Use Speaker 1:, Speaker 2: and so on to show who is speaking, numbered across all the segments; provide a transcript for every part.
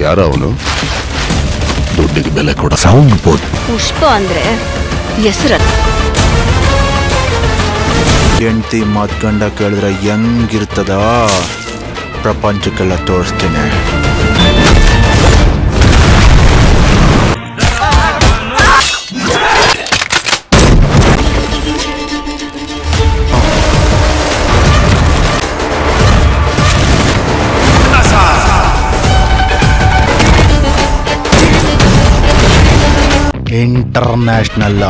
Speaker 1: ಯಾರ ಅವನು? ದುಡ್ಡಿಗೆ ಬೆಲೆ ಕೊಡ.
Speaker 2: Sound board.
Speaker 3: ಪುಷ್ಪ ಅಂದ್ರೆ ಹೆಸರಲ್ಲ.
Speaker 2: ಹೆಂಡ್ತಿ ಮಾತ್ ಗಂಡ ಕೇಳಿದ್ರೆ ಹೆಂಗಿರ್ತದ ಪ್ರಪಂಚಕ್ಕೆಲ್ಲ ತೋರಿಸ್ತೇನೆ. International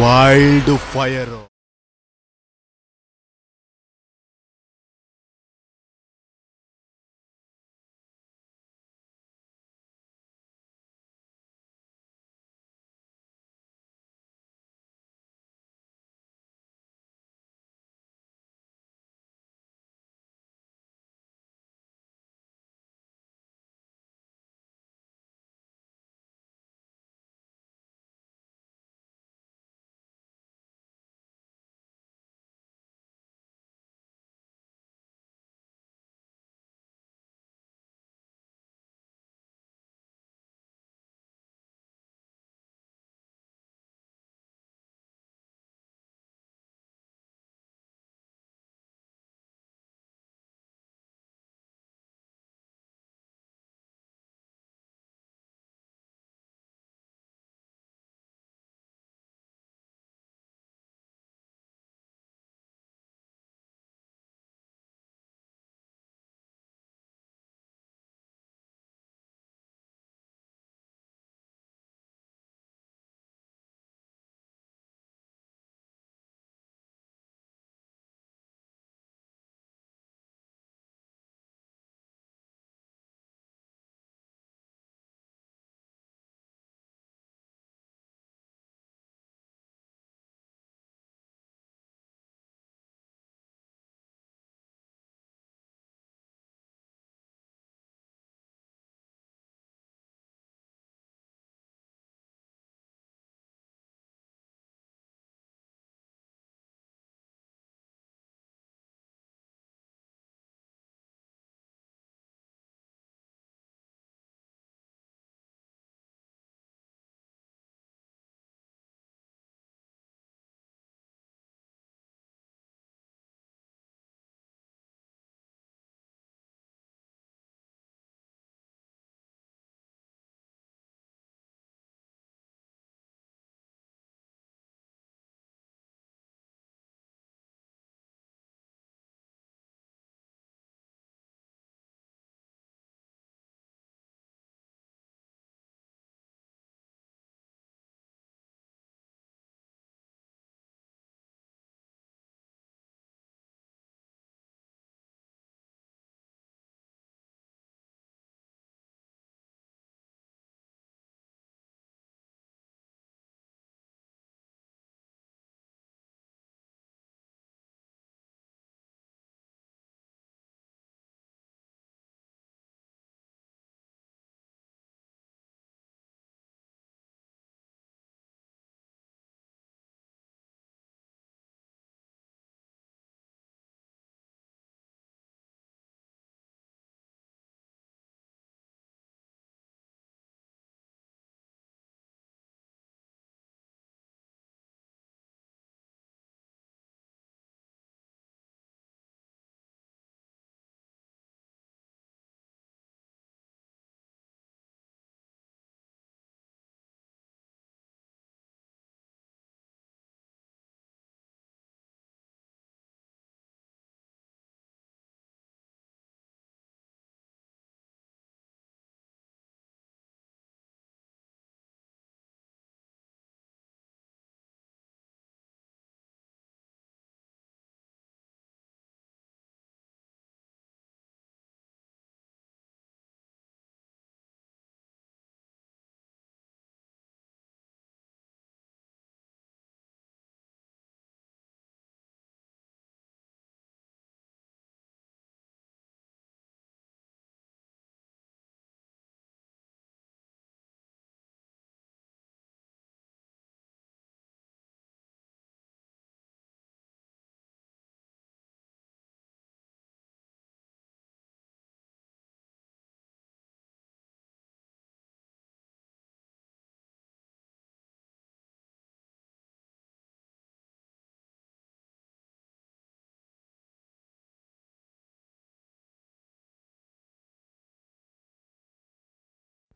Speaker 2: wild fire.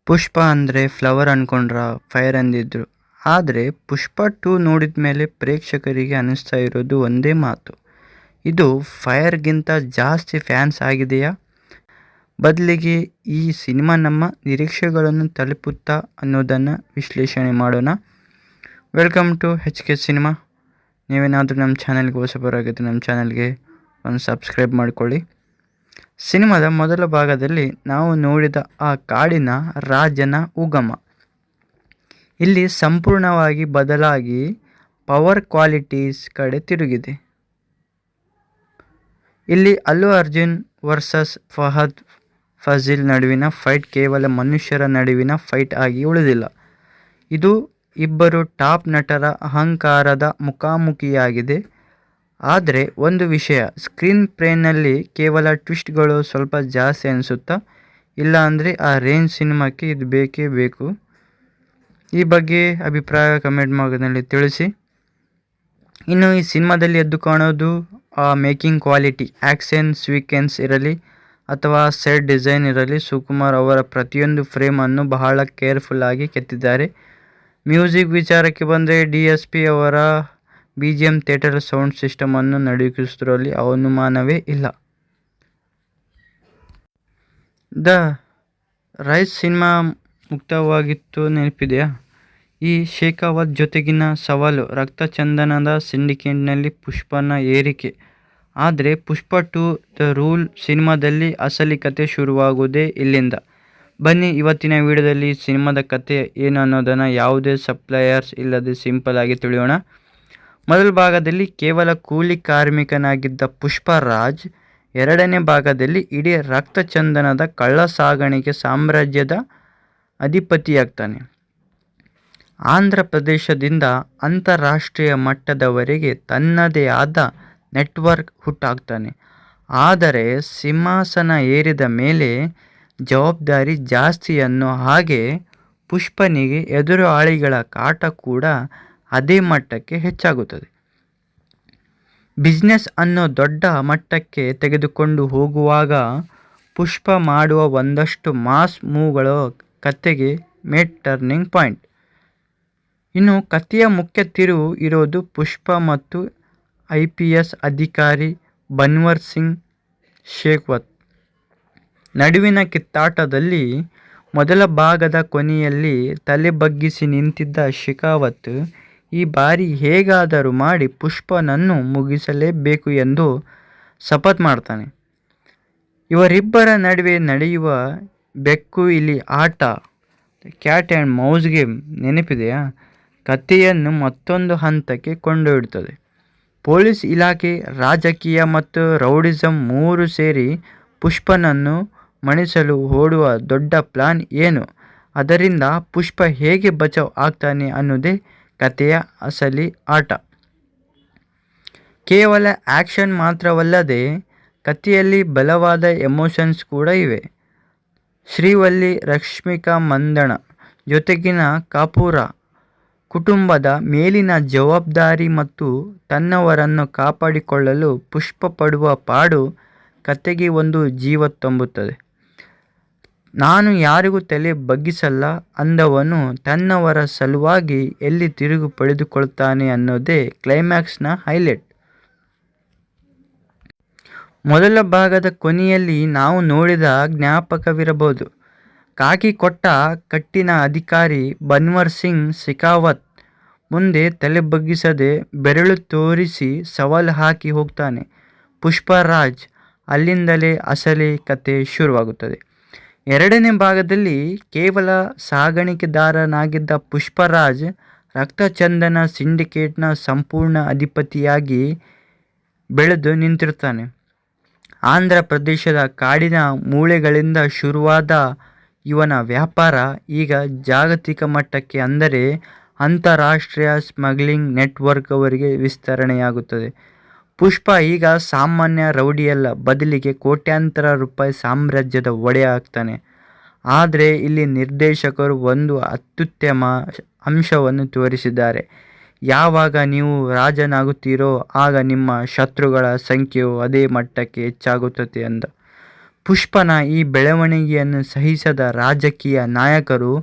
Speaker 4: ಪುಷ್ಪ ಅಂದರೆ ಫ್ಲವರ್ ಅಂದ್ಕೊಂಡ್ರ ಫೈರ್ ಅಂದಿದ್ರು. ಆದರೆ ಪುಷ್ಪ 2 ನೋಡಿದ ಮೇಲೆ ಪ್ರೇಕ್ಷಕರಿಗೆ ಅನ್ನಿಸ್ತಾ ಇರೋದು ಒಂದೇ ಮಾತು, ಇದು ಫೈರ್ಗಿಂತ ಜಾಸ್ತಿ ಫ್ಯಾನ್ಸ್ ಆಗಿದೆಯಾ, ಬದಲಿಗೆ ಈ ಸಿನಿಮಾ ನಮ್ಮ ನಿರೀಕ್ಷೆಗಳನ್ನು ತಲುಪುತ್ತಾ ಅನ್ನೋದನ್ನು ವಿಶ್ಲೇಷಣೆ ಮಾಡೋಣ. Welcome to HK cinema. ನೀವೇನಾದರೂ ನಮ್ಮ ಚಾನಲ್ಗೆ ಹೊಸಬರಾಗಿದ್ದರೆ ನಮ್ಮ ಚಾನಲ್ಗೆ ಒಂದು ಸಬ್ಸ್ಕ್ರೈಬ್ ಮಾಡಿಕೊಳ್ಳಿ. ಸಿನಿಮಾದ ಮೊದಲ ಭಾಗದಲ್ಲಿ ನಾವು ನೋಡಿದ ಆ ಕಾಡಿನ ರಾಜನ ಉಗಮ ಇಲ್ಲಿ ಸಂಪೂರ್ಣವಾಗಿ ಬದಲಾಗಿ ಪವರ್ ಕ್ವಾಲಿಟೀಸ್ ಕಡೆ ತಿರುಗಿದೆ. ಇಲ್ಲಿ ಅಲ್ಲು ಅರ್ಜುನ್ ವರ್ಸಸ್ ಫಹದ್ ಫಾಸಿಲ್ ನಡುವಿನ ಫೈಟ್ ಕೇವಲ ಮನುಷ್ಯರ ನಡುವಿನ ಫೈಟ್ ಆಗಿ ಉಳಿದಿಲ್ಲ, ಇದು ಇಬ್ಬರು ಟಾಪ್ ನಟರ ಅಹಂಕಾರದ ಮುಖಾಮುಖಿಯಾಗಿದೆ. ಆದರೆ ಒಂದು ವಿಷಯ, ಸ್ಕ್ರೀನ್ ಪ್ಲೇನಲ್ಲಿ ಕೇವಲ ಟ್ವಿಸ್ಟ್ಗಳು ಸ್ವಲ್ಪ ಜಾಸ್ತಿ ಅನಿಸುತ್ತಾ, ಇಲ್ಲ ಅಂದರೆ ಆ ರೇಂಜ್ ಸಿನಿಮಾಕ್ಕೆ ಇದು ಬೇಕೇ ಬೇಕು. ಈ ಬಗ್ಗೆ ಅಭಿಪ್ರಾಯ ಕಮೆಂಟ್ ಭಾಗದಲ್ಲಿ ತಿಳಿಸಿ. ಇನ್ನು ಈ ಸಿನಿಮಾದಲ್ಲಿ ಎದ್ದು ಕಾಣೋದು ಮೇಕಿಂಗ್ ಕ್ವಾಲಿಟಿ, ಆ್ಯಕ್ಷನ್ ಸೀಕ್ವೆನ್ಸ್ ಇರಲಿ ಅಥವಾ ಸೆಟ್ ಡಿಸೈನ್ ಇರಲಿ, ಸುಕುಮಾರ್ ಅವರ ಪ್ರತಿಯೊಂದು ಫ್ರೇಮನ್ನು ಬಹಳ ಕೇರ್ಫುಲ್ಲಾಗಿ ಕೆತ್ತಿದ್ದಾರೆ. ಮ್ಯೂಸಿಕ್ ವಿಚಾರಕ್ಕೆ ಬಂದರೆ DSP ಅವರ BGM ಥಿಯೇಟರ್ ಸೌಂಡ್ ಸಿಸ್ಟಮನ್ನು ನಡುಗಿಸುವುದರಲ್ಲಿ ಅನುಮಾನವೇ ಇಲ್ಲ. ದ ರೈಸ್ ಸಿನಿಮಾ ಮುಕ್ತವಾಗಿತ್ತು ನೆನಪಿದೆಯಾ? ಈ ಶೇಖಾವತ್ ಜೊತೆಗಿನ ಸವಾಲು ರಕ್ತಚಂದನದ ಸಿಂಡಿಕೇಟ್ನಲ್ಲಿ ಪುಷ್ಪನ ಏರಿಕೆ. ಆದರೆ ಪುಷ್ಪ 2 ದ ರೂಲ್ ಸಿನಿಮಾದಲ್ಲಿ ಅಸಲಿ ಕತೆ ಶುರುವಾಗೋದೇ ಇಲ್ಲಿಂದ. ಬನ್ನಿ ಇವತ್ತಿನ ವಿಡಿಯೋದಲ್ಲಿ ಸಿನಿಮಾದ ಕತೆ ಏನು ಅನ್ನೋದನ್ನು ಯಾವುದೇ ಸಪ್ಲೈಯರ್ಸ್ ಇಲ್ಲದೆ ಸಿಂಪಲ್ ಆಗಿ ತಿಳಿಯೋಣ. ಮೊದಲ ಭಾಗದಲ್ಲಿ ಕೇವಲ ಕೂಲಿ ಕಾರ್ಮಿಕನಾಗಿದ್ದ ಪುಷ್ಪರಾಜ್ ಎರಡನೇ ಭಾಗದಲ್ಲಿ ಇಡೀ ರಕ್ತಚಂದನದ ಕಳ್ಳ ಸಾಗಾಣಿಕೆ ಸಾಮ್ರಾಜ್ಯದ ಅಧಿಪತಿಯಾಗ್ತಾನೆ. ಆಂಧ್ರ ಪ್ರದೇಶದಿಂದ ಅಂತಾರಾಷ್ಟ್ರೀಯ ಮಟ್ಟದವರೆಗೆ ತನ್ನದೇ ಆದ ನೆಟ್ವರ್ಕ್ ಹುಟ್ಟಾಕ್ತಾನೆ. ಆದರೆ ಸಿಂಹಾಸನ ಏರಿದ ಮೇಲೆ ಜವಾಬ್ದಾರಿ ಜಾಸ್ತಿ ಅನ್ನೋ ಹಾಗೆ ಪುಷ್ಪನಿಗೆ ಎದುರಾಳಿಗಳ ಕಾಟ ಕೂಡ ಅದೇ ಮಟ್ಟಕ್ಕೆ ಹೆಚ್ಚಾಗುತ್ತದೆ. ಬಿಸ್ನೆಸ್ ಅನ್ನೋ ದೊಡ್ಡ ಮಟ್ಟಕ್ಕೆ ತೆಗೆದುಕೊಂಡು ಹೋಗುವಾಗ ಪುಷ್ಪ ಮಾಡುವ ಒಂದಷ್ಟು ಮಾಸ್ ಮೂವ್ಗಳು ಕತೆಗೆ ಮೇಡ್ ಟರ್ನಿಂಗ್ ಪಾಯಿಂಟ್. ಇನ್ನು ಕಥೆಯ ಮುಖ್ಯ ತಿರುವು ಇರೋದು ಪುಷ್ಪ ಮತ್ತು IPS ಅಧಿಕಾರಿ ಬನ್ವರ್ ಸಿಂಗ್ ಶೇಖಾವತ್ ನಡುವಿನ ಕಿತ್ತಾಟದಲ್ಲಿ. ಮೊದಲ ಭಾಗದ ಕೊನೆಯಲ್ಲಿ ತಲೆ ಬಗ್ಗಿಸಿ ನಿಂತಿದ್ದ ಶೇಖಾವತ್ ಈ ಬಾರಿ ಹೇಗಾದರೂ ಮಾಡಿ ಪುಷ್ಪನನ್ನು ಮುಗಿಸಲೇಬೇಕು ಎಂದು ಶಪಥ ಮಾಡ್ತಾನೆ. ಇವರಿಬ್ಬರ ನಡುವೆ ನಡೆಯುವ ಬೆಕ್ಕು ಇಲಿ ಆಟ, ಕ್ಯಾಟ್ ಆ್ಯಂಡ್ ಮೌಸ್ ಗೇಮ್ ನೆನಪಿದೆಯಾ, ಕಥೆಯನ್ನು ಮತ್ತೊಂದು ಹಂತಕ್ಕೆ ಕೊಂಡೊಯ್ಯುತ್ತದೆ. ಪೊಲೀಸ್ ಇಲಾಖೆ, ರಾಜಕೀಯ ಮತ್ತು ರೌಡಿಸಮ್ ಮೂರು ಸೇರಿ ಪುಷ್ಪನನ್ನು ಮಣಿಸಲು ಓಡುವ ದೊಡ್ಡ ಪ್ಲಾನ್ ಏನು, ಅದರಿಂದ ಪುಷ್ಪ ಹೇಗೆ ಬಚಾವ್ ಆಗ್ತಾನೆ ಅನ್ನೋದೇ ಕಥೆಯ ಅಸಲಿ ಆಟ. ಕೇವಲ ಆ್ಯಕ್ಷನ್ ಮಾತ್ರವಲ್ಲದೆ ಕಥೆಯಲ್ಲಿ ಬಲವಾದ ಎಮೋಷನ್ಸ್ ಕೂಡ ಇವೆ. ಶ್ರೀವಲ್ಲಿ, ರಶ್ಮಿಕಾ ಮಂದಣ್ಣ ಜೊತೆಗಿನ ಕಾಪೂರ ಕುಟುಂಬದ ಮೇಲಿನ ಜವಾಬ್ದಾರಿ ಮತ್ತು ತನ್ನವರನ್ನು ಕಾಪಾಡಿಕೊಳ್ಳಲು ಪುಷ್ಪ ಪಡುವ ಪಾಡು ಕತೆಗೆ ಒಂದು ಜೀವ ತುಂಬುತ್ತದೆ. ನಾನು ಯಾರಿಗೂ ತಲೆ ಬಗ್ಗಿಸಲ್ಲ ಅಂದವನು ತನ್ನವರ ಸಲುವಾಗಿ ಎಲ್ಲಿ ತಿರುಗು ಪಡೆದುಕೊಳ್ತಾನೆ ಅನ್ನೋದೇ ಕ್ಲೈಮ್ಯಾಕ್ಸ್ನ ಹೈಲೈಟ್. ಮೊದಲ ಭಾಗದ ಕೊನೆಯಲ್ಲಿ ನಾವು ನೋಡಿದ ಜ್ಞಾಪಕವಿರಬಹುದು. ಕಾಕಿ ಕೊಟ್ಟ ಕಟ್ಟಿನ ಅಧಿಕಾರಿ ಬನ್ವರ್ ಸಿಂಗ್ ಶೇಖಾವತ್ ಮುಂದೆ ತಲೆ ಬಗ್ಗಿಸದೆ ಬೆರಳು ತೋರಿಸಿ ಸವಾಲು ಹಾಕಿ ಹೋಗ್ತಾನೆ ಪುಷ್ಪರಾಜ್. ಅಲ್ಲಿಂದಲೇ ಅಸಲಿ ಕತೆ ಶುರುವಾಗುತ್ತದೆ. ಎರಡನೇ ಭಾಗದಲ್ಲಿ ಕೇವಲ ಸಾಗಾಣಿಕೆದಾರನಾಗಿದ್ದ ಪುಷ್ಪರಾಜ್ ರಕ್ತಚಂದನ ಸಿಂಡಿಕೇಟ್ನ ಸಂಪೂರ್ಣ ಅಧಿಪತಿಯಾಗಿ ಬೆಳೆದು ನಿಂತಿರ್ತಾನೆ. ಆಂಧ್ರ ಪ್ರದೇಶದ ಕಾಡಿನ ಮೂಳೆಗಳಿಂದ ಶುರುವಾದ ಇವನ ವ್ಯಾಪಾರ ಈಗ ಜಾಗತಿಕ ಮಟ್ಟಕ್ಕೆ, ಅಂದರೆ ಅಂತಾರಾಷ್ಟ್ರೀಯ ಸ್ಮಗ್ಲಿಂಗ್ ನೆಟ್ವರ್ಕ್ವರೆಗೆ ವಿಸ್ತರಣೆಯಾಗುತ್ತದೆ. ಪುಷ್ಪ ಈಗ ಸಾಮಾನ್ಯ ರೌಡಿಯಲ್ಲ, ಬದಲಿಗೆ ಕೋಟ್ಯಾಂತರ ರೂಪಾಯಿ ಸಾಮ್ರಾಜ್ಯದ ಒಡೆಯ ಆಗ್ತಾನೆ. ಆದರೆ ಇಲ್ಲಿ ನಿರ್ದೇಶಕರು ಒಂದು ಅತ್ಯುತ್ತಮ ಅಂಶವನ್ನು ತೋರಿಸಿದ್ದಾರೆ. ಯಾವಾಗ ನೀವು ರಾಜನಾಗುತ್ತೀರೋ ಆಗ ನಿಮ್ಮ ಶತ್ರುಗಳ ಸಂಖ್ಯೆಯು ಅದೇ ಮಟ್ಟಕ್ಕೆ ಹೆಚ್ಚಾಗುತ್ತದೆ ಎಂದ. ಪುಷ್ಪನ ಈ ಬೆಳವಣಿಗೆಯನ್ನು ಸಹಿಸದ ರಾಜಕೀಯ ನಾಯಕರು,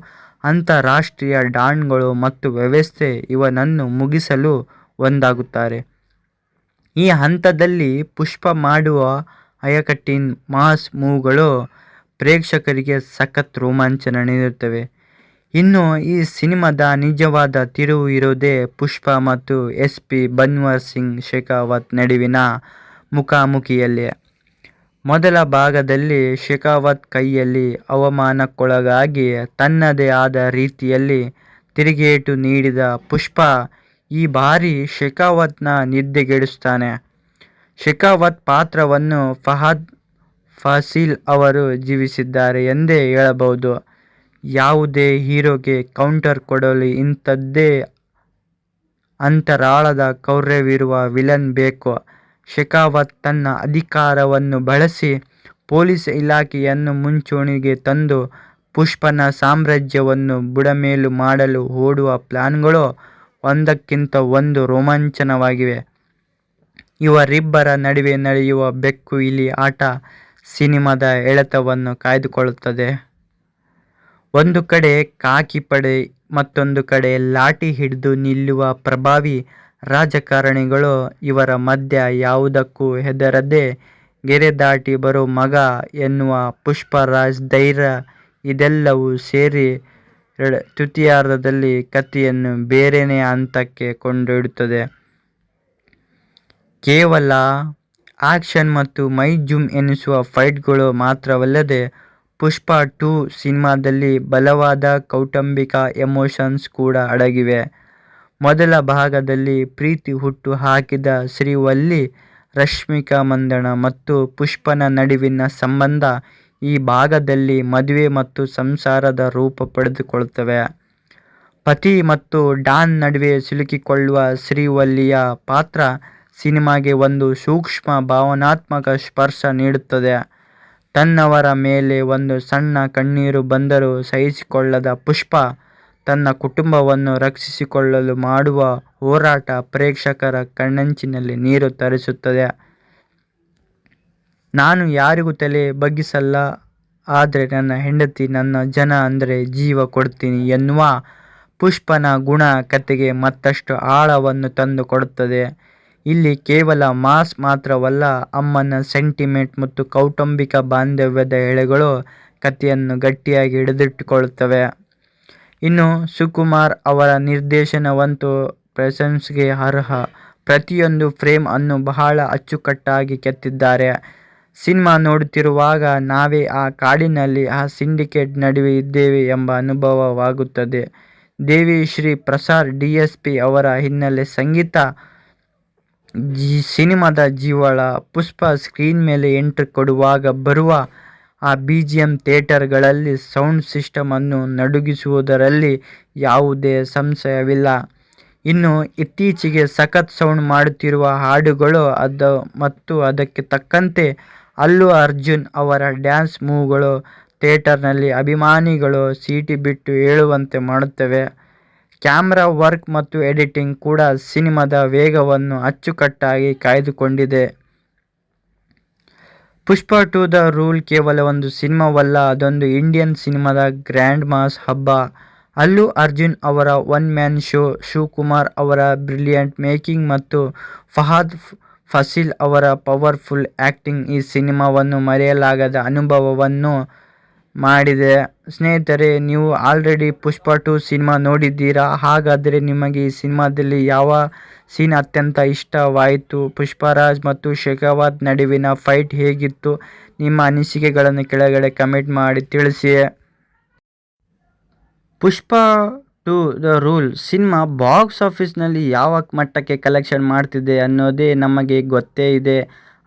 Speaker 4: ಅಂತಾರಾಷ್ಟ್ರೀಯ ಡಾನ್ಗಳು ಮತ್ತು ವ್ಯವಸ್ಥೆ ಇವನನ್ನು ಮುಗಿಸಲು ಒಂದಾಗುತ್ತಾರೆ. ಈ ಹಂತದಲ್ಲಿ ಪುಷ್ಪ ಮಾಡುವ ಅಯಕಟ್ಟಿನ ಮಾಸ್ ಮೂವ್ಗಳು ಪ್ರೇಕ್ಷಕರಿಗೆ ಸಖತ್ ರೋಮಾಂಚನ ನೀಡುತ್ತವೆ. ಇನ್ನು ಈ ಸಿನಿಮಾದ ನಿಜವಾದ ತಿರುವು ಇರೋದೇ ಪುಷ್ಪ ಮತ್ತು SP ಬನ್ವರ್ ಸಿಂಗ್ ಶೇಖಾವತ್ ನಡುವಿನ ಮುಖಾಮುಖಿಯಲ್ಲಿ. ಮೊದಲ ಭಾಗದಲ್ಲಿ ಶೇಖಾವತ್ ಕೈಯಲ್ಲಿ ಅವಮಾನಕ್ಕೊಳಗಾಗಿ ತನ್ನದೇ ಆದ ರೀತಿಯಲ್ಲಿ ತಿರುಗೇಟು ನೀಡಿದ ಪುಷ್ಪ ಈ ಬಾರಿ ಶೇಖಾವತ್ನ ನಿದ್ದೆಗೆಡಿಸ್ತಾನೆ. ಶೇಖಾವತ್ ಪಾತ್ರವನ್ನು ಫಹದ್ ಫಾಸಿಲ್ ಅವರು ಜೀವಿಸಿದ್ದಾರೆ ಎಂದೇ ಹೇಳಬಹುದು. ಯಾವುದೇ ಹೀರೋಗೆ ಕೌಂಟರ್ ಕೊಡಲು ಇಂಥದ್ದೇ ಅಂತರಾಳದ ಕ್ರೌರ್ಯವಿರುವ ವಿಲನ್ ಬೇಕು. ಶೇಖಾವತ್ ತನ್ನ ಅಧಿಕಾರವನ್ನು ಬಳಸಿ ಪೊಲೀಸ್ ಇಲಾಖೆಯನ್ನು ಮುಂಚೂಣಿಗೆ ತಂದು ಪುಷ್ಪನ ಸಾಮ್ರಾಜ್ಯವನ್ನು ಬುಡಮೇಲು ಮಾಡಲು ಹೂಡುವ ಪ್ಲಾನ್ಗಳು ಒಂದಕ್ಕಿಂತ ಒಂದು ರೋಮಾಂಚನವಾಗಿವೆ. ಇವರಿಬ್ಬರ ನಡುವೆ ನಡೆಯುವ ಬೆಕ್ಕು ಇಲಿ ಆಟ ಸಿನಿಮಾದ ಎಳೆತವನ್ನು ಕಾಯ್ದುಕೊಳ್ಳುತ್ತದೆ. ಒಂದು ಕಡೆ ಖಾಕಿ ಪಡೆ, ಮತ್ತೊಂದು ಕಡೆ ಲಾಠಿ ಹಿಡಿದು ನಿಲ್ಲುವ ಪ್ರಭಾವಿ ರಾಜಕಾರಣಿಗಳು. ಇವರ ಮಧ್ಯ ಯಾವುದಕ್ಕೂ ಹೆದರದೆ ಗೆರೆ ದಾಟಿ ಬರೋ ಮಗ ಎನ್ನುವ ಪುಷ್ಪರಾಜ್ ಧೈರ್ಯ, ಇದೆಲ್ಲವೂ ಸೇರಿ ತೃತೀಯಾರ್ಧದಲ್ಲಿ ಕಥೆಯನ್ನು ಬೇರೆನೇ ಹಂತಕ್ಕೆ ಕೊಂಡೊಯ್ಯುತ್ತದೆ. ಕೇವಲ ಆಕ್ಷನ್ ಮತ್ತು ಮೈ ಜುಮ್ ಎನಿಸುವ ಫೈಟ್ಗಳು ಮಾತ್ರವಲ್ಲದೆ ಪುಷ್ಪ 2 ಸಿನಿಮಾದಲ್ಲಿ ಬಲವಾದ ಕೌಟುಂಬಿಕ ಎಮೋಷನ್ಸ್ ಕೂಡ ಅಡಗಿವೆ. ಮೊದಲ ಭಾಗದಲ್ಲಿ ಪ್ರೀತಿ ಹುಟ್ಟು ಹಾಕಿದ ಶ್ರೀವಲ್ಲಿ, ರಶ್ಮಿಕಾ ಮಂದಣ್ಣ ಮತ್ತು ಪುಷ್ಪನ ನಡುವಿನ ಸಂಬಂಧ ಈ ಭಾಗದಲ್ಲಿ ಮದುವೆ ಮತ್ತು ಸಂಸಾರದ ರೂಪ ಪಡೆದುಕೊಳ್ಳುತ್ತವೆ. ಪತಿ ಮತ್ತು ಡಾನ್ ನಡುವೆ ಸಿಲುಕಿಕೊಳ್ಳುವ ಶ್ರೀವಲ್ಲಿಯ ಪಾತ್ರ ಸಿನಿಮಾಗೆ ಒಂದು ಸೂಕ್ಷ್ಮ ಭಾವನಾತ್ಮಕ ಸ್ಪರ್ಶ ನೀಡುತ್ತದೆ. ತನ್ನವರ ಮೇಲೆ ಒಂದು ಸಣ್ಣ ಕಣ್ಣೀರು ಬಂದರೂ ಸಹಿಸಿಕೊಳ್ಳದ ಪುಷ್ಪ ತನ್ನ ಕುಟುಂಬವನ್ನು ರಕ್ಷಿಸಿಕೊಳ್ಳಲು ಮಾಡುವ ಹೋರಾಟ ಪ್ರೇಕ್ಷಕರ ಕಣ್ಣಂಚಿನಲ್ಲಿ ನೀರು ತರಿಸುತ್ತದೆ. ನಾನು ಯಾರಿಗೂ ತಲೆ ಬಗ್ಗಿಸಲ್ಲ, ಆದರೆ ನನ್ನ ಹೆಂಡತಿ, ನನ್ನ ಜನ ಅಂದರೆ ಜೀವ ಕೊಡ್ತೀನಿ ಎನ್ನುವ ಪುಷ್ಪನ ಗುಣ ಕಥೆಗೆ ಮತ್ತಷ್ಟು ಆಳವನ್ನು ತಂದು ಕೊಡುತ್ತದೆ. ಇಲ್ಲಿ ಕೇವಲ ಮಾಸ್ ಮಾತ್ರವಲ್ಲ, ಅಮ್ಮನ ಸೆಂಟಿಮೆಂಟ್ ಮತ್ತು ಕೌಟುಂಬಿಕ ಬಾಂಧವ್ಯದ ಎಳೆಗಳು ಕಥೆಯನ್ನು ಗಟ್ಟಿಯಾಗಿ ಹಿಡಿದಿಟ್ಟುಕೊಳ್ಳುತ್ತವೆ. ಇನ್ನು ಸುಕುಮಾರ್ ಅವರ ನಿರ್ದೇಶನವಂತೂ ಪ್ರಶಂಸೆಗೆ ಅರ್ಹ. ಪ್ರತಿಯೊಂದು ಫ್ರೇಮ್ ಅನ್ನು ಬಹಳ ಅಚ್ಚುಕಟ್ಟಾಗಿ ಕೆತ್ತಿದ್ದಾರೆ. ಸಿನಿಮಾ ನೋಡುತ್ತಿರುವಾಗ ನಾವೇ ಆ ಕಾಡಿನಲ್ಲಿ, ಆ ಸಿಂಡಿಕೇಟ್ ನಡುವೆ ಇದ್ದೇವೆ ಎಂಬ ಅನುಭವವಾಗುತ್ತದೆ. ದೇವಿಶ್ರೀ ಪ್ರಸಾದ್ DSP ಅವರ ಹಿನ್ನೆಲೆ ಸಂಗೀತ ಸಿನಿಮಾದ ಜೀವಾಳ. ಪುಷ್ಪ ಸ್ಕ್ರೀನ್ ಮೇಲೆ ಎಂಟ್ರಿ ಕೊಡುವಾಗ ಬರುವ ಆ BGM ಥಿಯೇಟರ್ಗಳಲ್ಲಿ ಸೌಂಡ್ ಸಿಸ್ಟಮ್ ಅನ್ನು ನಡುಗಿಸುವುದರಲ್ಲಿ ಯಾವುದೇ ಸಂಶಯವಿಲ್ಲ. ಇನ್ನು ಇತ್ತೀಚೆಗೆ ಸಖತ್ ಸೌಂಡ್ ಮಾಡುತ್ತಿರುವ ಹಾಡುಗಳು ಮತ್ತು ಅದಕ್ಕೆ ತಕ್ಕಂತೆ ಅಲ್ಲು ಅರ್ಜುನ್ ಅವರ ಡ್ಯಾನ್ಸ್ ಮೂವ್ಗಳು ಥಿಯೇಟರ್ನಲ್ಲಿ ಅಭಿಮಾನಿಗಳು ಸೀಟಿ ಬಿಟ್ಟು ಏಳುವಂತೆ ಮಾಡುತ್ತವೆ. ಕ್ಯಾಮ್ರಾ ವರ್ಕ್ ಮತ್ತು ಎಡಿಟಿಂಗ್ ಕೂಡ ಸಿನಿಮಾದ ವೇಗವನ್ನು ಅಚ್ಚುಕಟ್ಟಾಗಿ ಕಾಯ್ದುಕೊಂಡಿದೆ. ಪುಷ್ಪ 2 ದ ರೂಲ್ ಕೇವಲ ಒಂದು ಸಿನಿಮಾವಲ್ಲ, ಅದೊಂದು ಇಂಡಿಯನ್ ಸಿನಿಮಾದ ಗ್ರ್ಯಾಂಡ್ ಮಾಸ್ ಹಬ್ಬ. ಅಲ್ಲು ಅರ್ಜುನ್ ಅವರ ಒನ್ ಮ್ಯಾನ್ ಶೋ, ಶಿವಕುಮಾರ್ ಅವರ ಬ್ರಿಲಿಯಂಟ್ ಮೇಕಿಂಗ್ ಮತ್ತು ಫಹದ್ ಫಾಸಿಲ್ ಅವರ ಪವರ್ಫುಲ್ ಆ್ಯಕ್ಟಿಂಗ್ ಈ ಸಿನಿಮಾವನ್ನು ಮರೆಯಲಾಗದ ಅನುಭವವನ್ನು ಮಾಡಿದೆ. ಸ್ನೇಹಿತರೆ, ನೀವು ಆಲ್ರೆಡಿ ಪುಷ್ಪ 2 ಸಿನಿಮಾ ನೋಡಿದ್ದೀರಾ? ಹಾಗಾದರೆ ನಿಮಗೆ ಈ ಸಿನಿಮಾದಲ್ಲಿ ಯಾವ ಸೀನ್ ಅತ್ಯಂತ ಇಷ್ಟವಾಯಿತು? ಪುಷ್ಪರಾಜ್ ಮತ್ತು ಶೇಖಾವತ್ ನಡುವಿನ ಫೈಟ್ ಹೇಗಿತ್ತು? ನಿಮ್ಮ ಅನಿಸಿಕೆಗಳನ್ನು ಕೆಳಗಡೆ ಕಮೆಂಟ್ ಮಾಡಿ ತಿಳಿಸಿ. ಪುಷ್ಪ 2 ದ ರೂಲ್ ಸಿನಿಮಾ ಬಾಕ್ಸ್ ಆಫೀಸ್ನಲ್ಲಿ ಯಾವ ಮಟ್ಟಕ್ಕೆ ಕಲೆಕ್ಷನ್ ಮಾಡ್ತಿದೆ ಅನ್ನೋದೇ ನಮಗೆ ಗೊತ್ತೇ ಇದೆ.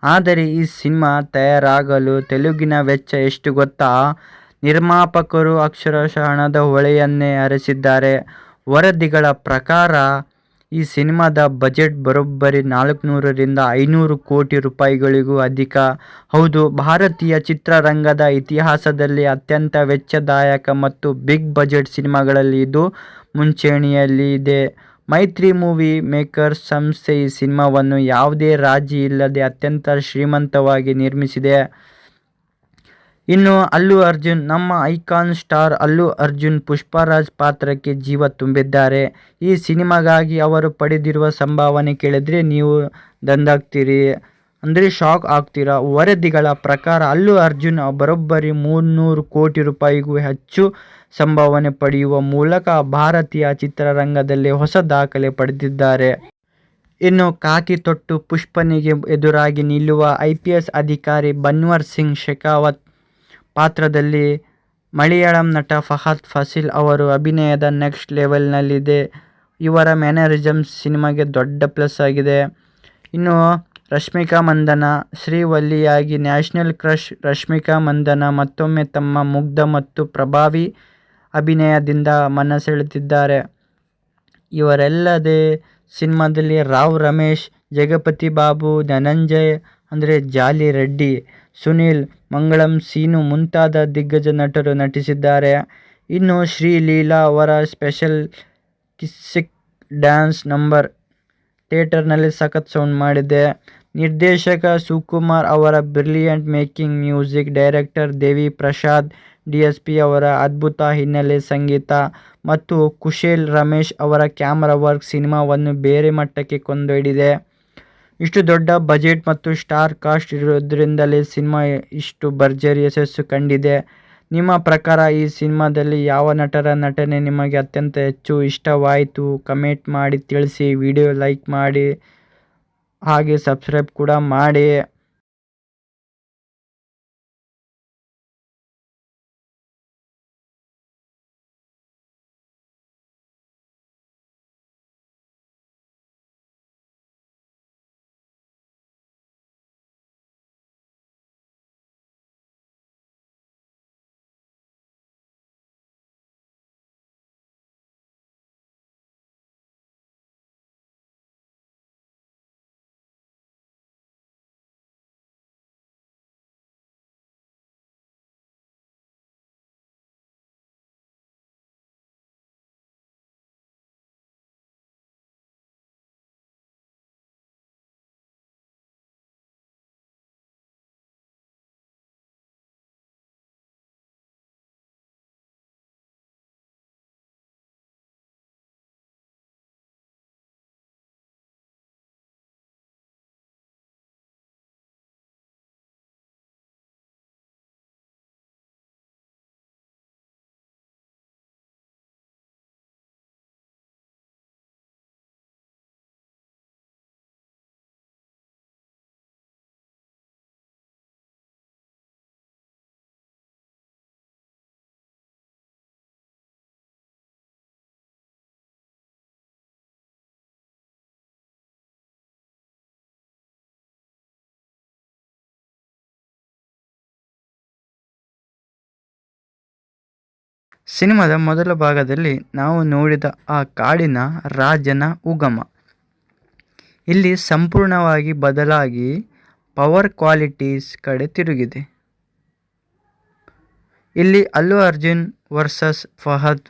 Speaker 4: ಆದರೆ ಈ ಸಿನಿಮಾ ತಯಾರಾಗಲು ತೆಲುಗಿನ ವೆಚ್ಚ ಎಷ್ಟು ಗೊತ್ತಾ? ನಿರ್ಮಾಪಕರು ಅಕ್ಷರಶಃ ಹಣದ ಹೊಳೆಯನ್ನೇ ಹರಿಸಿದ್ದಾರೆ. ವರದಿಗಳ ಪ್ರಕಾರ ಈ ಸಿನಿಮಾದ ಬಜೆಟ್ ಬರೋಬ್ಬರಿ 400 ರಿಂದ 500 ಕೋಟಿ ರೂಪಾಯಿಗಳಿಗೂ ಅಧಿಕ. ಹೌದು, ಭಾರತೀಯ ಚಿತ್ರರಂಗದ ಇತಿಹಾಸದಲ್ಲಿ ಅತ್ಯಂತ ವೆಚ್ಚದಾಯಕ ಮತ್ತು ಬಿಗ್ ಬಜೆಟ್ ಸಿನಿಮಾಗಳಲ್ಲಿ ಇದು ಮುಂಚೂಣಿಯಲ್ಲಿದೆ. ಮೈತ್ರಿ ಮೂವಿ ಮೇಕರ್ಸ್ ಸಂಸ್ಥೆ ಈ ಸಿನಿಮಾವನ್ನು ಯಾವುದೇ ರಾಜಿ ಇಲ್ಲದೆ ಅತ್ಯಂತ ಶ್ರೀಮಂತವಾಗಿ ನಿರ್ಮಿಸಿದೆ. ಇನ್ನು ಅಲ್ಲು ಅರ್ಜುನ್, ನಮ್ಮ ಐಕಾನ್ ಸ್ಟಾರ್ ಅಲ್ಲು ಅರ್ಜುನ್ ಪುಷ್ಪರಾಜ್ ಪಾತ್ರಕ್ಕೆ ಜೀವ ತುಂಬಿದ್ದಾರೆ. ಈ ಸಿನಿಮಾಗಾಗಿ ಅವರು ಪಡೆದಿರುವ ಸಂಭಾವನೆ ಕೇಳಿದ್ರೆ ನೀವು ದಂದಾಗ್ತೀರಿ, ಅಂದರೆ ಶಾಕ್ ಆಗ್ತೀರಾ. ವರದಿಗಳ ಪ್ರಕಾರ ಅಲ್ಲು ಅರ್ಜುನ್ ಬರೋಬ್ಬರಿ 300 ಕೋಟಿ ರೂಪಾಯಿಗೂ ಹೆಚ್ಚು ಸಂಭಾವನೆ ಪಡೆಯುವ ಮೂಲಕ ಭಾರತೀಯ ಚಿತ್ರರಂಗದಲ್ಲಿ ಹೊಸ ದಾಖಲೆ ಪಡೆದಿದ್ದಾರೆ. ಇನ್ನು ಖಾಕಿ ತೊಟ್ಟು ಪುಷ್ಪನಿಗೆ ಎದುರಾಗಿ ನಿಲ್ಲುವ IPS ಅಧಿಕಾರಿ ಬನ್ವರ್ ಸಿಂಗ್ ಶೆಖಾವತ್ ಪಾತ್ರದಲ್ಲಿ ಮಲಯಾಳಂ ನಟ ಫಹದ್ ಫಾಸಿಲ್ ಅವರ ಅಭಿನಯದ ನೆಕ್ಸ್ಟ್ ಲೆವೆಲ್ನಲ್ಲಿದೆ. ಇವರ ಮ್ಯಾನರಿಸಮ್ ಸಿನಿಮಾಗೆ ದೊಡ್ಡ ಪ್ಲಸ್ ಆಗಿದೆ. ಇನ್ನು ರಶ್ಮಿಕಾ ಮಂದಣ್ಣ, ಶ್ರೀವಲ್ಲಿಯಾಗಿ ನ್ಯಾಷನಲ್ ಕ್ರಶ್ ರಶ್ಮಿಕಾ ಮಂದಣ್ಣ ಮತ್ತೊಮ್ಮೆ ತಮ್ಮ ಮುಗ್ಧ ಮತ್ತು ಪ್ರಭಾವಿ ಅಭಿನಯದಿಂದ ಮನಸೆಳೆದಿದ್ದಾರೆ. ಇವರಲ್ಲದೆ ಸಿನಿಮಾದಲ್ಲಿ ರಾವ್ ರಮೇಶ್, ಜಗಪತಿ ಬಾಬು, ಧನಂಜಯ್ ಅಂದರೆ ಜಾಲಿ ರೆಡ್ಡಿ, ಸುನೀಲ್, ಮಂಗಳಂ ಸೀನು ಮುಂತಾದ ದಿಗ್ಗಜ ನಟರು ನಟಿಸಿದ್ದಾರೆ. ಇನ್ನು ಶ್ರೀಲೀಲಾ ಅವರ ಸ್ಪೆಷಲ್ ಕಿಸ್ಸಿಕ್ ಡ್ಯಾನ್ಸ್ ನಂಬರ್ ಥಿಯೇಟರ್ನಲ್ಲಿ ಸಖತ್ ಸೌಂಡ್ ಮಾಡಿದೆ. ನಿರ್ದೇಶಕ ಸುಕುಮಾರ್ ಅವರ ಬ್ರಿಲಿಯಂಟ್ ಮೇಕಿಂಗ್, ಮ್ಯೂಸಿಕ್ ಡೈರೆಕ್ಟರ್ ದೇವಿ ಪ್ರಸಾದ್, DSP ಅವರ ಅದ್ಭುತ ಹಿನ್ನೆಲೆ ಸಂಗೀತ ಮತ್ತು ಕುಶೇಲ್ ರಮೇಶ್ ಅವರ ಕ್ಯಾಮರಾ ವರ್ಕ್ ಸಿನಿಮಾವನ್ನು ಬೇರೆ ಮಟ್ಟಕ್ಕೆ ಕೊಂಡೊಯ್ದಿದೆ. ಇಷ್ಟು ದೊಡ್ಡ ಬಜೆಟ್ ಮತ್ತು ಸ್ಟಾರ್ ಕಾಸ್ಟ್ ಇರೋದ್ರಿಂದಲೇ ಸಿನಿಮಾ ಇಷ್ಟು ಭರ್ಜರಿ ಯಶಸ್ಸು ಕಂಡಿದೆ. ನಿಮ್ಮ ಪ್ರಕಾರ ಈ ಸಿನಿಮಾದಲ್ಲಿ ಯಾವ ನಟರ ನಟನೆ ನಿಮಗೆ ಅತ್ಯಂತ ಹೆಚ್ಚು ಇಷ್ಟವಾಯಿತು? ಕಮೆಂಟ್ ಮಾಡಿ ತಿಳಿಸಿ. ವಿಡಿಯೋ ಲೈಕ್ ಮಾಡಿ ಹಾಗೆ ಸಬ್ಸ್ಕ್ರೈಬ್ ಕೂಡ ಮಾಡಿ. ಸಿನಿಮಾದ ಮೊದಲ ಭಾಗದಲ್ಲಿ ನಾವು ನೋಡಿದ ಆ ಕಾಡಿನ ರಾಜನ ಉಗಮ ಇಲ್ಲಿ ಸಂಪೂರ್ಣವಾಗಿ ಬದಲಾಗಿ ಪವರ್ ಕ್ವಾಲಿಟೀಸ್ ಕಡೆ ತಿರುಗಿದೆ. ಇಲ್ಲಿ ಅಲ್ಲು ಅರ್ಜುನ್ ವರ್ಸಸ್ ಫಹದ್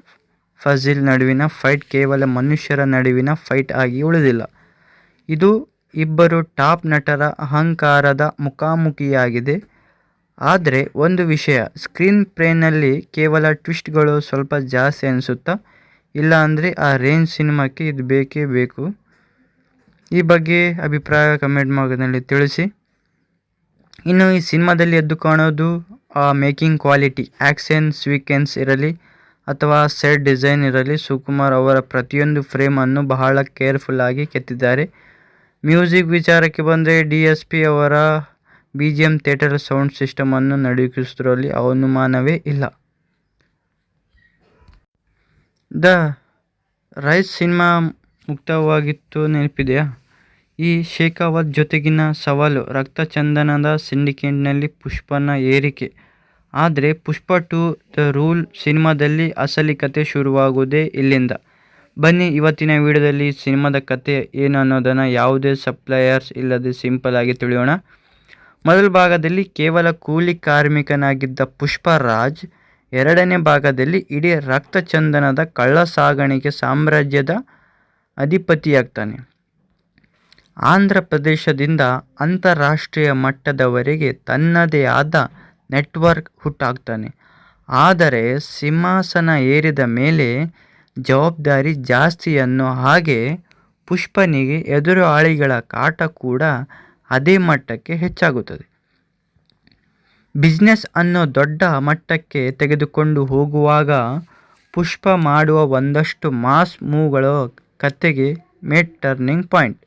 Speaker 4: ಫಾಸಿಲ್ ನಡುವಿನ ಫೈಟ್ ಕೇವಲ ಮನುಷ್ಯರ ನಡುವಿನ ಫೈಟ್ ಆಗಿ ಉಳಿದಿಲ್ಲ. ಇದು ಇಬ್ಬರು ಟಾಪ್ ನಟರ ಅಹಂಕಾರದ ಮುಖಾಮುಖಿಯಾಗಿದೆ. ಆದರೆ ಒಂದು ವಿಷಯ, ಸ್ಕ್ರೀನ್ ಪ್ಲೇನಲ್ಲಿ ಕೇವಲ ಟ್ವಿಸ್ಟ್ಗಳು ಸ್ವಲ್ಪ ಜಾಸ್ತಿ ಅನಿಸುತ್ತಾ? ಇಲ್ಲ ಅಂದರೆ ಆ ರೇಂಜ್ ಸಿನಿಮಾಕ್ಕೆ ಇದು ಬೇಕೇ ಬೇಕು. ಈ ಬಗ್ಗೆ ಅಭಿಪ್ರಾಯ ಕಮೆಂಟ್ ಬಾಕ್ಸ್ನಲ್ಲಿ ತಿಳಿಸಿ. ಇನ್ನು ಈ ಸಿನಿಮಾದಲ್ಲಿ ಎದ್ದು ಕಾಣೋದು ಮೇಕಿಂಗ್ ಕ್ವಾಲಿಟಿ, ಆ್ಯಕ್ಷನ್ ಸೀಕ್ವೆನ್ಸ್ ಇರಲಿ ಅಥವಾ ಸೆಟ್ ಡಿಸೈನ್ ಇರಲಿ, ಸುಕುಮಾರ್ ಅವರ ಪ್ರತಿಯೊಂದು ಫ್ರೇಮನ್ನು ಬಹಳ ಕೇರ್ಫುಲ್ಲಾಗಿ ಕೆತ್ತಿದ್ದಾರೆ. ಮ್ಯೂಸಿಕ್ ವಿಚಾರಕ್ಕೆ ಬಂದರೆ DSP ಅವರ BGM ಥಿಯೇಟರ್ ಸೌಂಡ್ ಸಿಸ್ಟಮನ್ನು ನಡುಗಿಸುವುದರಲ್ಲಿ ಅನುಮಾನವೇ ಇಲ್ಲ. ದ ರೈಸ್ ಸಿನಿಮಾ ಮುಕ್ತವಾಗಿತ್ತು ನೆನಪಿದೆಯಾ? ಈ ಶೇಖಾವತ್ ಜೊತೆಗಿನ ಸವಾಲು ರಕ್ತಚಂದನದ ಸಿಂಡಿಕೇಟ್ನಲ್ಲಿ ಪುಷ್ಪನ ಏರಿಕೆ. ಆದರೆ ಪುಷ್ಪ 2 ದ ರೂಲ್ ಸಿನಿಮಾದಲ್ಲಿ ಅಸಲಿ ಕತೆ ಶುರುವಾಗೋದೇ ಇಲ್ಲಿಂದ. ಬನ್ನಿ ಇವತ್ತಿನ ವಿಡಿಯೋದಲ್ಲಿ ಸಿನಿಮಾದ ಕತೆ ಏನು ಅನ್ನೋದನ್ನು ಯಾವುದೇ ಸಪ್ಲೈಯರ್ಸ್ ಇಲ್ಲದೆ ಸಿಂಪಲ್ ಆಗಿ ತಿಳಿಯೋಣ. ಮೊದಲ ಭಾಗದಲ್ಲಿ ಕೇವಲ ಕೂಲಿ ಕಾರ್ಮಿಕನಾಗಿದ್ದ ಪುಷ್ಪರಾಜ್ ಎರಡನೇ ಭಾಗದಲ್ಲಿ ಇಡೀ ರಕ್ತಚಂದನದ ಕಳ್ಳಸಾಗಾಣಿಕೆ ಸಾಮ್ರಾಜ್ಯದ ಅಧಿಪತಿಯಾಗ್ತಾನೆ. ಆಂಧ್ರ ಪ್ರದೇಶದಿಂದ ಅಂತಾರಾಷ್ಟ್ರೀಯ ಮಟ್ಟದವರೆಗೆ ತನ್ನದೇ ಆದ ನೆಟ್ವರ್ಕ್ ಹುಟ್ಟಾಗ್ತಾನೆ. ಆದರೆ ಸಿಂಹಾಸನ ಏರಿದ ಮೇಲೆ ಜವಾಬ್ದಾರಿ ಜಾಸ್ತಿ ಅನ್ನೋ ಹಾಗೆ ಪುಷ್ಪನಿಗೆ ಎದುರಾಳಿಗಳ ಕಾಟ ಕೂಡ ಅದೇ ಮಟ್ಟಕ್ಕೆ ಹೆಚ್ಚಾಗುತ್ತದೆ. ಬಿಸ್ನೆಸ್ ಅನ್ನೋ ದೊಡ್ಡ ಮಟ್ಟಕ್ಕೆ ತೆಗೆದುಕೊಂಡು ಹೋಗುವಾಗ ಪುಷ್ಪ ಮಾಡುವ ಒಂದಷ್ಟು ಮಾಸ್ ಮೂವ್ಗಳು ಕತೆಗೆ ಟರ್ನಿಂಗ್ ಪಾಯಿಂಟ್.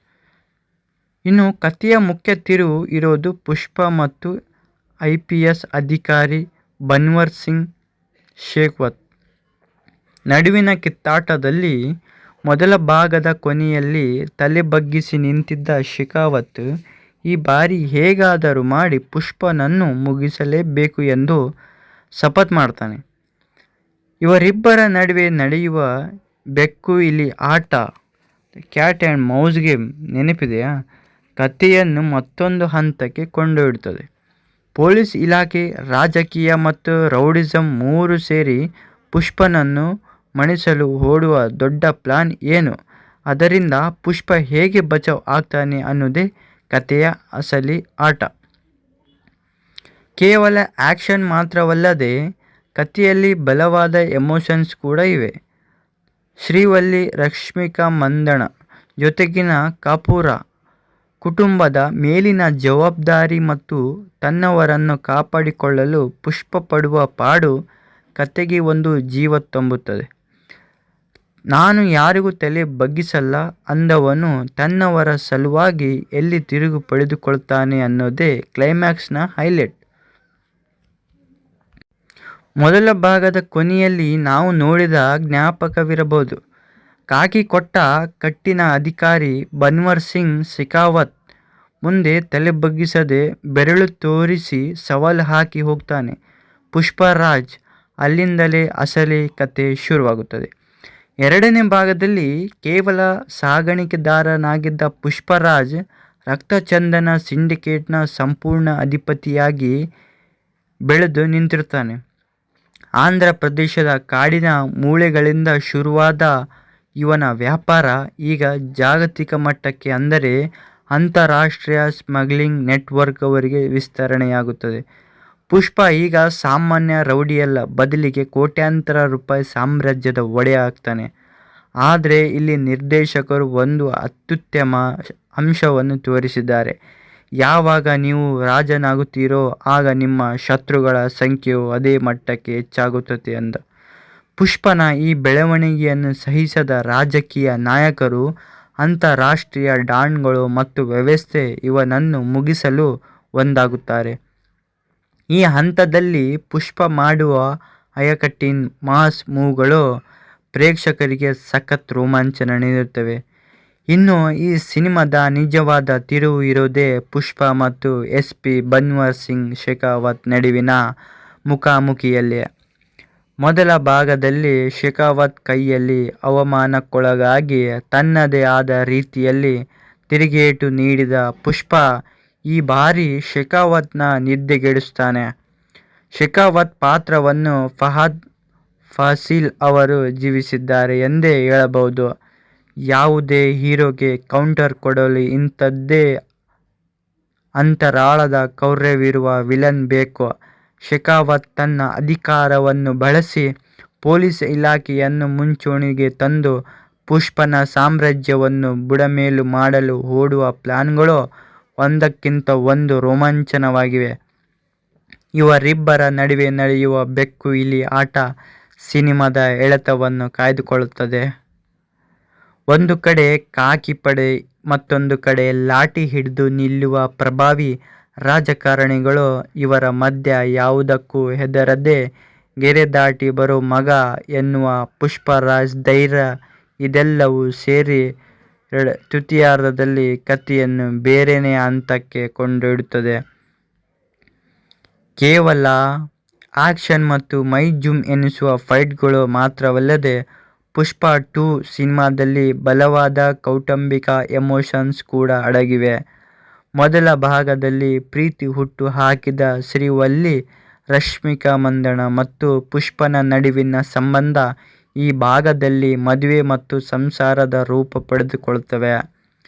Speaker 4: ಇನ್ನು ಕಥೆಯ ಮುಖ್ಯ ತಿರುವು ಇರೋದು ಪುಷ್ಪ ಮತ್ತು IPS ಅಧಿಕಾರಿ ಬನ್ವರ್ ಸಿಂಗ್ ಶೇಖಾವತ್ ನಡುವಿನ ಕಿತ್ತಾಟದಲ್ಲಿ. ಮೊದಲ ಭಾಗದ ಕೊನೆಯಲ್ಲಿ ತಲೆ ಬಗ್ಗಿಸಿ ನಿಂತಿದ್ದ ಶೇಖಾವತ್ ಈ ಬಾರಿ ಹೇಗಾದರೂ ಮಾಡಿ ಪುಷ್ಪನನ್ನು ಮುಗಿಸಲೇಬೇಕು ಎಂದು ಶಪಥ ಮಾಡ್ತಾನೆ. ಇವರಿಬ್ಬರ ನಡುವೆ ನಡೆಯುವ ಬೆಕ್ಕು ಇಲಿ ಆಟ, ಕ್ಯಾಟ್ ಆ್ಯಂಡ್ ಮೌಸ್ ಗೇಮ್ ನೆನಪಿದೆಯಾ, ಕಥೆಯನ್ನು ಮತ್ತೊಂದು ಹಂತಕ್ಕೆ ಕೊಂಡೊಯ್ಯುತ್ತದೆ. ಪೊಲೀಸ್ ಇಲಾಖೆ, ರಾಜಕೀಯ ಮತ್ತು ರೌಡಿಸಂ ಮೂರು ಸೇರಿ ಪುಷ್ಪನನ್ನು ಮಣಿಸಲು ಓಡುವ ದೊಡ್ಡ ಪ್ಲಾನ್ ಏನು, ಅದರಿಂದ ಪುಷ್ಪ ಹೇಗೆ ಬಚಾವ್ ಆಗ್ತಾನೆ ಅನ್ನೋದೇ ಕಥೆಯ ಅಸಲಿ ಆಟ. ಕೇವಲ ಆ್ಯಕ್ಷನ್ ಮಾತ್ರವಲ್ಲದೆ ಕಥೆಯಲ್ಲಿ ಬಲವಾದ ಎಮೋಷನ್ಸ್ ಕೂಡ ಇವೆ. ಶ್ರೀವಲ್ಲಿ, ರಶ್ಮಿಕಾ ಮಂದಣ್ಣ ಜೊತೆಗಿನ ಕಪೂರ ಕುಟುಂಬದ ಮೇಲಿನ ಜವಾಬ್ದಾರಿ ಮತ್ತು ತನ್ನವರನ್ನು ಕಾಪಾಡಿಕೊಳ್ಳಲು ಪುಷ್ಪ ಪಡುವ ಪಾಡು ಕತೆಗೆ ಒಂದು ಜೀವ ತುಂಬುತ್ತದೆ. ನಾನು ಯಾರಿಗೂ ತಲೆ ಬಗ್ಗಿಸಲ್ಲ ಅಂದವನು ತನ್ನವರ ಸಲುವಾಗಿ ಎಲ್ಲಿ ತಿರುಗು ಪಡೆದುಕೊಳ್ತಾನೆ ಅನ್ನೋದೇ ಕ್ಲೈಮ್ಯಾಕ್ಸ್ನ ಹೈಲೈಟ್. ಮೊದಲ ಭಾಗದ ಕೊನೆಯಲ್ಲಿ ನಾವು ನೋಡಿದ ಜ್ಞಾಪಕವಿರಬಹುದು. ಕಾಕಿ ಕೊಟ್ಟ ಕಟ್ಟಿನ ಅಧಿಕಾರಿ ಬನ್ವರ್ ಸಿಂಗ್ ಶೇಖಾವತ್ ಮುಂದೆ ತಲೆ ಬಗ್ಗಿಸದೆ ಬೆರಳು ತೋರಿಸಿ ಸವಾಲು ಹಾಕಿ ಹೋಗ್ತಾನೆ ಪುಷ್ಪರಾಜ್. ಅಲ್ಲಿಂದಲೇ ಅಸಲಿ ಕತೆ ಶುರುವಾಗುತ್ತದೆ. ಎರಡನೇ ಭಾಗದಲ್ಲಿ ಕೇವಲ ಸಾಗಾಣಿಕೆದಾರನಾಗಿದ್ದ ಪುಷ್ಪರಾಜ್ ರಕ್ತಚಂದನ ಸಿಂಡಿಕೇಟ್ನ ಸಂಪೂರ್ಣ ಅಧಿಪತಿಯಾಗಿ ಬೆಳೆದು ನಿಂತಿರ್ತಾನೆ. ಆಂಧ್ರ ಪ್ರದೇಶದ ಕಾಡಿನ ಮೂಳೆಗಳಿಂದ ಶುರುವಾದ ಇವನ ವ್ಯಾಪಾರ ಈಗ ಜಾಗತಿಕ ಮಟ್ಟಕ್ಕೆ, ಅಂದರೆ ಅಂತಾರಾಷ್ಟ್ರೀಯ ಸ್ಮಗ್ಲಿಂಗ್ ನೆಟ್ವರ್ಕ್ವರೆಗೆ ವಿಸ್ತರಣೆಯಾಗುತ್ತದೆ. ಪುಷ್ಪ ಈಗ ಸಾಮಾನ್ಯ ರೌಡಿಯಲ್ಲ, ಬದಲಿಗೆ ಕೋಟ್ಯಾಂತರ ರೂಪಾಯಿ ಸಾಮ್ರಾಜ್ಯದ ಒಡೆಯ ಆಗ್ತಾನೆ. ಆದರೆ ಇಲ್ಲಿ ನಿರ್ದೇಶಕರು ಒಂದು ಅತ್ಯುತ್ತಮ ಅಂಶವನ್ನು ತೋರಿಸಿದ್ದಾರೆ. ಯಾವಾಗ ನೀವು ರಾಜನಾಗುತ್ತೀರೋ ಆಗ ನಿಮ್ಮ ಶತ್ರುಗಳ ಸಂಖ್ಯೆಯು ಅದೇ ಮಟ್ಟಕ್ಕೆ ಹೆಚ್ಚಾಗುತ್ತದೆ ಎಂದ. ಪುಷ್ಪನ ಈ ಬೆಳವಣಿಗೆಯನ್ನು ಸಹಿಸದ ರಾಜಕೀಯ ನಾಯಕರು, ಅಂತಾರಾಷ್ಟ್ರೀಯ ಡಾನ್ಗಳು ಮತ್ತು ವ್ಯವಸ್ಥೆ ಇವನನ್ನು ಮುಗಿಸಲು ಒಂದಾಗುತ್ತಾರೆ. ಈ ಹಂತದಲ್ಲಿ ಪುಷ್ಪ ಮಾಡುವ ಅಯಕಟ್ಟಿನ ಮಾಸ್ ಮೂವ್ಗಳು ಪ್ರೇಕ್ಷಕರಿಗೆ ಸಖತ್ ರೋಮಾಂಚನ ನೀಡುತ್ತವೆ. ಇನ್ನು ಈ ಸಿನಿಮಾದ ನಿಜವಾದ ತಿರುವು ಇರೋದೇ ಪುಷ್ಪ ಮತ್ತು SP ಬನ್ವರ್ ಸಿಂಗ್ ಶೇಖಾವತ್ ನಡುವಿನ ಮುಖಾಮುಖಿಯಲ್ಲಿ. ಮೊದಲ ಭಾಗದಲ್ಲಿ ಶೇಖಾವತ್ ಕೈಯಲ್ಲಿ ಅವಮಾನಕ್ಕೊಳಗಾಗಿ ತನ್ನದೇ ಆದ ರೀತಿಯಲ್ಲಿ ತಿರುಗೇಟು ನೀಡಿದ ಪುಷ್ಪ ಈ ಬಾರಿ ಶೇಖಾವತ್ನ ನಿದ್ದೆಗೆಡಿಸ್ತಾನೆ. ಶೇಖಾವತ್ ಪಾತ್ರವನ್ನು ಫಹದ್ ಫಾಸಿಲ್ ಅವರು ಜೀವಿಸಿದ್ದಾರೆ ಎಂದೇ ಹೇಳಬಹುದು. ಯಾವುದೇ ಹೀರೋಗೆ ಕೌಂಟರ್ ಕೊಡಲು ಇಂಥದ್ದೇ ಅಂತರಾಳದ ಕ್ರೌರ್ಯವಿರುವ ವಿಲನ್ ಬೇಕು. ಶೇಖಾವತ್ ತನ್ನ ಅಧಿಕಾರವನ್ನು ಬಳಸಿ ಪೊಲೀಸ್ ಇಲಾಖೆಯನ್ನು ಮುಂಚೂಣಿಗೆ ತಂದು ಪುಷ್ಪನ ಸಾಮ್ರಾಜ್ಯವನ್ನು ಬುಡಮೇಲು ಮಾಡಲು ಓಡುವ ಪ್ಲಾನ್ಗಳು ಒಂದಕ್ಕಿಂತ ಒಂದು ರೋಮಾಂಚನವಾಗಿವೆ. ಇವರಿಬ್ಬರ ನಡುವೆ ನಡೆಯುವ ಬೆಕ್ಕು ಇಲಿ ಆಟ ಸಿನಿಮಾದ ಎಳೆತವನ್ನು ಕಾಯ್ದುಕೊಳ್ಳುತ್ತದೆ. ಒಂದು ಕಡೆ ಖಾಕಿ ಪಡೆ, ಮತ್ತೊಂದು ಕಡೆ ಲಾಠಿ ಹಿಡಿದು ನಿಲ್ಲುವ ಪ್ರಭಾವಿ ರಾಜಕಾರಣಿಗಳು. ಇವರ ಮಧ್ಯ ಯಾವುದಕ್ಕೂ ಹೆದರದೆ ಗೆರೆ ದಾಟಿ ಬರೋ ಮಗ ಎನ್ನುವ ಪುಷ್ಪರಾಜ್ ಧೈರ್ಯ, ಇದೆಲ್ಲವೂ ಸೇರಿ ತೃತೀಯಾರ್ಧದಲ್ಲಿ ಕಥೆಯನ್ನು ಬೇರೆನೇ ಹಂತಕ್ಕೆ ಕೊಂಡೊಯ್ಯುತ್ತದೆ. ಕೇವಲ ಆಕ್ಷನ್ ಮತ್ತು ಮೈ ಜುಮ್ ಎನಿಸುವ ಫೈಟ್ಗಳು ಮಾತ್ರವಲ್ಲದೆ ಪುಷ್ಪ 2 ಸಿನಿಮಾದಲ್ಲಿ ಬಲವಾದ ಕೌಟುಂಬಿಕ ಎಮೋಷನ್ಸ್ ಕೂಡ ಅಡಗಿವೆ. ಮೊದಲ ಭಾಗದಲ್ಲಿ ಪ್ರೀತಿ ಹುಟ್ಟು ಹಾಕಿದ ಶ್ರೀವಲ್ಲಿ, ರಶ್ಮಿಕಾ ಮಂದಣ್ಣ ಮತ್ತು ಪುಷ್ಪನ ನಡುವಿನ ಸಂಬಂಧ ಈ ಭಾಗದಲ್ಲಿ ಮದುವೆ ಮತ್ತು ಸಂಸಾರದ ರೂಪ ಪಡೆದುಕೊಳ್ಳುತ್ತವೆ.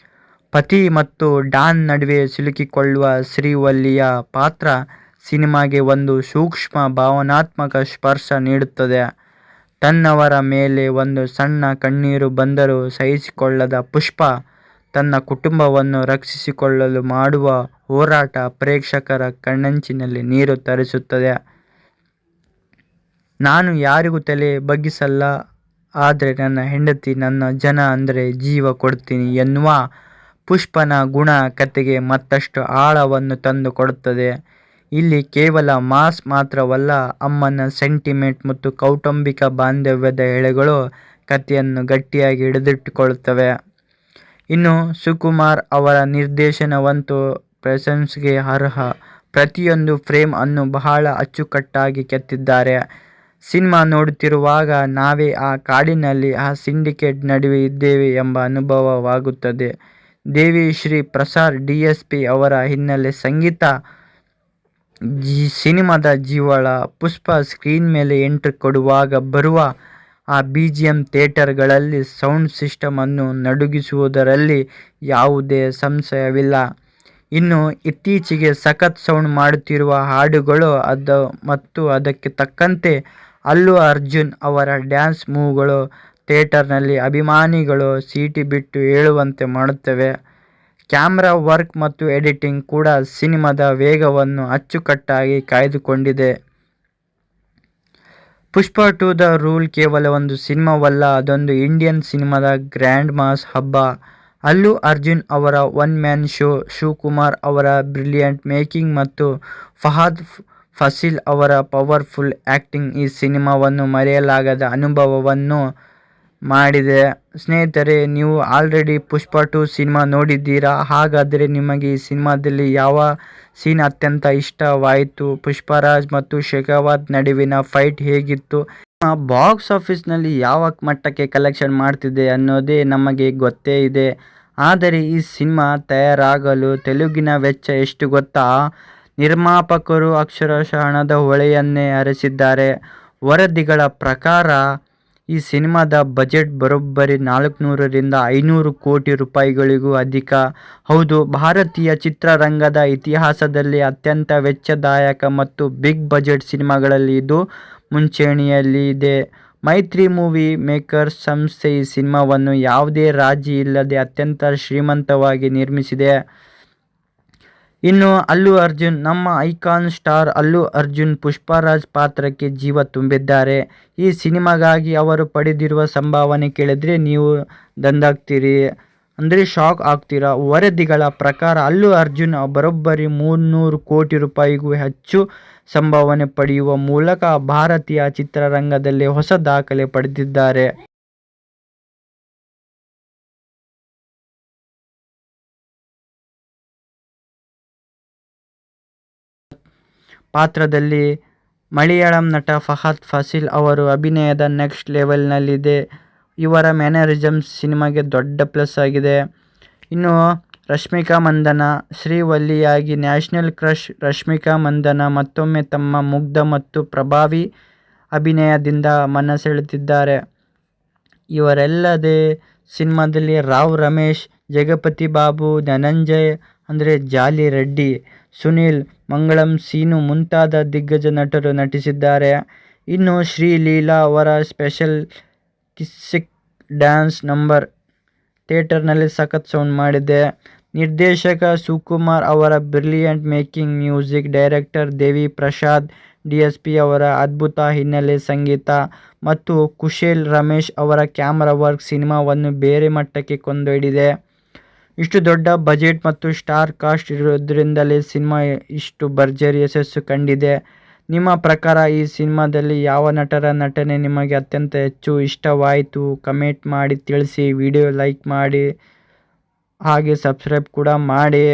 Speaker 4: ಪತಿ ಮತ್ತು ಡಾನ್ ನಡುವೆ ಸಿಲುಕಿಕೊಳ್ಳುವ ಶ್ರೀವಲ್ಲಿಯ ಪಾತ್ರ ಸಿನಿಮಾಗೆ ಒಂದು ಸೂಕ್ಷ್ಮ ಭಾವನಾತ್ಮಕ ಸ್ಪರ್ಶ ನೀಡುತ್ತದೆ. ತನ್ನವರ ಮೇಲೆ ಒಂದು ಸಣ್ಣ ಕಣ್ಣೀರು ಬಂದರೂ ಸಹಿಸಿಕೊಳ್ಳದ ಪುಷ್ಪ ತನ್ನ ಕುಟುಂಬವನ್ನು ರಕ್ಷಿಸಿಕೊಳ್ಳಲು ಮಾಡುವ ಹೋರಾಟ ಪ್ರೇಕ್ಷಕರ ಕಣ್ಣಂಚಿನಲ್ಲಿ ನೀರು ತರಿಸುತ್ತದೆ. ನಾನು ಯಾರಿಗೂ ತಲೆ ಬಗ್ಗಿಸಲ್ಲ, ಆದರೆ ನನ್ನ ಹೆಂಡತಿ, ನನ್ನ ಜನ ಅಂದರೆ ಜೀವ ಕೊಡ್ತೀನಿ ಎನ್ನುವ ಪುಷ್ಪನ ಗುಣ ಕತೆಗೆ ಮತ್ತಷ್ಟು ಆಳವನ್ನು ತಂದು ಕೊಡುತ್ತದೆ. ಇಲ್ಲಿ ಕೇವಲ ಮಾಸ್ ಮಾತ್ರವಲ್ಲ, ಅಮ್ಮನ ಸೆಂಟಿಮೆಂಟ್ ಮತ್ತು ಕೌಟುಂಬಿಕ ಬಾಂಧವ್ಯದ ಎಳೆಗಳು ಕಥೆಯನ್ನು ಗಟ್ಟಿಯಾಗಿ ಹಿಡಿದಿಟ್ಟುಕೊಳ್ಳುತ್ತವೆ. ಇನ್ನು ಸುಕುಮಾರ್ ಅವರ ನಿರ್ದೇಶನವಂತೂ ಪ್ರಶಂಸೆಗೆ ಅರ್ಹ. ಪ್ರತಿಯೊಂದು ಫ್ರೇಮ್ ಅನ್ನು ಬಹಳ ಅಚ್ಚುಕಟ್ಟಾಗಿ ಕೆತ್ತಿದ್ದಾರೆ. ಸಿನಿಮಾ ನೋಡುತ್ತಿರುವಾಗ ನಾವೇ ಆ ಕಾಡಿನಲ್ಲಿ, ಆ ಸಿಂಡಿಕೇಟ್ ನಡುವೆ ಇದ್ದೇವೆ ಎಂಬ ಅನುಭವವಾಗುತ್ತದೆ. ದೇವಿ ಶ್ರೀ ಪ್ರಸಾದ್ ಡಿಎಸ್ಪಿ ಅವರ ಹಿನ್ನೆಲೆ ಸಂಗೀತ ಸಿನಿಮಾದ ಜೀವಾಳ. ಪುಷ್ಪ ಸ್ಕ್ರೀನ್ ಮೇಲೆ ಎಂಟ್ರಿ ಕೊಡುವಾಗ ಬರುವ ಆ BGM ಥಿಯೇಟರ್ಗಳಲ್ಲಿ ಸೌಂಡ್ ಸಿಸ್ಟಮ್ ಅನ್ನು ನಡುಗಿಸುವುದರಲ್ಲಿ ಯಾವುದೇ ಸಂಶಯವಿಲ್ಲ. ಇನ್ನು ಇತ್ತೀಚೆಗೆ ಸಖತ್ ಸೌಂಡ್ ಮಾಡುತ್ತಿರುವ ಹಾಡುಗಳು ಮತ್ತು ಅದಕ್ಕೆ ತಕ್ಕಂತೆ ಅಲ್ಲು ಅರ್ಜುನ್ ಅವರ ಡ್ಯಾನ್ಸ್ ಮೂವ್ಗಳು ಥಿಯೇಟರ್ನಲ್ಲಿ ಅಭಿಮಾನಿಗಳು ಸೀಟಿ ಬಿಟ್ಟು ಏಳುವಂತೆ ಮಾಡುತ್ತವೆ. ಕ್ಯಾಮ್ರಾ ವರ್ಕ್ ಮತ್ತು ಎಡಿಟಿಂಗ್ ಕೂಡ ಸಿನಿಮಾದ ವೇಗವನ್ನು ಅಚ್ಚುಕಟ್ಟಾಗಿ ಕಾಯ್ದುಕೊಂಡಿದೆ. ಪುಷ್ಪ 2 ದ ರೂಲ್ ಕೇವಲ ಒಂದು ಸಿನಿಮಾವಲ್ಲ, ಅದೊಂದು ಇಂಡಿಯನ್ ಸಿನಿಮಾದ ಗ್ರ್ಯಾಂಡ್ ಮಾಸ್ ಹಬ್ಬ. ಅಲ್ಲು ಅರ್ಜುನ್ ಅವರ ಒನ್ ಮ್ಯಾನ್ ಶೋ, ಶಿವಕುಮಾರ್ ಅವರ ಬ್ರಿಲಿಯಂಟ್ ಮೇಕಿಂಗ್ ಮತ್ತು ಫಹದ್ ಫಾಸಿಲ್ ಅವರ ಪವರ್ಫುಲ್ ಆ್ಯಕ್ಟಿಂಗ್ ಈ ಸಿನಿಮಾವನ್ನು ಮರೆಯಲಾಗದ ಅನುಭವವನ್ನು ಮಾಡಿದೆ. ಸ್ನೇಹಿತರೆ, ನೀವು ಆಲ್ರೆಡಿ ಪುಷ್ಪ 2 ಸಿನಿಮಾ ನೋಡಿದ್ದೀರಾ? ಹಾಗಾದರೆ ನಿಮಗೆ ಈ ಸಿನಿಮಾದಲ್ಲಿ ಯಾವ ಸೀನ್ ಅತ್ಯಂತ ಇಷ್ಟವಾಯಿತು? ಪುಷ್ಪರಾಜ್ ಮತ್ತು ಶೆಖಾವತ್ ನಡುವಿನ ಫೈಟ್ ಹೇಗಿತ್ತು? ಬಾಕ್ಸ್ ಆಫೀಸ್ನಲ್ಲಿ ಯಾವ ಮಟ್ಟಕ್ಕೆ ಕಲೆಕ್ಷನ್ ಮಾಡ್ತಿದೆ ಅನ್ನೋದೇ ನಮಗೆ ಗೊತ್ತೇ ಇದೆ. ಆದರೆ ಈ ಸಿನಿಮಾ ತಯಾರಾಗಲು ತೆಲುಗಿನ ವೆಚ್ಚ ಎಷ್ಟು ಗೊತ್ತಾ? ನಿರ್ಮಾಪಕರು ಅಕ್ಷರಶಃ ಹಣದ ಹೊಳೆಯನ್ನೇ ಹರಿಸಿದ್ದಾರೆ. ವರದಿಗಳ ಪ್ರಕಾರ ಈ ಸಿನಿಮಾದ ಬಜೆಟ್ ಬರೋಬ್ಬರಿ 400 ರಿಂದ 500 ಕೋಟಿ ರೂಪಾಯಿಗಳಿಗೂ ಅಧಿಕ. ಹೌದು, ಭಾರತೀಯ ಚಿತ್ರರಂಗದ ಇತಿಹಾಸದಲ್ಲಿ ಅತ್ಯಂತ ವೆಚ್ಚದಾಯಕ ಮತ್ತು ಬಿಗ್ ಬಜೆಟ್ ಸಿನಿಮಾಗಳಲ್ಲಿ ಇದು ಮುಂಚೂಣಿಯಲ್ಲಿದೆ. ಮೈತ್ರಿ ಮೂವಿ ಮೇಕರ್ಸ್ ಸಂಸ್ಥೆ ಈ ಸಿನಿಮಾವನ್ನು ಯಾವುದೇ ರಾಜಿ ಇಲ್ಲದೆ ಅತ್ಯಂತ ಶ್ರೀಮಂತವಾಗಿ ನಿರ್ಮಿಸಿದೆ. ಇನ್ನು ಅಲ್ಲು ಅರ್ಜುನ್, ನಮ್ಮ ಐಕಾನ್ ಸ್ಟಾರ್ ಅಲ್ಲು ಅರ್ಜುನ್ ಪುಷ್ಪರಾಜ್ ಪಾತ್ರಕ್ಕೆ ಜೀವ ತುಂಬಿದ್ದಾರೆ. ಈ ಸಿನಿಮಾಗಾಗಿ ಅವರು ಪಡೆದಿರುವ ಸಂಭಾವನೆ ಕೇಳಿದ್ರೆ ನೀವು ದಂಗಾಗ್ತೀರಿ, ಅಂದರೆ ಶಾಕ್ ಆಗ್ತೀರಾ. ವರದಿಗಳ ಪ್ರಕಾರ ಅಲ್ಲು ಅರ್ಜುನ್ ಬರೋಬ್ಬರಿ 300 ಕೋಟಿ ರೂಪಾಯಿಗೂ ಹೆಚ್ಚು ಸಂಭಾವನೆ ಪಡೆಯುವ ಮೂಲಕ ಭಾರತೀಯ ಚಿತ್ರರಂಗದಲ್ಲಿ ಹೊಸ ದಾಖಲೆ ಪಡೆದಿದ್ದಾರೆ. ಪಾತ್ರದಲ್ಲಿ ಮಲಯಾಳಂ ನಟ ಫಹದ್ ಫಾಸಿಲ್ ಅವರ ಅಭಿನಯದ ನೆಕ್ಸ್ಟ್ ಲೆವೆಲ್ನಲ್ಲಿದೆ. ಇವರ ಮ್ಯಾನರಿಸಮ್ ಸಿನಿಮಾಗೆ ದೊಡ್ಡ ಪ್ಲಸ್ ಆಗಿದೆ. ಇನ್ನು ರಶ್ಮಿಕಾ ಮಂದಣ್ಣ, ಶ್ರೀವಲ್ಲಿಯಾಗಿ ನ್ಯಾಷನಲ್ ಕ್ರಶ್ ರಶ್ಮಿಕಾ ಮಂದಣ್ಣ ಮತ್ತೊಮ್ಮೆ ತಮ್ಮ ಮುಗ್ಧ ಮತ್ತು ಪ್ರಭಾವಿ ಅಭಿನಯದಿಂದ ಮನಸೆಳೆದಿದ್ದಾರೆ. ಇವರಲ್ಲದೆ ಸಿನಿಮಾದಲ್ಲಿ ರಾವ್ ರಮೇಶ್, ಜಗಪತಿ ಬಾಬು, ಧನಂಜಯ್ ಅಂದರೆ ಜಾಲಿ ರೆಡ್ಡಿ, ಸುನೀಲ್, ಮಂಗಳಂ ಸೀನು ಮುಂತಾದ ದಿಗ್ಗಜ ನಟರು ನಟಿಸಿದ್ದಾರೆ. ಇನ್ನು ಶ್ರೀಲೀಲಾ ಅವರ ಸ್ಪೆಷಲ್ ಕಿಸ್ಸಿಕ್ ಡ್ಯಾನ್ಸ್ ನಂಬರ್ ಥಿಯೇಟರ್ನಲ್ಲಿ ಸಖತ್ ಸೌಂಡ್ ಮಾಡಿದೆ. ನಿರ್ದೇಶಕ ಸುಕುಮಾರ್ ಅವರ ಬ್ರಿಲಿಯಂಟ್ ಮೇಕಿಂಗ್, ಮ್ಯೂಸಿಕ್ ಡೈರೆಕ್ಟರ್ ದೇವಿ ಪ್ರಸಾದ್ ಡಿಎಸ್ಪಿ ಅವರ ಅದ್ಭುತ ಹಿನ್ನೆಲೆ ಸಂಗೀತ ಮತ್ತು ಕುಶೇಲ್ ರಮೇಶ್ ಅವರ ಕ್ಯಾಮರಾ ವರ್ಕ್ ಸಿನಿಮಾವನ್ನು ಬೇರೆ ಮಟ್ಟಕ್ಕೆ ಕೊಂಡೊಯ್ದಿದೆ. ಇಷ್ಟು ದೊಡ್ಡ ಬಜೆಟ್ ಮತ್ತು ಸ್ಟಾರ್ ಕಾಸ್ಟ್ ಇರೋದ್ರಿಂದಲೇ ಸಿನಿಮಾ ಇಷ್ಟು ಭರ್ಜರಿ ಯಶಸ್ಸು ಕಂಡಿದೆ. ನಿಮ್ಮ ಪ್ರಕಾರ ಈ ಸಿನಿಮಾದಲ್ಲಿ ಯಾವ ನಟರ ನಟನೆ ನಿಮಗೆ ಅತ್ಯಂತ ಹೆಚ್ಚು ಇಷ್ಟವಾಯಿತು? ಕಮೆಂಟ್ ಮಾಡಿ ತಿಳಿಸಿ. ವಿಡಿಯೋ ಲೈಕ್ ಮಾಡಿ, ಹಾಗೆ ಸಬ್ಸ್ಕ್ರೈಬ್ ಕೂಡ ಮಾಡಿ.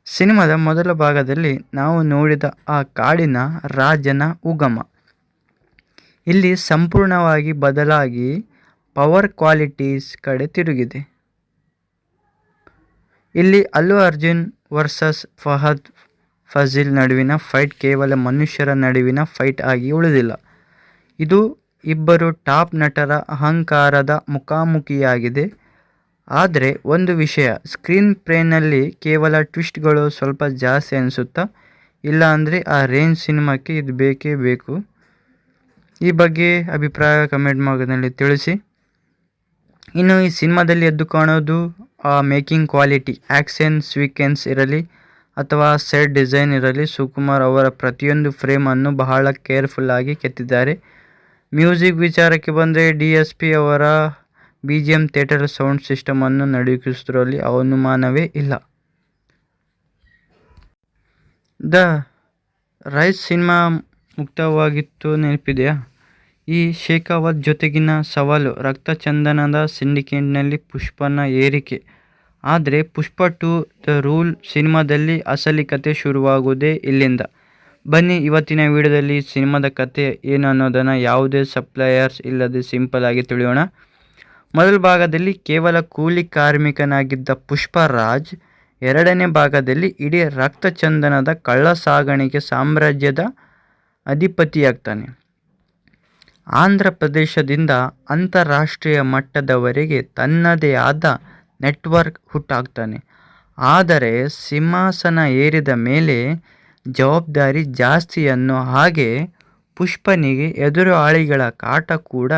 Speaker 4: ಸಿನಿಮಾದ ಮೊದಲ ಭಾಗದಲ್ಲಿ ನಾವು ನೋಡಿದ ಆ ಕಾಡಿನ ರಾಜನ ಉಗಮ ಇಲ್ಲಿ ಸಂಪೂರ್ಣವಾಗಿ ಬದಲಾಗಿ ಪವರ್ ಕ್ವಾಲಿಟೀಸ್ ಕಡೆ ತಿರುಗಿದೆ. ಇಲ್ಲಿ ಅಲ್ಲು ಅರ್ಜುನ್ ವರ್ಸಸ್ ಫಹದ್ ಫಾಜಿಲ್ ನಡುವಿನ ಫೈಟ್ ಕೇವಲ ಮನುಷ್ಯರ ನಡುವಿನ ಫೈಟ್ ಆಗಿ ಉಳಿದಿಲ್ಲ. ಇದು ಇಬ್ಬರು ಟಾಪ್ ನಟರ ಅಹಂಕಾರದ ಮುಖಾಮುಖಿಯಾಗಿದೆ. ಆದರೆ ಒಂದು ವಿಷಯ, ಸ್ಕ್ರೀನ್ ಪ್ಲೇನಲ್ಲಿ ಕೇವಲ ಟ್ವಿಸ್ಟ್ಗಳು ಸ್ವಲ್ಪ ಜಾಸ್ತಿ ಅನಿಸುತ್ತಾ, ಇಲ್ಲ ಅಂದರೆ ಆ ರೇಂಜ್ ಸಿನಿಮಾಕ್ಕೆ ಇದು ಬೇಕೇ ಬೇಕು. ಈ ಬಗ್ಗೆ ಅಭಿಪ್ರಾಯ ಕಮೆಂಟ್ ಭಾಗದಲ್ಲಿ ತಿಳಿಸಿ. ಇನ್ನು ಈ ಸಿನಿಮಾದಲ್ಲಿ ಎದ್ದು ಕಾಣೋದು ಮೇಕಿಂಗ್ ಕ್ವಾಲಿಟಿ, ಆ್ಯಕ್ಷನ್ ಸೀಕ್ವೆನ್ಸ್ ಇರಲಿ ಅಥವಾ ಸೆಟ್ ಡಿಸೈನ್ ಇರಲಿ, ಸುಕುಮಾರ್ ಅವರ ಪ್ರತಿಯೊಂದು ಫ್ರೇಮನ್ನು ಬಹಳ ಕೇರ್ಫುಲ್ಲಾಗಿ ಕೆತ್ತಿದ್ದಾರೆ. ಮ್ಯೂಸಿಕ್ ವಿಚಾರಕ್ಕೆ ಬಂದರೆ DSP ಅವರ BGM ಥಿಯೇಟರ್ ಸೌಂಡ್ ಸಿಸ್ಟಮನ್ನು ನಡುಗಿಸುವುದರಲ್ಲಿ ಅನುಮಾನವೇ ಇಲ್ಲ. ದ ರೈಸ್ ಸಿನಿಮಾ ಮುಕ್ತವಾಗಿತ್ತು ನೆನಪಿದೆಯಾ? ಈ ಶೇಖಾವತ್ ಜೊತೆಗಿನ ಸವಾಲು ರಕ್ತಚಂದನದ ಸಿಂಡಿಕೇಟ್ನಲ್ಲಿ ಪುಷ್ಪನ ಏರಿಕೆ. ಆದರೆ ಪುಷ್ಪ 2 ದ ರೂಲ್ ಸಿನಿಮಾದಲ್ಲಿ ಅಸಲಿ ಕತೆ ಶುರುವಾಗೋದೇ ಇಲ್ಲಿಂದ. ಬನ್ನಿ ಇವತ್ತಿನ ವಿಡಿಯೋದಲ್ಲಿ ಸಿನಿಮಾದ ಕತೆ ಏನು ಅನ್ನೋದನ್ನು ಯಾವುದೇ ಸಪ್ಲೈಯರ್ಸ್ ಇಲ್ಲದೆ ಸಿಂಪಲ್ ಆಗಿ ತಿಳಿಯೋಣ. ಮೊದಲ ಭಾಗದಲ್ಲಿ ಕೇವಲ ಕೂಲಿ ಕಾರ್ಮಿಕನಾಗಿದ್ದ ಪುಷ್ಪರಾಜ್ ಎರಡನೇ ಭಾಗದಲ್ಲಿ ಇಡೀ ರಕ್ತಚಂದನದ ಕಳ್ಳ ಸಾಗಾಣಿಕೆ ಸಾಮ್ರಾಜ್ಯದ ಅಧಿಪತಿಯಾಗ್ತಾನೆ. ಆಂಧ್ರ ಪ್ರದೇಶದಿಂದ ಅಂತಾರಾಷ್ಟ್ರೀಯ ಮಟ್ಟದವರೆಗೆ ತನ್ನದೇ ಆದ ನೆಟ್ವರ್ಕ್ ಹುಟ್ಟಾಕ್ತಾನೆ. ಆದರೆ ಸಿಂಹಾಸನ ಏರಿದ ಮೇಲೆ ಜವಾಬ್ದಾರಿ ಜಾಸ್ತಿ ಅನ್ನೋ ಹಾಗೆ ಪುಷ್ಪನಿಗೆ ಎದುರಾಳಿಗಳ ಕಾಟ ಕೂಡ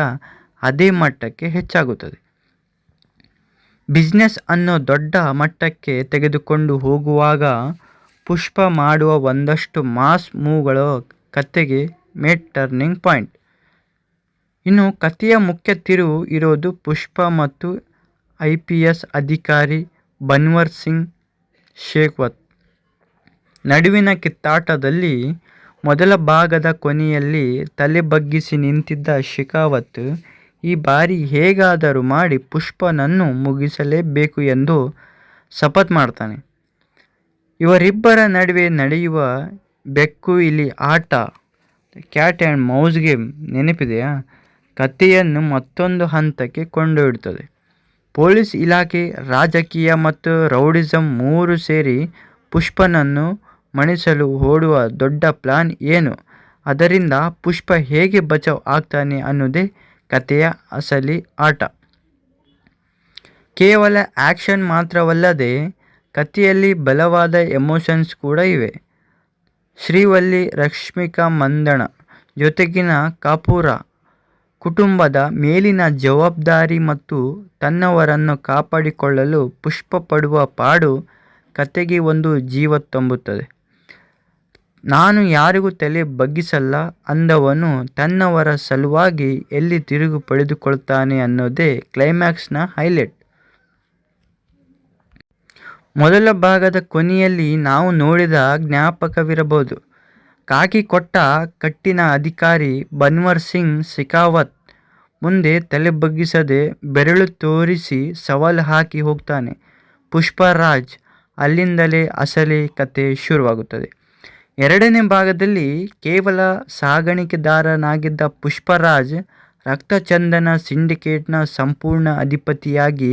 Speaker 4: ಅದೇ ಮಟ್ಟಕ್ಕೆ ಹೆಚ್ಚಾಗುತ್ತದೆ. ಬಿಸ್ನೆಸ್ ಅನ್ನೋ ದೊಡ್ಡ ಮಟ್ಟಕ್ಕೆ ತೆಗೆದುಕೊಂಡು ಹೋಗುವಾಗ ಪುಷ್ಪ ಮಾಡುವ ಒಂದಷ್ಟು ಮಾಸ್ ಮೂವ್ಗಳು ಕತೆಗೆ ಟರ್ನಿಂಗ್ ಪಾಯಿಂಟ್. ಇನ್ನು ಕಥೆಯ ಮುಖ್ಯ ತಿರುವು ಇರೋದು ಪುಷ್ಪ ಮತ್ತು IPS ಅಧಿಕಾರಿ ಬನ್ವರ್ ಸಿಂಗ್ ಶೇಖಾವತ್ ನಡುವಿನ ಕಿತ್ತಾಟದಲ್ಲಿ. ಮೊದಲ ಭಾಗದ ಕೊನೆಯಲ್ಲಿ ತಲೆ ಬಗ್ಗಿಸಿ ನಿಂತಿದ್ದ ಶೇಖಾವತ್ ಈ ಬಾರಿ ಹೇಗಾದರೂ ಮಾಡಿ ಪುಷ್ಪನನ್ನು ಮುಗಿಸಲೇಬೇಕು ಎಂದು ಶಪಥ ಮಾಡ್ತಾನೆ. ಇವರಿಬ್ಬರ ನಡುವೆ ನಡೆಯುವ ಬೆಕ್ಕು ಇಲಿ ಆಟ, ಕ್ಯಾಟ್ ಆ್ಯಂಡ್ ಮೌಸ್ ಗೇಮ್ ನೆನಪಿದೆಯಾ? ಕಥೆಯನ್ನು ಮತ್ತೊಂದು ಹಂತಕ್ಕೆ ಕೊಂಡೊಯ್ಯುತ್ತದೆ. ಪೊಲೀಸ್ ಇಲಾಖೆ, ರಾಜಕೀಯ ಮತ್ತು ರೌಡಿಸಂ ಮೂರು ಸೇರಿ ಪುಷ್ಪನನ್ನು ಮಣಿಸಲು ಓಡುವ ದೊಡ್ಡ ಪ್ಲಾನ್ ಏನು, ಅದರಿಂದ ಪುಷ್ಪ ಹೇಗೆ ಬಚಾವ್ ಆಗ್ತಾನೆ ಅನ್ನೋದೇ ಕಥೆಯ ಅಸಲಿ ಆಟ. ಕೇವಲ ಆ್ಯಕ್ಷನ್ ಮಾತ್ರವಲ್ಲದೆ ಕಥೆಯಲ್ಲಿ ಬಲವಾದ ಎಮೋಷನ್ಸ್ ಕೂಡ ಇವೆ. ಶ್ರೀವಲ್ಲಿ, ರಶ್ಮಿಕಾ ಮಂದಣ್ಣ ಜೊತೆಗಿನ ಕಾಪೂರ ಕುಟುಂಬದ ಮೇಲಿನ ಜವಾಬ್ದಾರಿ ಮತ್ತು ತನ್ನವರನ್ನು ಕಾಪಾಡಿಕೊಳ್ಳಲು ಪುಷ್ಪ ಪಡುವ ಪಾಡು ಕತೆಗೆ ಒಂದು ಜೀವ ತುಂಬುತ್ತದೆ. ನಾನು ಯಾರಿಗೂ ತಲೆ ಬಗ್ಗಿಸಲ್ಲ ಅಂದವನು ತನ್ನವರ ಸಲುವಾಗಿ ಎಲ್ಲಿ ತಿರುಗು ಪಡೆದುಕೊಳ್ತಾನೆ ಅನ್ನೋದೇ ಕ್ಲೈಮ್ಯಾಕ್ಸ್ನ ಹೈಲೈಟ್. ಮೊದಲ ಭಾಗದ ಕೊನೆಯಲ್ಲಿ ನಾವು ನೋಡಿದ ಜ್ಞಾಪಕವಿರಬಹುದು. ಕಾಕಿ ಕೊಟ್ಟ ಕಟ್ಟಿನ ಅಧಿಕಾರಿ ಬನ್ವರ್ ಸಿಂಗ್ ಶೇಖಾವತ್ ಮುಂದೆ ತಲೆ ಬಗ್ಗಿಸದೆ ಬೆರಳು ತೋರಿಸಿ ಸವಾಲು ಹಾಕಿ ಹೋಗ್ತಾನೆ ಪುಷ್ಪರಾಜ್. ಅಲ್ಲಿಂದಲೇ ಅಸಲಿ ಕತೆ ಶುರುವಾಗುತ್ತದೆ. ಎರಡನೇ ಭಾಗದಲ್ಲಿ ಕೇವಲ ಸಾಗಾಣಿಕೆದಾರನಾಗಿದ್ದ ಪುಷ್ಪರಾಜ್ ರಕ್ತಚಂದನ ಸಿಂಡಿಕೇಟ್ನ ಸಂಪೂರ್ಣ ಅಧಿಪತಿಯಾಗಿ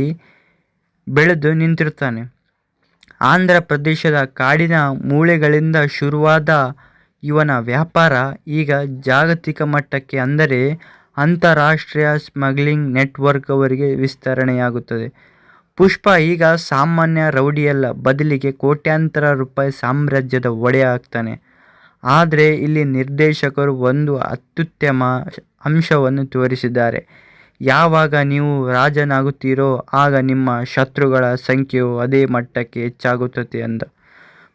Speaker 4: ಬೆಳೆದು ನಿಂತಿರ್ತಾನೆ. ಆಂಧ್ರ ಪ್ರದೇಶದ ಕಾಡಿನ ಮೂಳೆಗಳಿಂದ ಶುರುವಾದ ಇವನ ವ್ಯಾಪಾರ ಈಗ ಜಾಗತಿಕ ಮಟ್ಟಕ್ಕೆ, ಅಂದರೆ ಅಂತಾರಾಷ್ಟ್ರೀಯ ಸ್ಮಗ್ಲಿಂಗ್ ನೆಟ್ವರ್ಕ್ವರೆಗೆ ವಿಸ್ತರಣೆಯಾಗುತ್ತದೆ. ಪುಷ್ಪ ಈಗ ಸಾಮಾನ್ಯ ರೌಡಿಯಲ್ಲ, ಬದಲಿಗೆ ಕೋಟ್ಯಾಂತರ ರೂಪಾಯಿ ಸಾಮ್ರಾಜ್ಯದ ಒಡೆಯ ಆಗ್ತಾನೆ. ಆದರೆ ಇಲ್ಲಿ ನಿರ್ದೇಶಕರು ಒಂದು ಅತ್ಯುತ್ತಮ ಅಂಶವನ್ನು ತೋರಿಸಿದ್ದಾರೆ. ಯಾವಾಗ ನೀವು ರಾಜನಾಗುತ್ತೀರೋ ಆಗ ನಿಮ್ಮ ಶತ್ರುಗಳ ಸಂಖ್ಯೆಯು ಅದೇ ಮಟ್ಟಕ್ಕೆ ಹೆಚ್ಚಾಗುತ್ತದೆ ಎಂದ.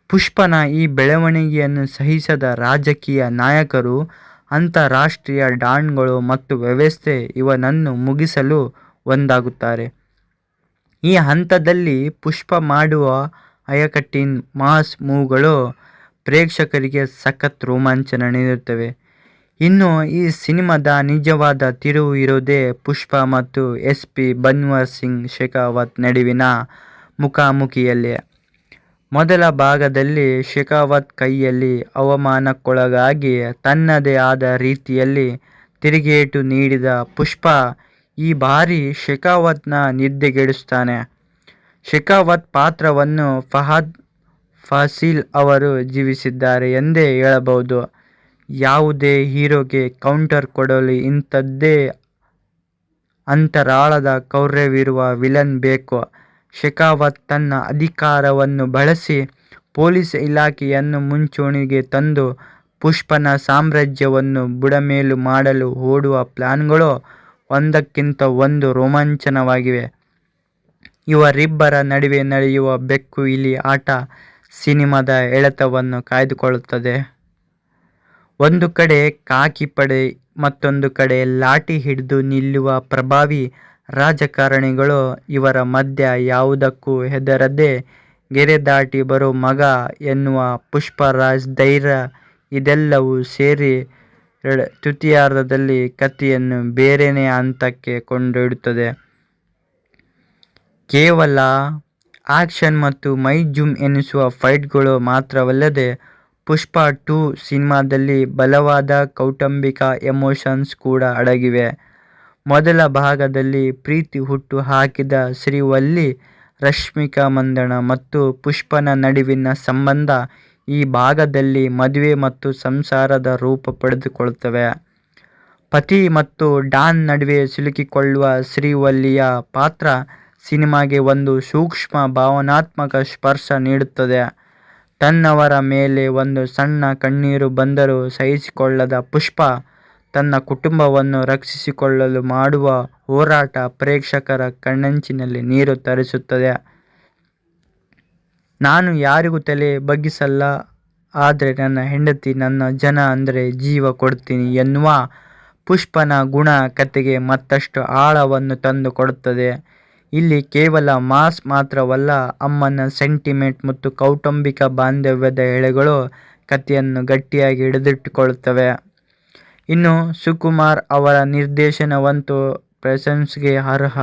Speaker 4: ಪುಷ್ಪನ ಈ ಬೆಳವಣಿಗೆಯನ್ನು ಸಹಿಸದ ರಾಜಕೀಯ ನಾಯಕರು, ಅಂತಾರಾಷ್ಟ್ರೀಯ ಡಾನ್ಗಳು ಮತ್ತು ವ್ಯವಸ್ಥೆ ಇವನನ್ನು ಮುಗಿಸಲು ಒಂದಾಗುತ್ತಾರೆ. ಈ ಹಂತದಲ್ಲಿ ಪುಷ್ಪ ಮಾಡುವ ಅಯಕಟ್ಟಿನ ಮಾಸ್ ಮೂವ್ಗಳು ಪ್ರೇಕ್ಷಕರಿಗೆ ಸಖತ್ ರೋಮಾಂಚನ ನೀಡುತ್ತವೆ. ಇನ್ನು ಈ ಸಿನಿಮಾದ ನಿಜವಾದ ತಿರುವು ಇರೋದೇ ಪುಷ್ಪ ಮತ್ತು SP ಬನ್ವರ್ ಸಿಂಗ್ ಶೇಖಾವತ್ ನಡುವಿನ ಮುಖಾಮುಖಿಯಲ್ಲೇ. ಮೊದಲ ಭಾಗದಲ್ಲಿ ಶೆಖಾವತ್ ಕೈಯಲ್ಲಿ ಅವಮಾನಕ್ಕೊಳಗಾಗಿ ತನ್ನದೇ ಆದ ರೀತಿಯಲ್ಲಿ ತಿರುಗೇಟು ನೀಡಿದ ಪುಷ್ಪ ಈ ಬಾರಿ ಶೆಖಾವತ್ನ ನಿದ್ದೆಗೆಡಿಸ್ತಾನೆ. ಶೆಖಾವತ್ ಪಾತ್ರವನ್ನು ಫಹದ್ ಫಾಸಿಲ್ ಅವರು ಜೀವಿಸಿದ್ದಾರೆ ಎಂದೇ ಹೇಳಬಹುದು. ಯಾವುದೇ ಹೀರೋಗೆ ಕೌಂಟರ್ ಕೊಡಲು ಇಂಥದ್ದೇ ಅಂತರಾಳದ ಕ್ರೌರ್ಯವಿರುವ ವಿಲನ್ ಬೇಕು. ಶೆಖಾವತ್ ತನ್ನ ಅಧಿಕಾರವನ್ನು ಬಳಸಿ ಪೊಲೀಸ್ ಇಲಾಖೆಯನ್ನು ಮುಂಚೂಣಿಗೆ ತಂದು ಪುಷ್ಪನ ಸಾಮ್ರಾಜ್ಯವನ್ನು ಬುಡಮೇಲು ಮಾಡಲು ಹೂಡುವ ಪ್ಲಾನ್ಗಳು ಒಂದಕ್ಕಿಂತ ಒಂದು ರೋಮಾಂಚನವಾಗಿವೆ. ಇವರಿಬ್ಬರ ನಡುವೆ ನಡೆಯುವ ಬೆಕ್ಕು ಇಲಿ ಆಟ ಸಿನಿಮಾದ ಎಳೆತವನ್ನು ಕಾಯ್ದುಕೊಳ್ಳುತ್ತದೆ. ಒಂದು ಕಡೆ ಖಾಕಿ ಪಡೆ, ಮತ್ತೊಂದು ಕಡೆ ಲಾಠಿ ಹಿಡಿದು ನಿಲ್ಲುವ ಪ್ರಭಾವಿ ರಾಜಕಾರಣಿಗಳು. ಇವರ ಮಧ್ಯ ಯಾವುದಕ್ಕೂ ಹೆದರದೆ ಗೆರೆ ದಾಟಿ ಬರೋ ಮಗ ಎನ್ನುವ ಪುಷ್ಪರಾಜ್ ಧೈರ್ಯ, ಇದೆಲ್ಲವೂ ಸೇರಿ ತೃತೀಯಾರ್ಧದಲ್ಲಿ ಕಥೆಯನ್ನು ಬೇರೆನೇ ಹಂತಕ್ಕೆ ಕೊಂಡೊಯ್ಯುತ್ತದೆ. ಕೇವಲ ಆಕ್ಷನ್ ಮತ್ತು ಮೈ ಜುಮ್ ಎನಿಸುವ ಫೈಟ್ಗಳು ಮಾತ್ರವಲ್ಲದೆ ಪುಷ್ಪ 2 ಸಿನಿಮಾದಲ್ಲಿ ಬಲವಾದ ಕೌಟುಂಬಿಕ ಎಮೋಷನ್ಸ್ ಕೂಡ ಅಡಗಿವೆ. ಮೊದಲ ಭಾಗದಲ್ಲಿ ಪ್ರೀತಿ ಹುಟ್ಟು ಹಾಕಿದ ಶ್ರೀವಲ್ಲಿ, ರಶ್ಮಿಕಾ ಮಂದಣ್ಣ ಮತ್ತು ಪುಷ್ಪನ ನಡುವಿನ ಸಂಬಂಧ ಈ ಭಾಗದಲ್ಲಿ ಮದುವೆ ಮತ್ತು ಸಂಸಾರದ ರೂಪ ಪಡೆದುಕೊಳ್ಳುತ್ತವೆ. ಪತಿ ಮತ್ತು ಡಾನ್ ನಡುವೆ ಸಿಲುಕಿಕೊಳ್ಳುವ ಶ್ರೀವಲ್ಲಿಯ ಪಾತ್ರ ಸಿನಿಮಾಗೆ ಒಂದು ಸೂಕ್ಷ್ಮ ಭಾವನಾತ್ಮಕ ಸ್ಪರ್ಶ ನೀಡುತ್ತದೆ. ತನ್ನವರ ಮೇಲೆ ಒಂದು ಸಣ್ಣ ಕಣ್ಣೀರು ಬಂದರೂ ಸಹಿಸಿಕೊಳ್ಳದ ಪುಷ್ಪ ತನ್ನ ಕುಟುಂಬವನ್ನು ರಕ್ಷಿಸಿಕೊಳ್ಳಲು ಮಾಡುವ ಹೋರಾಟ ಪ್ರೇಕ್ಷಕರ ಕಣ್ಣಂಚಿನಲ್ಲಿ ನೀರು ತರಿಸುತ್ತದೆ. ನಾನು ಯಾರಿಗೂ ತಲೆ ಬಗ್ಗಿಸಲ್ಲ, ಆದರೆ ನನ್ನ ಹೆಂಡತಿ, ನನ್ನ ಜನ ಅಂದರೆ ಜೀವ ಕೊಡ್ತೀನಿ ಎನ್ನುವ ಪುಷ್ಪನ ಗುಣ ಕಥೆಗೆ ಮತ್ತಷ್ಟು ಆಳವನ್ನು ತಂದು ಕೊಡುತ್ತದೆ. ಇಲ್ಲಿ ಕೇವಲ ಮಾಸ್ ಮಾತ್ರವಲ್ಲ, ಅಮ್ಮನ ಸೆಂಟಿಮೆಂಟ್ ಮತ್ತು ಕೌಟುಂಬಿಕ ಬಾಂಧವ್ಯದ ಎಳೆಗಳು ಕಥೆಯನ್ನು ಗಟ್ಟಿಯಾಗಿ ಹಿಡಿದಿಟ್ಟುಕೊಳ್ಳುತ್ತವೆ. ಇನ್ನು ಸುಕುಮಾರ್ ಅವರ ನಿರ್ದೇಶನವಂತೂ ಪ್ರಶಂಸೆಗೆ ಅರ್ಹ.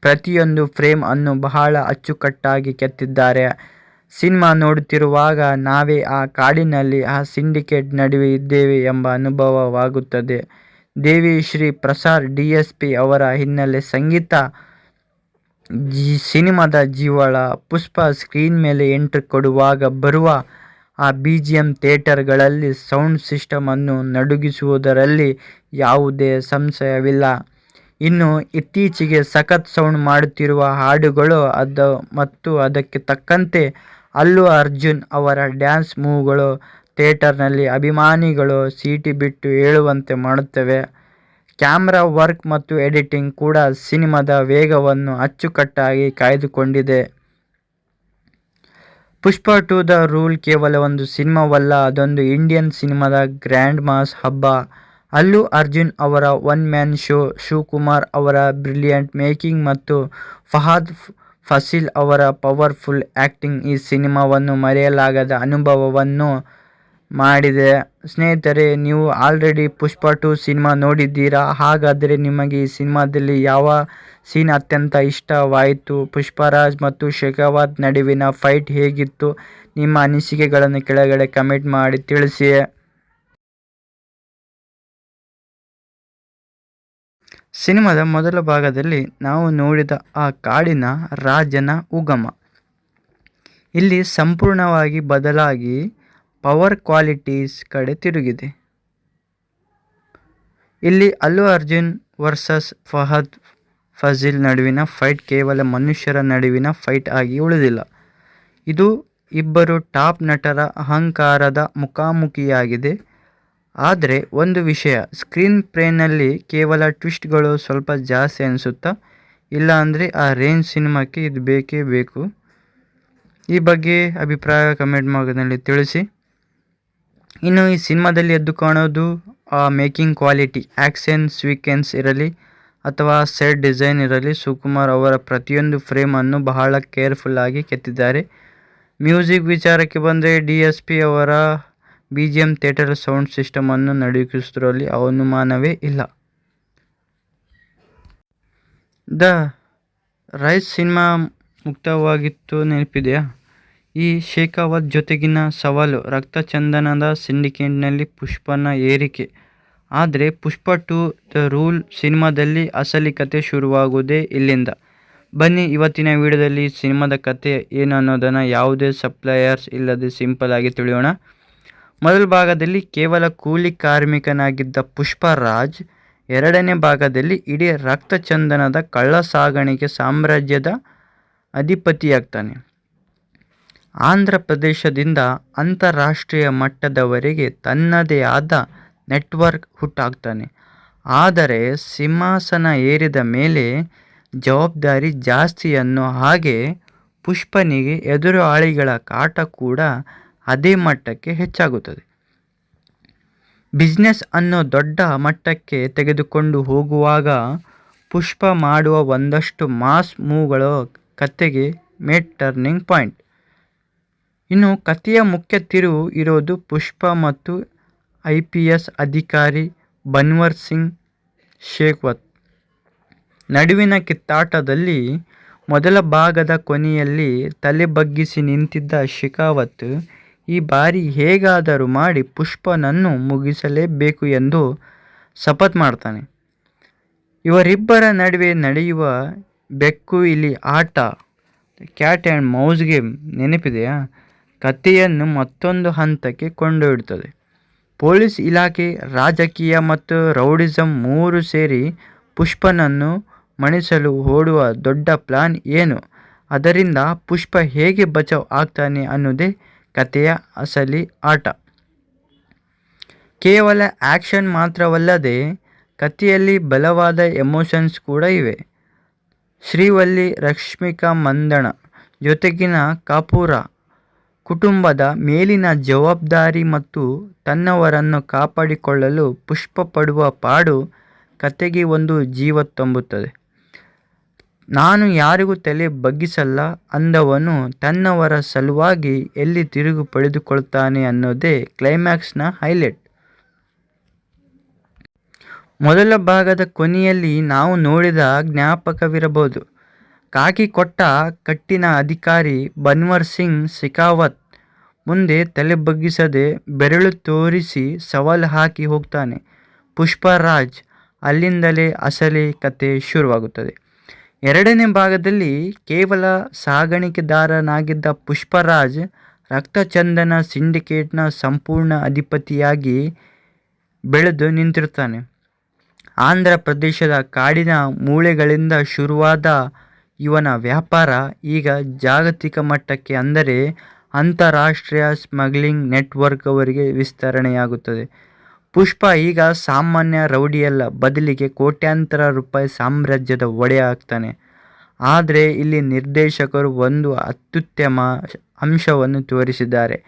Speaker 4: ಪ್ರತಿಯೊಂದು ಫ್ರೇಮ್ ಅನ್ನು ಬಹಳ ಅಚ್ಚುಕಟ್ಟಾಗಿ ಕೆತ್ತಿದ್ದಾರೆ. ಸಿನಿಮಾ ನೋಡುತ್ತಿರುವಾಗ ನಾವೇ ಆ ಕಾಡಿನಲ್ಲಿ, ಆ ಸಿಂಡಿಕೇಟ್ ನಡುವೆ ಇದ್ದೇವೆ ಎಂಬ ಅನುಭವವಾಗುತ್ತದೆ. ದೇವಿಶ್ರೀ ಪ್ರಸಾದ್ ಡಿಎಸ್ಪಿ ಅವರ ಹಿನ್ನೆಲೆ ಸಂಗೀತ ಸಿನಿಮಾದ ಜೀವಾಳ. ಪುಷ್ಪ ಸ್ಕ್ರೀನ್ ಮೇಲೆ ಎಂಟ್ರಿ ಕೊಡುವಾಗ ಬರುವ ಆ BGM ಥಿಯೇಟರ್ಗಳಲ್ಲಿ ಸೌಂಡ್ ಸಿಸ್ಟಮ್ ಅನ್ನು ನಡುಗಿಸುವುದರಲ್ಲಿ ಯಾವುದೇ ಸಂಶಯವಿಲ್ಲ. ಇನ್ನು ಇತ್ತೀಚೆಗೆ ಸಖತ್ ಸೌಂಡ್ ಮಾಡುತ್ತಿರುವ ಹಾಡುಗಳು ಮತ್ತು ಅದಕ್ಕೆ ತಕ್ಕಂತೆ ಅಲ್ಲು ಅರ್ಜುನ್ ಅವರ ಡ್ಯಾನ್ಸ್ ಮೂವ್ಗಳು ಥಿಯೇಟರ್ನಲ್ಲಿ ಅಭಿಮಾನಿಗಳು ಸೀಟಿ ಬಿಟ್ಟು ಏಳುವಂತೆ ಮಾಡುತ್ತವೆ. ಕ್ಯಾಮ್ರಾ ವರ್ಕ್ ಮತ್ತು ಎಡಿಟಿಂಗ್ ಕೂಡ ಸಿನಿಮಾದ ವೇಗವನ್ನು ಅಚ್ಚುಕಟ್ಟಾಗಿ ಕಾಯ್ದುಕೊಂಡಿದೆ. ಪುಷ್ಪ 2 ದ ರೂಲ್ ಕೇವಲ ಒಂದು ಸಿನಿಮಾವಲ್ಲ, ಅದೊಂದು ಇಂಡಿಯನ್ ಸಿನಿಮಾದ ಗ್ರ್ಯಾಂಡ್ ಮಾಸ್ ಹಬ್ಬ. ಅಲ್ಲು ಅರ್ಜುನ್ ಅವರ ಒನ್ ಮ್ಯಾನ್ ಶೋ, ಶಿವಕುಮಾರ್ ಅವರ ಬ್ರಿಲಿಯಂಟ್ ಮೇಕಿಂಗ್ ಮತ್ತು ಫಹದ್ ಫಾಸಿಲ್ ಅವರ ಪವರ್ಫುಲ್ ಆ್ಯಕ್ಟಿಂಗ್ ಈ ಸಿನಿಮಾವನ್ನು ಮರೆಯಲಾಗದ ಅನುಭವವನ್ನು ಮಾಡಿದೆ. ಸ್ನೇಹಿತರೆ, ನೀವು ಆಲ್ರೆಡಿ ಪುಷ್ಪ 2 ಸಿನಿಮಾ ನೋಡಿದ್ದೀರಾ? ಹಾಗಾದರೆ ನಿಮಗೆ ಈ ಸಿನಿಮಾದಲ್ಲಿ ಯಾವ ಸೀನ್ ಅತ್ಯಂತ ಇಷ್ಟವಾಯಿತು? ಪುಷ್ಪರಾಜ್ ಮತ್ತು ಶೆಖಾವತ್ ನಡುವಿನ ಫೈಟ್ ಹೇಗಿತ್ತು? ನಿಮ್ಮ ಅನಿಸಿಕೆಗಳನ್ನು ಕೆಳಗಡೆ ಕಮೆಂಟ್ ಮಾಡಿ ತಿಳಿಸಿ. ಸಿನಿಮಾದ ಮೊದಲ ಭಾಗದಲ್ಲಿ ನಾವು ನೋಡಿದ ಆ ಕಾಡಿನ ರಾಜನ ಉಗಮ ಇಲ್ಲಿ ಸಂಪೂರ್ಣವಾಗಿ ಬದಲಾಗಿ ಪವರ್ ಕ್ವಾಲಿಟೀಸ್ ಕಡೆ ತಿರುಗಿದೆ. ಇಲ್ಲಿ ಅಲ್ಲು ಅರ್ಜುನ್ ವರ್ಸಸ್ ಫಹದ್ ಫಾಸಿಲ್ ನಡುವಿನ ಫೈಟ್ ಕೇವಲ ಮನುಷ್ಯರ ನಡುವಿನ ಫೈಟ್ ಆಗಿ ಉಳಿದಿಲ್ಲ. ಇದು ಇಬ್ಬರು ಟಾಪ್ ನಟರ ಅಹಂಕಾರದ ಮುಖಾಮುಖಿಯಾಗಿದೆ. ಆದರೆ ಒಂದು ವಿಷಯ, ಸ್ಕ್ರೀನ್ ಪ್ಲೇನಲ್ಲಿ ಕೇವಲ ಟ್ವಿಸ್ಟ್ಗಳು ಸ್ವಲ್ಪ ಜಾಸ್ತಿ ಅನಿಸುತ್ತಾ? ಇಲ್ಲ ಅಂದರೆ ಆ ರೇಂಜ್ ಸಿನಿಮಾಕ್ಕೆ ಇದು ಬೇಕೇ ಬೇಕು? ಈ ಬಗ್ಗೆ ಅಭಿಪ್ರಾಯ ಕಮೆಂಟ್ ಬಾಕ್ಸ್ನಲ್ಲಿ ತಿಳಿಸಿ. ಇನ್ನು ಈ ಸಿನಿಮಾದಲ್ಲಿ ಎದ್ದು ಕಾಣೋದು ಆ ಮೇಕಿಂಗ್ ಕ್ವಾಲಿಟಿ, ಆ್ಯಕ್ಷನ್ ಸೀಕ್ವೆನ್ಸ್ ಇರಲಿ ಅಥವಾ ಸೆಟ್ ಡಿಸೈನ್ ಇರಲಿ, ಸುಕುಮಾರ್ ಅವರ ಪ್ರತಿಯೊಂದು ಫ್ರೇಮ್ ಅನ್ನು ಬಹಳ ಕೇರ್ಫುಲ್ ಆಗಿ ಕೆತ್ತಿದ್ದಾರೆ. ಮ್ಯೂಸಿಕ್ ವಿಚಾರಕ್ಕೆ ಬಂದರೆ DSP ಅವರ BGM ಥಿಯೇಟರ್ ಸೌಂಡ್ ಸಿಸ್ಟಮ್ ಅನ್ನು ನಡುಗಿಸುವುದರಲ್ಲಿ ಅನುಮಾನವೇ ಇಲ್ಲ. ದ ರೈಸ್ ಸಿನಿಮಾ ಮುಕ್ತವಾಗಿತ್ತು, ನೆನಪಿದೆಯಾ? ಈ ಶೇಖಾವತ್ ಜೊತೆಗಿನ ಸವಾಲು ರಕ್ತಚಂದನದ ಸಿಂಡಿಕೇಟ್ನಲ್ಲಿ ಪುಷ್ಪನ ಏರಿಕೆ. ಆದರೆ ಪುಷ್ಪ 2 ದ ರೂಲ್ ಸಿನಿಮಾದಲ್ಲಿ ಅಸಲಿ ಕತೆ ಶುರುವಾಗೋದೇ ಇಲ್ಲಿಂದ. ಬನ್ನಿ ಇವತ್ತಿನ ವಿಡಿಯೋದಲ್ಲಿ ಸಿನಿಮಾದ ಕತೆ ಏನು ಅನ್ನೋದನ್ನು ಯಾವುದೇ ಸಪ್ಲೈಯರ್ಸ್ ಇಲ್ಲದೆ ಸಿಂಪಲ್ ಆಗಿ ತಿಳಿಯೋಣ. ಮೊದಲ ಭಾಗದಲ್ಲಿ ಕೇವಲ ಕೂಲಿ ಕಾರ್ಮಿಕನಾಗಿದ್ದ ಪುಷ್ಪರಾಜ್ ಎರಡನೇ ಭಾಗದಲ್ಲಿ ಇಡೀ ರಕ್ತಚಂದನದ ಕಳ್ಳ ಸಾಗಾಣಿಕೆ ಸಾಮ್ರಾಜ್ಯದ ಅಧಿಪತಿಯಾಗ್ತಾನೆ. ಆಂಧ್ರ ಪ್ರದೇಶದಿಂದ ಅಂತಾರಾಷ್ಟ್ರೀಯ ಮಟ್ಟದವರೆಗೆ ತನ್ನದೇ ಆದ ನೆಟ್ವರ್ಕ್ ಹುಟ್ಟಾಕ್ತಾನೆ. ಆದರೆ ಸಿಂಹಾಸನ ಏರಿದ ಮೇಲೆ ಜವಾಬ್ದಾರಿ ಜಾಸ್ತಿ ಅನ್ನೋ ಹಾಗೆ ಪುಷ್ಪನಿಗೆ ಎದುರಾಳಿಗಳ ಕಾಟ ಕೂಡ ಅದೇ ಮಟ್ಟಕ್ಕೆ ಹೆಚ್ಚಾಗುತ್ತದೆ. ಬಿಸ್ನೆಸ್ ಅನ್ನೋ ದೊಡ್ಡ ಮಟ್ಟಕ್ಕೆ ತೆಗೆದುಕೊಂಡು ಹೋಗುವಾಗ ಪುಷ್ಪ ಮಾಡುವ ಒಂದಷ್ಟು ಮಾಸ್ ಮೂವ್ಗಳು ಕತೆಗೆ ಟರ್ನಿಂಗ್ ಪಾಯಿಂಟ್. ಇನ್ನು ಕಥೆಯ ಮುಖ್ಯ ತಿರುವು ಇರೋದು ಪುಷ್ಪ ಮತ್ತು IPS ಅಧಿಕಾರಿ ಬನ್ವರ್ ಸಿಂಗ್ ಶೇಖಾವತ್ ನಡುವಿನ ಕಿತ್ತಾಟದಲ್ಲಿ. ಮೊದಲ ಭಾಗದ ಕೊನೆಯಲ್ಲಿ ತಲೆ ಬಗ್ಗಿಸಿ ನಿಂತಿದ್ದ ಶೇಖಾವತ್ ಈ ಬಾರಿ ಹೇಗಾದರೂ ಮಾಡಿ ಪುಷ್ಪನನ್ನು ಮುಗಿಸಲೇಬೇಕು ಎಂದು ಶಪಥ ಮಾಡ್ತಾನೆ. ಇವರಿಬ್ಬರ ನಡುವೆ ನಡೆಯುವ ಬೆಕ್ಕು ಇಲಿ ಆಟ, ಕ್ಯಾಟ್ ಆ್ಯಂಡ್ ಮೌಸ್ ಗೇಮ್ ನೆನಪಿದೆಯಾ, ಕಥೆಯನ್ನು ಮತ್ತೊಂದು ಹಂತಕ್ಕೆ ಕೊಂಡೊಯ್ಯುತ್ತದೆ. ಪೊಲೀಸ್ ಇಲಾಖೆ, ರಾಜಕೀಯ ಮತ್ತು ರೌಡಿಸಮ್ ಮೂರು ಸೇರಿ ಪುಷ್ಪನನ್ನು ಮಣಿಸಲು ಓಡುವ ದೊಡ್ಡ ಪ್ಲಾನ್ ಏನು, ಅದರಿಂದ ಪುಷ್ಪ ಹೇಗೆ ಬಚಾವ್ ಆಗ್ತಾನೆ ಅನ್ನೋದೇ ಕಥೆಯ ಅಸಲಿ ಆಟ. ಕೇವಲ ಆ್ಯಕ್ಷನ್ ಮಾತ್ರವಲ್ಲದೆ ಕಥೆಯಲ್ಲಿ ಬಲವಾದ ಎಮೋಷನ್ಸ್ ಕೂಡ ಇವೆ. ಶ್ರೀವಲ್ಲಿ ರಶ್ಮಿಕಾ ಮಂದಣ್ಣ ಜೊತೆಗಿನ ಕಾಪೂರ ಕುಟುಂಬದ ಮೇಲಿನ ಜವಾಬ್ದಾರಿ ಮತ್ತು ತನ್ನವರನ್ನು ಕಾಪಾಡಿಕೊಳ್ಳಲು ಪುಷ್ಪ ಪಡುವ ಪಾಡು ಕತೆಗೆ ಒಂದು ಜೀವ ತುಂಬುತ್ತದೆ. ನಾನು ಯಾರಿಗೂ ತಲೆ ಬಗ್ಗಿಸಲ್ಲ ಅಂದವನು ತನ್ನವರ ಸಲುವಾಗಿ ಎಲ್ಲಿ ತಿರುಗು ಪಡೆದುಕೊಳ್ತಾನೆ ಅನ್ನೋದೇ ಕ್ಲೈಮ್ಯಾಕ್ಸ್ನ ಹೈಲೈಟ್. ಮೊದಲ ಭಾಗದ ಕೊನೆಯಲ್ಲಿ ನಾವು ನೋಡಿದ ಜ್ಞಾಪಕವಿರಬಹುದು. ಕಾಕಿ ಕೊಟ್ಟ ಕಟ್ಟಿನ ಅಧಿಕಾರಿ ಬನ್ವರ್ ಸಿಂಗ್ ಶೇಖಾವತ್ ಮುಂದೆ ತಲೆ ಬಗ್ಗಿಸದೆ ಬೆರಳು ತೋರಿಸಿ ಸವಾಲು ಹಾಕಿ ಹೋಗ್ತಾನೆ. ಪುಷ್ಪರಾಜ್ ಅಲ್ಲಿಂದಲೇ ಅಸಲಿ ಕತೆ ಶುರುವಾಗುತ್ತದೆ. ಎರಡನೇ ಭಾಗದಲ್ಲಿ ಕೇವಲ ಸಾಗಾಣಿಕೆದಾರನಾಗಿದ್ದ ಪುಷ್ಪರಾಜ್ ರಕ್ತಚಂದನ ಸಿಂಡಿಕೇಟ್ನ ಸಂಪೂರ್ಣ ಅಧಿಪತಿಯಾಗಿ ಬೆಳೆದು ನಿಂತಿರ್ತಾನೆ. ಆಂಧ್ರ ಪ್ರದೇಶದ ಕಾಡಿನ ಮೂಳೆಗಳಿಂದ ಶುರುವಾದ ಇವನ ವ್ಯಾಪಾರ ಈಗ ಜಾಗತಿಕ ಮಟ್ಟಕ್ಕೆ, ಅಂದರೆ ಅಂತಾರಾಷ್ಟ್ರೀಯ ಸ್ಮಗ್ಲಿಂಗ್ ನೆಟ್ವರ್ಕ್ವರೆಗೆ ವಿಸ್ತರಣೆಯಾಗುತ್ತದೆ. ಪುಷ್ಪ ಈಗ ಸಾಮಾನ್ಯ ರೌಡಿಯಲ್ಲ, ಬದಲಿಗೆ ಕೋಟ್ಯಾಂತರ ರೂಪಾಯಿ ಸಾಮ್ರಾಜ್ಯದ ಒಡೆಯ ಆಗ್ತಾನೆ. ಆದರೆ ಇಲ್ಲಿ ನಿರ್ದೇಶಕರು ಒಂದು ಅತ್ಯುತ್ತಮ ಅಂಶವನ್ನು ತೋರಿಸಿದ್ದಾರೆ.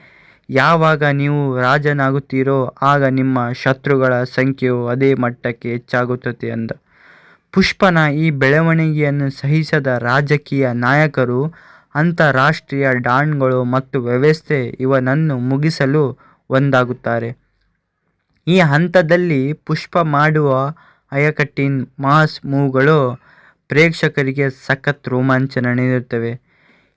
Speaker 4: ಯಾವಾಗ ನೀವು ರಾಜನಾಗುತ್ತೀರೋ ಆಗ ನಿಮ್ಮ ಶತ್ರುಗಳ ಸಂಖ್ಯೆಯು ಅದೇ ಮಟ್ಟಕ್ಕೆ ಹೆಚ್ಚಾಗುತ್ತದೆ ಎಂದ. ಪುಷ್ಪನ ಈ ಬೆಳವಣಿಗೆಯನ್ನು ಸಹಿಸದ ರಾಜಕೀಯ ನಾಯಕರು, ಅಂತಾರಾಷ್ಟ್ರೀಯ ಡಾನ್ಗಳು ಮತ್ತು ವ್ಯವಸ್ಥೆ ಇವನನ್ನು ಮುಗಿಸಲು ಒಂದಾಗುತ್ತಾರೆ. ಈ ಹಂತದಲ್ಲಿ ಪುಷ್ಪ ಮಾಡುವ ಅಯಕಟ್ಟಿನ ಮಾಸ್ ಮೂವ್ಗಳು ಪ್ರೇಕ್ಷಕರಿಗೆ ಸಖತ್ ರೋಮಾಂಚನ ನೀಡುತ್ತವೆ.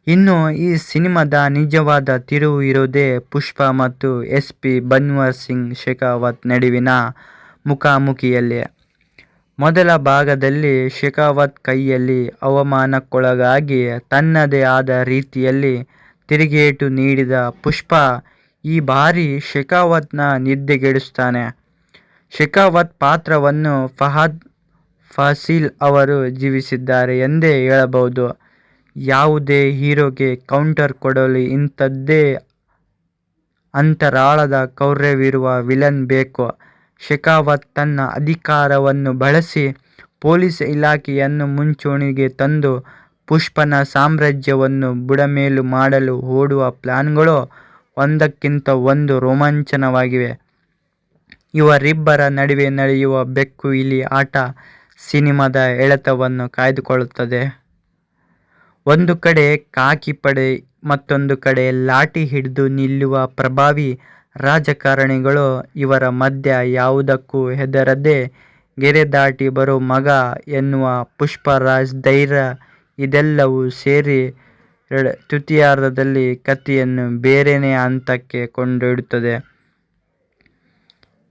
Speaker 4: ಇನ್ನು ಈ ಸಿನಿಮಾದ ನಿಜವಾದ ತಿರುವು ಇರೋದೇ ಪುಷ್ಪ ಮತ್ತು SP ಬನ್ವರ್ ಸಿಂಗ್ ಶೇಖಾವತ್ ನಡುವಿನ ಮುಖಾಮುಖಿಯಲ್ಲೇ. ಮೊದಲ ಭಾಗದಲ್ಲಿ ಶೇಖಾವತ್ ಕೈಯಲ್ಲಿ ಅವಮಾನಕ್ಕೊಳಗಾಗಿ ತನ್ನದೇ ಆದ ರೀತಿಯಲ್ಲಿ ತಿರುಗೇಟು ನೀಡಿದ ಪುಷ್ಪ ಈ ಬಾರಿ ಶೇಖಾವತ್ನ ನಿದ್ದೆಗೆಡಿಸ್ತಾನೆ. ಶೇಖಾವತ್ ಪಾತ್ರವನ್ನು ಫಹದ್ ಫಾಸಿಲ್ ಅವರು ಜೀವಿಸಿದ್ದಾರೆ ಎಂದೇ ಹೇಳಬಹುದು. ಯಾವುದೇ ಹೀರೋಗೆ ಕೌಂಟರ್ ಕೊಡಲು ಇಂಥದ್ದೇ ಅಂತರಾಳದ ಕ್ರೌರ್ಯವಿರುವ ವಿಲನ್ ಬೇಕು. ಶೇಖಾವತ್ ತನ್ನ ಅಧಿಕಾರವನ್ನು ಬಳಸಿ ಪೊಲೀಸ್ ಇಲಾಖೆಯನ್ನು ಮುಂಚೂಣಿಗೆ ತಂದು ಪುಷ್ಪನ ಸಾಮ್ರಾಜ್ಯವನ್ನು ಬುಡಮೇಲು ಮಾಡಲು ಓಡುವ ಪ್ಲಾನ್ಗಳು ಒಂದಕ್ಕಿಂತ ಒಂದು ರೋಮಾಂಚನವಾಗಿವೆ. ಇವರಿಬ್ಬರ ನಡುವೆ ನಡೆಯುವ ಬೆಕ್ಕು ಇಲಿ ಆಟ ಸಿನಿಮಾದ ಎಳೆತವನ್ನು ಕಾಯ್ದುಕೊಳ್ಳುತ್ತದೆ. ಒಂದು ಕಡೆ ಕಾಕಿ ಪಡೆ, ಮತ್ತೊಂದು ಕಡೆ ಲಾಠಿ ಹಿಡಿದು ನಿಲ್ಲುವ ಪ್ರಭಾವಿ ರಾಜಕಾರಣಿಗಳು. ಇವರ ಮಧ್ಯ ಯಾವುದಕ್ಕೂ ಹೆದರದೆ ಗೆರೆ ದಾಟಿ ಬರೋ ಮಗ ಎನ್ನುವ ಪುಷ್ಪರಾಜ್ ಧೈರ್ಯ, ಇದೆಲ್ಲವೂ ಸೇರಿ ತೃತೀಯಾರ್ಧದಲ್ಲಿ ಕಥೆಯನ್ನು ಬೇರೆನೇ ಹಂತಕ್ಕೆ ಕೊಂಡೊಯ್ಯುತ್ತದೆ.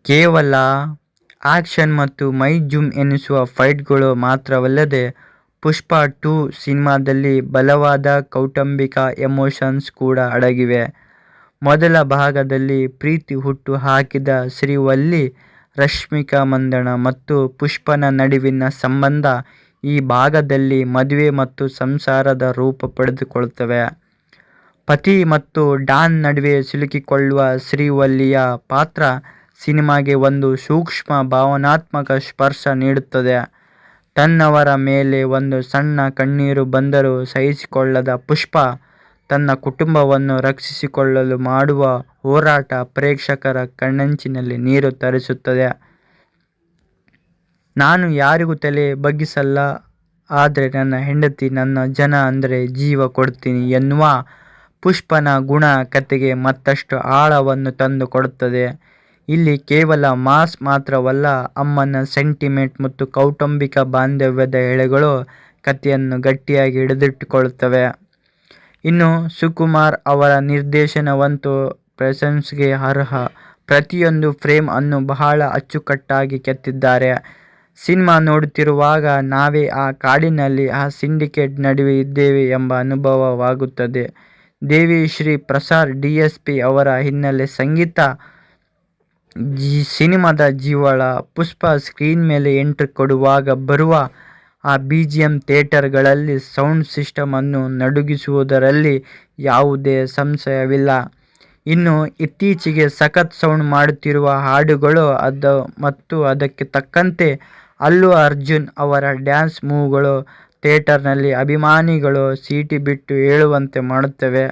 Speaker 4: ಕೇವಲ ಆಕ್ಷನ್ ಮತ್ತು ಮೈ ಜುಮ್ ಎನಿಸುವ ಫೈಟ್ಗಳು ಮಾತ್ರವಲ್ಲದೆ ಪುಷ್ಪ 2 ಸಿನಿಮಾದಲ್ಲಿ ಬಲವಾದ ಕೌಟುಂಬಿಕ ಎಮೋಷನ್ಸ್ ಕೂಡ ಅಡಗಿವೆ. ಮೊದಲ ಭಾಗದಲ್ಲಿ ಪ್ರೀತಿ ಹುಟ್ಟು ಹಾಕಿದ ಶ್ರೀವಲ್ಲಿ, ರಶ್ಮಿಕಾ ಮಂದಣ್ಣ ಮತ್ತು ಪುಷ್ಪನ ನಡುವಿನ ಸಂಬಂಧ ಈ ಭಾಗದಲ್ಲಿ ಮದುವೆ ಮತ್ತು ಸಂಸಾರದ ರೂಪ ಪಡೆದುಕೊಳ್ಳುತ್ತವೆ. ಪತಿ ಮತ್ತು ಡಾನ್ ನಡುವೆ ಸಿಲುಕಿಕೊಳ್ಳುವ ಶ್ರೀವಲ್ಲಿಯ ಪಾತ್ರ ಸಿನಿಮಾಗೆ ಒಂದು ಸೂಕ್ಷ್ಮ ಭಾವನಾತ್ಮಕ ಸ್ಪರ್ಶ ನೀಡುತ್ತದೆ. ತನ್ನವರ ಮೇಲೆ ಒಂದು ಸಣ್ಣ ಕಣ್ಣೀರು ಬಂದರೂ ಸಹಿಸಿಕೊಳ್ಳದ ಪುಷ್ಪ ತನ್ನ ಕುಟುಂಬವನ್ನು ರಕ್ಷಿಸಿಕೊಳ್ಳಲು ಮಾಡುವ ಹೋರಾಟ ಪ್ರೇಕ್ಷಕರ ಕಣ್ಣಂಚಿನಲ್ಲಿ ನೀರು ತರಿಸುತ್ತದೆ. ನಾನು ಯಾರಿಗೂ ತಲೆ ಬಗ್ಗಿಸಲ್ಲ, ಆದರೆ ನನ್ನ ಹೆಂಡತಿ, ನನ್ನ ಜನ ಅಂದರೆ ಜೀವ ಕೊಡ್ತೀನಿ ಎನ್ನುವ ಪುಷ್ಪನ ಗುಣ ಕಥೆಗೆ ಮತ್ತಷ್ಟು ಆಳವನ್ನು ತಂದು ಕೊಡುತ್ತದೆ. ಇಲ್ಲಿ ಕೇವಲ ಮಾಸ್ ಮಾತ್ರವಲ್ಲ, ಅಮ್ಮನ ಸೆಂಟಿಮೆಂಟ್ ಮತ್ತು ಕೌಟುಂಬಿಕ ಬಾಂಧವ್ಯದ ಎಳೆಗಳು ಕಥೆಯನ್ನು ಗಟ್ಟಿಯಾಗಿ ಹಿಡಿದಿಟ್ಟುಕೊಳ್ಳುತ್ತವೆ. ಇನ್ನು ಸುಕುಮಾರ್ ಅವರ ನಿರ್ದೇಶನವಂತೂ ಪ್ರಶಂಸೆಗೆ ಅರ್ಹ. ಪ್ರತಿಯೊಂದು ಫ್ರೇಮ್ ಅನ್ನು ಬಹಳ ಅಚ್ಚುಕಟ್ಟಾಗಿ ಕೆತ್ತಿದ್ದಾರೆ. ಸಿನಿಮಾ ನೋಡುತ್ತಿರುವಾಗ ನಾವೇ ಆ ಕಾಡಿನಲ್ಲಿ, ಆ ಸಿಂಡಿಕೇಟ್ ನಡುವೆ ಇದ್ದೇವೆ ಎಂಬ ಅನುಭವವಾಗುತ್ತದೆ. ದೇವಿ ಶ್ರೀ ಪ್ರಸಾದ್ DSP ಅವರ ಹಿನ್ನೆಲೆ ಸಂಗೀತ ಸಿನಿಮಾದ ಜೀವಾಳ. ಪುಷ್ಪ ಸ್ಕ್ರೀನ್ ಮೇಲೆ ಎಂಟ್ರಿ ಕೊಡುವಾಗ ಬರುವ ಆ BGM ಥಿಯೇಟರ್ಗಳಲ್ಲಿ ಸೌಂಡ್ ಸಿಸ್ಟಮ್ ಅನ್ನು ನಡುಗಿಸುವುದರಲ್ಲಿ ಯಾವುದೇ ಸಂಶಯವಿಲ್ಲ. ಇನ್ನು ಇತ್ತೀಚೆಗೆ ಸಖತ್ ಸೌಂಡ್ ಮಾಡುತ್ತಿರುವ ಹಾಡುಗಳು ಮತ್ತು ಅದಕ್ಕೆ ತಕ್ಕಂತೆ ಅಲ್ಲು ಅರ್ಜುನ್ ಅವರ ಡ್ಯಾನ್ಸ್ ಮೂವ್ಗಳು ಥಿಯೇಟರ್ನಲ್ಲಿ ಅಭಿಮಾನಿಗಳು ಸೀಟಿ ಬಿಟ್ಟು ಏಳುವಂತೆ ಮಾಡುತ್ತವೆ.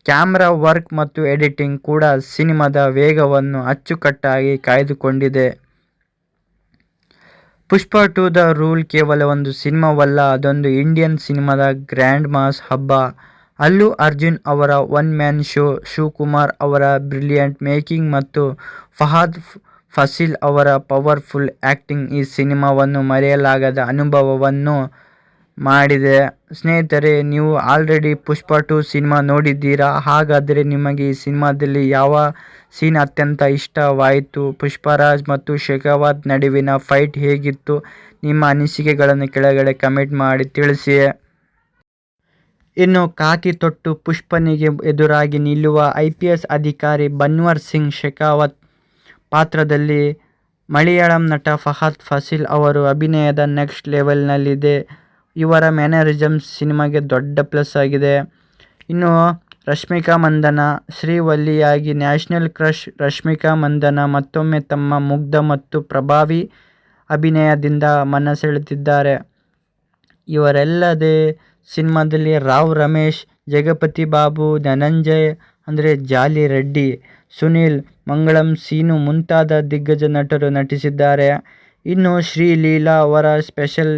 Speaker 4: ಕ್ಯಾಮ್ರಾ ವರ್ಕ್ ಮತ್ತು ಎಡಿಟಿಂಗ್ ಕೂಡ ಸಿನಿಮಾದ ವೇಗವನ್ನು ಅಚ್ಚುಕಟ್ಟಾಗಿ ಕಾಯ್ದುಕೊಂಡಿದೆ. ಪುಷ್ಪ 2 ದ ರೂಲ್ ಕೇವಲ ಒಂದು ಸಿನಿಮಾವಲ್ಲ, ಅದೊಂದು ಇಂಡಿಯನ್ ಸಿನಿಮಾದ ಗ್ರ್ಯಾಂಡ್ ಮಾಸ್ ಹಬ್ಬ. ಅಲ್ಲು ಅರ್ಜುನ್ ಅವರ ಒನ್ ಮ್ಯಾನ್ ಶೋ, ಶಿವಕುಮಾರ್ ಅವರ ಬ್ರಿಲಿಯಂಟ್ ಮೇಕಿಂಗ್ ಮತ್ತು ಫಹದ್ ಫಾಸಿಲ್ ಅವರ ಪವರ್ಫುಲ್ ಆ್ಯಕ್ಟಿಂಗ್ ಈ ಸಿನಿಮಾವನ್ನು ಮರೆಯಲಾಗದ ಅನುಭವವನ್ನು ಮಾಡಿದೆ. ಸ್ನೇಹಿತರೆ, ನೀವು ಆಲ್ರೆಡಿ ಪುಷ್ಪ 2 ಸಿನಿಮಾ ನೋಡಿದ್ದೀರಾ? ಹಾಗಾದರೆ ನಿಮಗೆ ಈ ಸಿನಿಮಾದಲ್ಲಿ ಯಾವ ಸೀನ್ ಅತ್ಯಂತ ಇಷ್ಟವಾಯಿತು? ಪುಷ್ಪರಾಜ್ ಮತ್ತು ಶೆಖಾವತ್ ನಡುವಿನ ಫೈಟ್ ಹೇಗಿತ್ತು? ನಿಮ್ಮ ಅನಿಸಿಕೆಗಳನ್ನು ಕೆಳಗಡೆ ಕಮೆಂಟ್ ಮಾಡಿ ತಿಳಿಸಿ. ಇನ್ನು ಖಾಕಿ ತೊಟ್ಟು ಪುಷ್ಪನಿಗೆ ಎದುರಾಗಿ ನಿಲ್ಲುವ IPS ಅಧಿಕಾರಿ ಬನ್ವರ್ ಸಿಂಗ್ ಶೆಖಾವತ್ ಪಾತ್ರದಲ್ಲಿ ಮಲಯಾಳಂ ನಟ ಫಹದ್ ಫಾಸಿಲ್ ಅವರ ಅಭಿನಯದ ನೆಕ್ಸ್ಟ್ ಲೆವೆಲ್ನಲ್ಲಿದೆ. ಇವರ ಮ್ಯಾನರಿಸಮ್ಸ್ ಸಿನಿಮಾಗೆ ದೊಡ್ಡ ಪ್ಲಸ್ ಆಗಿದೆ. ಇನ್ನು ರಶ್ಮಿಕಾ ಮಂದಣ್ಣ, ಶ್ರೀವಲ್ಲಿಯಾಗಿ ನ್ಯಾಷನಲ್ ಕ್ರಶ್ ರಶ್ಮಿಕಾ ಮಂದಣ್ಣ ಮತ್ತೊಮ್ಮೆ ತಮ್ಮ ಮುಗ್ಧ ಮತ್ತು ಪ್ರಭಾವಿ ಅಭಿನಯದಿಂದ ಮನಸೆಳೆದಿದ್ದಾರೆ. ಇವರಲ್ಲದೆ ಸಿನಿಮಾದಲ್ಲಿ ರಾವ್ ರಮೇಶ್, ಜಗಪತಿ ಬಾಬು, ಧನಂಜಯ್ ಅಂದರೆ ಜಾಲಿ ರೆಡ್ಡಿ, ಸುನೀಲ್, ಮಂಗಳಂ ಸೀನು ಮುಂತಾದ ದಿಗ್ಗಜ ನಟರು ನಟಿಸಿದ್ದಾರೆ. ಇನ್ನು ಶ್ರೀಲೀಲಾ ಅವರ ಸ್ಪೆಷಲ್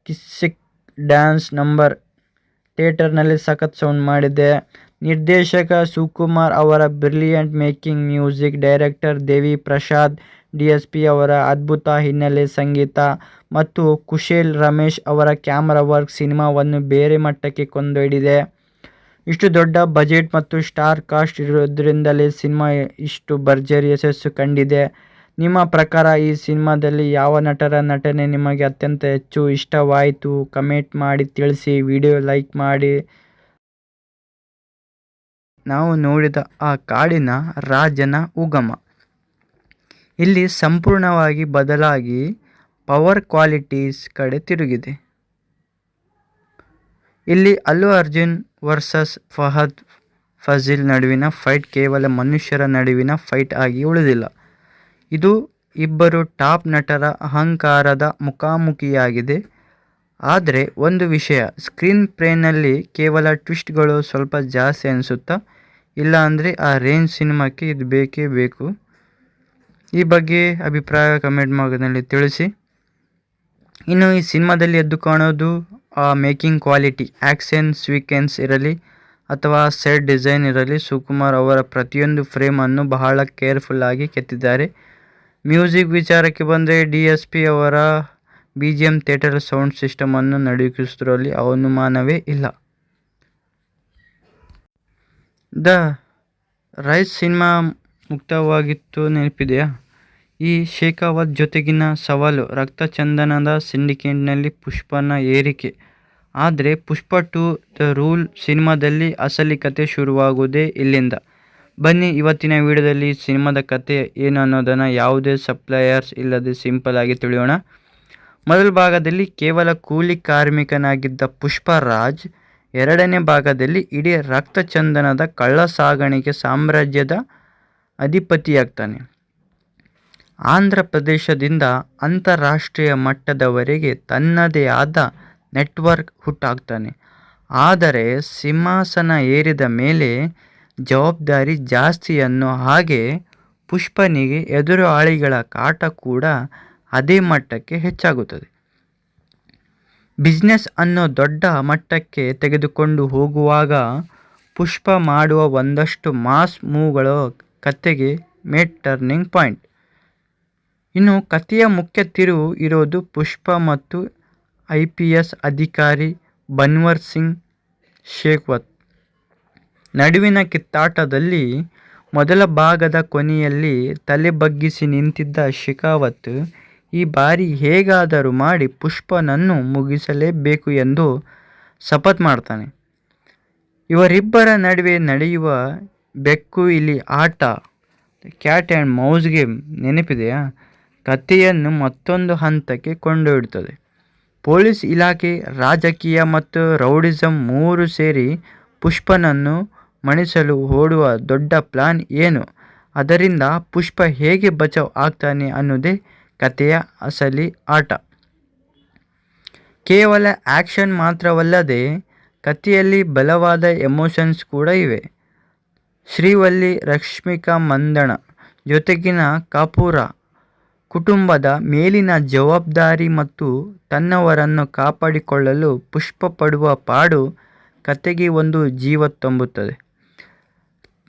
Speaker 4: ಕಿಸ್ಸಿಕ್ ಡ್ಯಾನ್ಸ್ ನಂಬರ್ ಥಿಯೇಟರ್ನಲ್ಲಿ ಸಖತ್ ಸೌಂಡ್ ಮಾಡಿದೆ. ನಿರ್ದೇಶಕ ಸುಕುಮಾರ್ ಅವರ ಬ್ರಿಲಿಯಂಟ್ ಮೇಕಿಂಗ್, ಮ್ಯೂಸಿಕ್ ಡೈರೆಕ್ಟರ್ ದೇವಿ ಪ್ರಸಾದ್ DSP ಅವರ ಅದ್ಭುತ ಹಿನ್ನೆಲೆ ಸಂಗೀತ ಮತ್ತು ಕುಶೇಲ್ ರಮೇಶ್ ಅವರ ಕ್ಯಾಮರಾ ವರ್ಕ್ ಸಿನಿಮಾವನ್ನು ಬೇರೆ ಮಟ್ಟಕ್ಕೆ ಕೊಂಡೊಯ್ದಿದೆ. ಇಷ್ಟು ದೊಡ್ಡ ಬಜೆಟ್ ಮತ್ತು ಸ್ಟಾರ್ ಕಾಸ್ಟ್ ಇರೋದ್ರಿಂದಲೇ ಸಿನಿಮಾ ಇಷ್ಟು ಭರ್ಜರಿ ಯಶಸ್ಸು ಕಂಡಿದೆ. ನಿಮ್ಮ ಪ್ರಕಾರ ಈ ಸಿನಿಮಾದಲ್ಲಿ ಯಾವ ನಟರ ನಟನೆ ನಿಮಗೆ ಅತ್ಯಂತ ಹೆಚ್ಚು ಇಷ್ಟವಾಯಿತು? ಕಮೆಂಟ್ ಮಾಡಿ ತಿಳಿಸಿ. ವಿಡಿಯೋ ಲೈಕ್ ಮಾಡಿ. ನಾವು ನೋಡಿದ ಆ ಕಾಡಿನ ರಾಜನ ಉಗಮ ಇಲ್ಲಿ ಸಂಪೂರ್ಣವಾಗಿ ಬದಲಾಗಿ ಪವರ್ ಕ್ವಾಲಿಟೀಸ್ ಕಡೆ ತಿರುಗಿದೆ. ಇಲ್ಲಿ ಅಲ್ಲು ಅರ್ಜುನ್ ವರ್ಸಸ್ ಫಹದ್ ಫಾಸಿಲ್ ನಡುವಿನ ಫೈಟ್ ಕೇವಲ ಮನುಷ್ಯರ ನಡುವಿನ ಫೈಟ್ ಆಗಿ ಉಳಿದಿಲ್ಲ. ಇದು ಇಬ್ಬರು ಟಾಪ್ ನಟರ ಅಹಂಕಾರದ ಮುಖಾಮುಖಿಯಾಗಿದೆ. ಆದರೆ ಒಂದು ವಿಷಯ, ಸ್ಕ್ರೀನ್ ಪ್ಲೇನಲ್ಲಿ ಕೇವಲ ಟ್ವಿಸ್ಟ್ಗಳು ಸ್ವಲ್ಪ ಜಾಸ್ತಿ ಅನಿಸುತ್ತಾ? ಇಲ್ಲ ಅಂದರೆ ಆ ರೇಂಜ್ ಸಿನಿಮಾಕ್ಕೆ ಇದು ಬೇಕೇ ಬೇಕು? ಈ ಬಗ್ಗೆ ಅಭಿಪ್ರಾಯ ಕಮೆಂಟ್ ಬಾಕ್ಸ್ನಲ್ಲಿ ತಿಳಿಸಿ. ಇನ್ನು ಈ ಸಿನಿಮಾದಲ್ಲಿ ಎದ್ದು ಕಾಣೋದು ಆ ಮೇಕಿಂಗ್ ಕ್ವಾಲಿಟಿ, ಆ್ಯಕ್ಷನ್ ಸೀಕ್ವೆನ್ಸ್ ಇರಲಿ ಅಥವಾ ಸೆಟ್ ಡಿಸೈನ್ ಇರಲಿ, ಸುಕುಮಾರ್ ಅವರ ಪ್ರತಿಯೊಂದು ಫ್ರೇಮನ್ನು ಬಹಳ ಕೇರ್ಫುಲ್ ಆಗಿ ಕೆತ್ತಿದ್ದಾರೆ. ಮ್ಯೂಸಿಕ್ ವಿಚಾರಕ್ಕೆ ಬಂದರೆ DSP ಅವರ BGM ಥಿಯೇಟರ್ ಸೌಂಡ್ ಸಿಸ್ಟಮನ್ನು ನಡುಗಿಸುವುದರಲ್ಲಿ ಅನುಮಾನವೇ ಇಲ್ಲ. ದ ರೈಸ್ ಸಿನಿಮಾ ಮುಕ್ತವಾಗಿತ್ತು ನೆನಪಿದೆಯಾ? ಈ ಶೇಖಾವತ್ ಜೊತೆಗಿನ ಸವಾಲು ರಕ್ತಚಂದನದ ಸಿಂಡಿಕೇಟ್ನಲ್ಲಿ ಪುಷ್ಪನ ಏರಿಕೆ. ಆದರೆ ಪುಷ್ಪ 2 ದ ರೂಲ್ ಸಿನಿಮಾದಲ್ಲಿ ಅಸಲಿ ಕತೆ ಶುರುವಾಗೋದೇ ಇಲ್ಲಿಂದ. ಬನ್ನಿ ಇವತ್ತಿನ ವಿಡಿಯೋದಲ್ಲಿ ಸಿನಿಮಾದ ಕತೆ ಏನು ಅನ್ನೋದನ್ನು ಯಾವುದೇ ಸಪ್ಲೈಯರ್ಸ್ ಇಲ್ಲದೆ ಸಿಂಪಲ್ ಆಗಿ ತಿಳಿಯೋಣ. ಮೊದಲ ಭಾಗದಲ್ಲಿ ಕೇವಲ ಕೂಲಿ ಕಾರ್ಮಿಕನಾಗಿದ್ದ ಪುಷ್ಪರಾಜ್ ಎರಡನೇ ಭಾಗದಲ್ಲಿ ಇಡೀ ರಕ್ತಚಂದನದ ಕಳ್ಳ ಸಾಗಾಣಿಕೆ ಸಾಮ್ರಾಜ್ಯದ ಅಧಿಪತಿಯಾಗ್ತಾನೆ. ಆಂಧ್ರ ಪ್ರದೇಶದಿಂದ ಅಂತಾರಾಷ್ಟ್ರೀಯ ಮಟ್ಟದವರೆಗೆ ತನ್ನದೇ ಆದ ನೆಟ್ವರ್ಕ್ ಹುಟ್ಟಾಕ್ತಾನೆ. ಆದರೆ ಸಿಂಹಾಸನ ಏರಿದ ಮೇಲೆ ಜವಾಬ್ದಾರಿ ಜಾಸ್ತಿ ಅನ್ನೋ ಹಾಗೆ ಪುಷ್ಪನಿಗೆ ಎದುರಾಳಿಗಳ ಕಾಟ ಕೂಡ ಅದೇ ಮಟ್ಟಕ್ಕೆ ಹೆಚ್ಚಾಗುತ್ತದೆ. ಬಿಸ್ನೆಸ್ ಅನ್ನೋ ದೊಡ್ಡ ಮಟ್ಟಕ್ಕೆ ತೆಗೆದುಕೊಂಡು ಹೋಗುವಾಗ ಪುಷ್ಪ ಮಾಡುವ ಒಂದಷ್ಟು ಮಾಸ್ ಮೂವ್ಗಳು ಕತೆಗೆ ಟರ್ನಿಂಗ್ ಪಾಯಿಂಟ್. ಇನ್ನು ಕಥೆಯ ಮುಖ್ಯ ತಿರುವು ಇರೋದು ಪುಷ್ಪ ಮತ್ತು IPS ಅಧಿಕಾರಿ ಬನ್ವರ್ ಸಿಂಗ್ ಶೇಖಾವತ್ ನಡುವಿನ ಕಿತ್ತಾಟದಲ್ಲಿ. ಮೊದಲ ಭಾಗದ ಕೊನೆಯಲ್ಲಿ ತಲೆ ಬಗ್ಗಿಸಿ ನಿಂತಿದ್ದ ಶೇಖಾವತ್ ಈ ಬಾರಿ ಹೇಗಾದರೂ ಮಾಡಿ ಪುಷ್ಪನನ್ನು ಮುಗಿಸಲೇಬೇಕು ಎಂದು ಶಪಥ ಮಾಡ್ತಾನೆ. ಇವರಿಬ್ಬರ ನಡುವೆ ನಡೆಯುವ ಬೆಕ್ಕು ಇಲಿ ಆಟ, ಕ್ಯಾಟ್ ಆ್ಯಂಡ್ ಮೌಸ್ ಗೇಮ್ ನೆನಪಿದೆಯಾ? ಕಥೆಯನ್ನು ಮತ್ತೊಂದು ಹಂತಕ್ಕೆ ಕೊಂಡೊಯ್ಯುತ್ತದೆ. ಪೊಲೀಸ್ ಇಲಾಖೆ, ರಾಜಕೀಯ ಮತ್ತು ರೌಡಿಸಂ ಮೂರು ಸೇರಿ ಪುಷ್ಪನನ್ನು ಮಣಿಸಲು ಓಡುವ ದೊಡ್ಡ ಪ್ಲಾನ್ ಏನು, ಅದರಿಂದ ಪುಷ್ಪ ಹೇಗೆ ಬಚಾವ್ ಆಗ್ತಾನೆ ಅನ್ನೋದೇ ಕಥೆಯ ಅಸಲಿ ಆಟ. ಕೇವಲ ಆ್ಯಕ್ಷನ್ ಮಾತ್ರವಲ್ಲದೆ ಕಥೆಯಲ್ಲಿ ಬಲವಾದ ಎಮೋಷನ್ಸ್ ಕೂಡ ಇವೆ. ಶ್ರೀವಲ್ಲಿ, ರಶ್ಮಿಕಾ ಮಂದಣ್ಣ ಜೊತೆಗಿನ ಕಪೂರ ಕುಟುಂಬದ ಮೇಲಿನ ಜವಾಬ್ದಾರಿ ಮತ್ತು ತನ್ನವರನ್ನು ಕಾಪಾಡಿಕೊಳ್ಳಲು ಪುಷ್ಪ ಪಡುವ ಪಾಡು ಕತೆಗೆ ಒಂದು ಜೀವ ತುಂಬುತ್ತದೆ.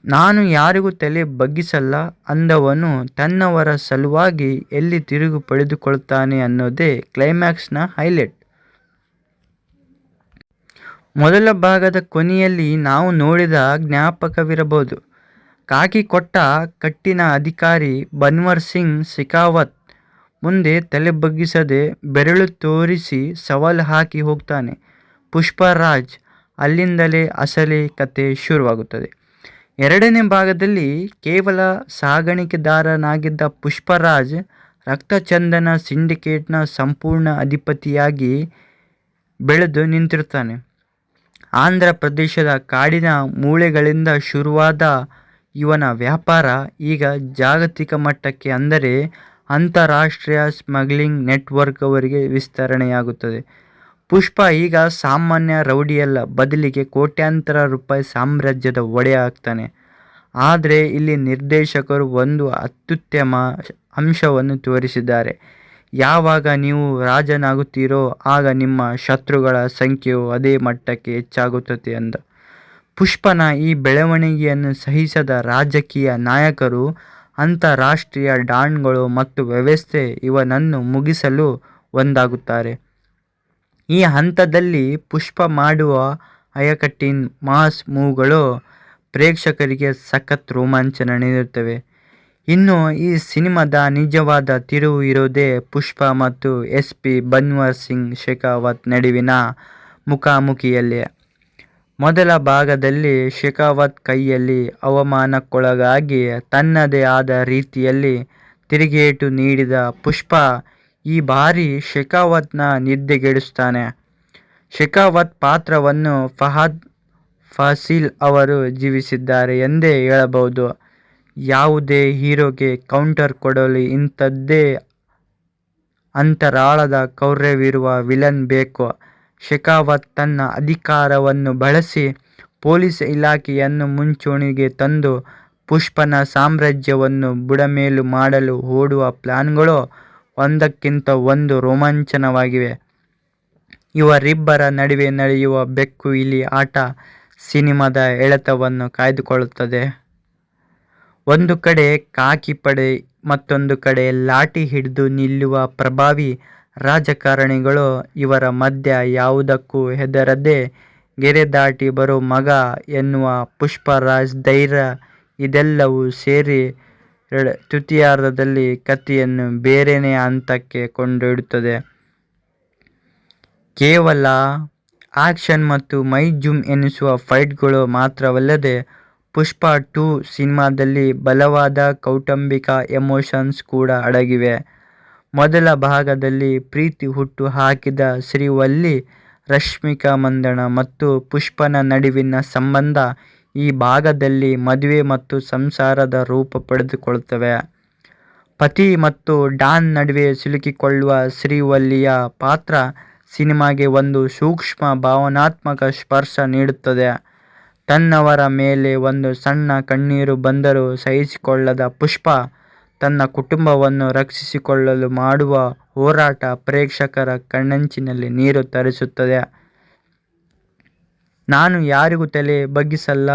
Speaker 4: ನಾನು ಯಾರಿಗೂ ತಲೆ ಬಗ್ಗಿಸಲ್ಲ ಅಂದವನು ತನ್ನವರ ಸಲುವಾಗಿ ಎಲ್ಲಿ ತಿರುಗು ಪಡೆದುಕೊಳ್ತಾನೆ ಅನ್ನೋದೇ ಕ್ಲೈಮ್ಯಾಕ್ಸ್ನ ಹೈಲೈಟ್. ಮೊದಲ ಭಾಗದ ಕೊನೆಯಲ್ಲಿ ನಾವು ನೋಡಿದ ಜ್ಞಾಪಕವಿರಬಹುದು. ಕಾಕಿ ಕೊಟ್ಟ ಕಟ್ಟಿನ ಅಧಿಕಾರಿ ಬನ್ವರ್ ಸಿಂಗ್ ಶೇಖಾವತ್ ಮುಂದೆ ತಲೆ ಬಗ್ಗಿಸದೆ ಬೆರಳು ತೋರಿಸಿ ಸವಾಲು ಹಾಕಿ ಹೋಗ್ತಾನೆ ಪುಷ್ಪರಾಜ್. ಅಲ್ಲಿಂದಲೇ ಅಸಲಿ ಕತೆ ಶುರುವಾಗುತ್ತದೆ. ಎರಡನೇ ಭಾಗದಲ್ಲಿ ಕೇವಲ ಸಾಗಾಣಿಕೆದಾರನಾಗಿದ್ದ ಪುಷ್ಪರಾಜ್ ರಕ್ತಚಂದನ ಸಿಂಡಿಕೇಟ್ನ ಸಂಪೂರ್ಣ ಅಧಿಪತಿಯಾಗಿ ಬೆಳೆದು ನಿಂತಿರ್ತಾನೆ. ಆಂಧ್ರ ಪ್ರದೇಶದ ಕಾಡಿನ ಮೂಳೆಗಳಿಂದ ಶುರುವಾದ ಇವನ ವ್ಯಾಪಾರ ಈಗ ಜಾಗತಿಕ ಮಟ್ಟಕ್ಕೆ, ಅಂದರೆ ಅಂತಾರಾಷ್ಟ್ರೀಯ ಸ್ಮಗ್ಲಿಂಗ್ ನೆಟ್ವರ್ಕ್ವರೆಗೆ ವಿಸ್ತರಣೆಯಾಗುತ್ತದೆ. ಪುಷ್ಪ ಈಗ ಸಾಮಾನ್ಯ ರೌಡಿಯಲ್ಲ, ಬದಲಿಗೆ ಕೋಟ್ಯಾಂತರ ರೂಪಾಯಿ ಸಾಮ್ರಾಜ್ಯದ ಒಡೆಯ ಆಗ್ತಾನೆ. ಆದರೆ ಇಲ್ಲಿ ನಿರ್ದೇಶಕರು ಒಂದು ಅತ್ಯುತ್ತಮ ಅಂಶವನ್ನು ತೋರಿಸಿದ್ದಾರೆ. ಯಾವಾಗ ನೀವು ರಾಜನಾಗುತ್ತೀರೋ ಆಗ ನಿಮ್ಮ ಶತ್ರುಗಳ ಸಂಖ್ಯೆಯು ಅದೇ ಮಟ್ಟಕ್ಕೆ ಹೆಚ್ಚಾಗುತ್ತದೆ ಎಂದ. ಪುಷ್ಪನ ಈ ಬೆಳವಣಿಗೆಯನ್ನು ಸಹಿಸದ ರಾಜಕೀಯ ನಾಯಕರು, ಅಂತಾರಾಷ್ಟ್ರೀಯ ಡಾನ್ಗಳು ಮತ್ತು ವ್ಯವಸ್ಥೆ ಇವನನ್ನು ಮುಗಿಸಲು ಒಂದಾಗುತ್ತಾರೆ. ಈ ಹಂತದಲ್ಲಿ ಪುಷ್ಪ ಮಾಡುವ ಅಯಕಟ್ಟಿನ ಮಾಸ್ ಮೂವ್ಗಳು ಪ್ರೇಕ್ಷಕರಿಗೆ ಸಖತ್ ರೋಮಾಂಚನ ನೀಡುತ್ತವೆ. ಇನ್ನು ಈ ಸಿನಿಮಾದ ನಿಜವಾದ ತಿರುವು ಇರೋದೇ ಪುಷ್ಪ ಮತ್ತು SP ಬನ್ವರ್ ಸಿಂಗ್ ಶೇಖಾವತ್ ನಡುವಿನ ಮುಖಾಮುಖಿಯಲ್ಲಿ. ಮೊದಲ ಭಾಗದಲ್ಲಿ ಶೇಖಾವತ್ ಕೈಯಲ್ಲಿ ಅವಮಾನಕ್ಕೊಳಗಾಗಿ ತನ್ನದೇ ಆದ ರೀತಿಯಲ್ಲಿ ತಿರುಗೇಟು ನೀಡಿದ ಪುಷ್ಪ ಈ ಬಾರಿ ಶೇಖಾವತ್ನ ನಿದ್ದೆಗೆಡಿಸ್ತಾನೆ. ಶೇಖಾವತ್ ಪಾತ್ರವನ್ನು ಫಹದ್ ಫಾಸಿಲ್ ಅವರು ಜೀವಿಸಿದ್ದಾರೆ ಎಂದೇ ಹೇಳಬಹುದು. ಯಾವುದೇ ಹೀರೋಗೆ ಕೌಂಟರ್ ಕೊಡಲು ಇಂಥದ್ದೇ ಅಂತರಾಳದ ಕ್ರೌರ್ಯವಿರುವ ವಿಲನ್ ಬೇಕು. ಶೇಖಾವತ್ ತನ್ನ ಅಧಿಕಾರವನ್ನು ಬಳಸಿ ಪೊಲೀಸ್ ಇಲಾಖೆಯನ್ನು ಮುಂಚೂಣಿಗೆ ತಂದು ಪುಷ್ಪನ ಸಾಮ್ರಾಜ್ಯವನ್ನು ಬುಡಮೇಲು ಮಾಡಲು ಓಡುವ ಪ್ಲಾನ್ಗಳು ಒಂದಕ್ಕಿಂತ ಒಂದು ರೋಮಾಂಚನವಾಗಿವೆ. ಇವರಿಬ್ಬರ ನಡುವೆ ನಡೆಯುವ ಬೆಕ್ಕು ಇಲಿ ಆಟ ಸಿನಿಮಾದ ಎಳೆತವನ್ನು ಕಾಯ್ದುಕೊಳ್ಳುತ್ತದೆ. ಒಂದು ಕಡೆ ಖಾಕಿ ಪಡೆ, ಮತ್ತೊಂದು ಕಡೆ ಲಾಠಿ ಹಿಡಿದು ನಿಲ್ಲುವ ಪ್ರಭಾವಿ ರಾಜಕಾರಣಿಗಳು. ಇವರ ಮಧ್ಯ ಯಾವುದಕ್ಕೂ ಹೆದರದೆ ಗೆರೆ ದಾಟಿ ಬರೋ ಮಗ ಎನ್ನುವ ಪುಷ್ಪರಾಜ್ ಧೈರ್ಯ ಇದೆಲ್ಲವೂ ಸೇರಿ ತೃತೀಯಾರ್ಧದಲ್ಲಿ ಕಥೆಯನ್ನು ಬೇರೆನೇ ಹಂತಕ್ಕೆ ಕೊಂಡೊಯ್ಯುತ್ತದೆ. ಕೇವಲ ಆಕ್ಷನ್ ಮತ್ತು ಮೈ ಜುಮ್ ಎನಿಸುವ ಫೈಟ್ಗಳು ಮಾತ್ರವಲ್ಲದೆ ಪುಷ್ಪ 2 ಸಿನಿಮಾದಲ್ಲಿ ಬಲವಾದ ಕೌಟುಂಬಿಕ ಎಮೋಷನ್ಸ್ ಕೂಡ ಅಡಗಿವೆ. ಮೊದಲ ಭಾಗದಲ್ಲಿ ಪ್ರೀತಿ ಹುಟ್ಟು ಹಾಕಿದ ಶ್ರೀವಲ್ಲಿ, ರಶ್ಮಿಕಾ ಮಂದಣ್ಣ ಮತ್ತು ಪುಷ್ಪನ ನಡುವಿನ ಸಂಬಂಧ ಈ ಭಾಗದಲ್ಲಿ ಮದುವೆ ಮತ್ತು ಸಂಸಾರದ ರೂಪ ಪಡೆದುಕೊಳ್ಳುತ್ತವೆ. ಪತಿ ಮತ್ತು ಡಾನ್ ನಡುವೆ ಸಿಲುಕಿಕೊಳ್ಳುವ ಶ್ರೀವಲ್ಲಿಯ ಪಾತ್ರ ಸಿನಿಮಾಗೆ ಒಂದು ಸೂಕ್ಷ್ಮ ಭಾವನಾತ್ಮಕ ಸ್ಪರ್ಶ ನೀಡುತ್ತದೆ. ತನ್ನವರ ಮೇಲೆ ಒಂದು ಸಣ್ಣ ಕಣ್ಣೀರು ಬಂದರೂ ಸಹಿಸಿಕೊಳ್ಳದ ಪುಷ್ಪ ತನ್ನ ಕುಟುಂಬವನ್ನು ರಕ್ಷಿಸಿಕೊಳ್ಳಲು ಮಾಡುವ ಹೋರಾಟ ಪ್ರೇಕ್ಷಕರ ಕಣ್ಣಂಚಿನಲ್ಲಿ ನೀರು ತರಿಸುತ್ತದೆ. ನಾನು ಯಾರಿಗೂ ತಲೆ ಬಗ್ಗಿಸಲ್ಲ,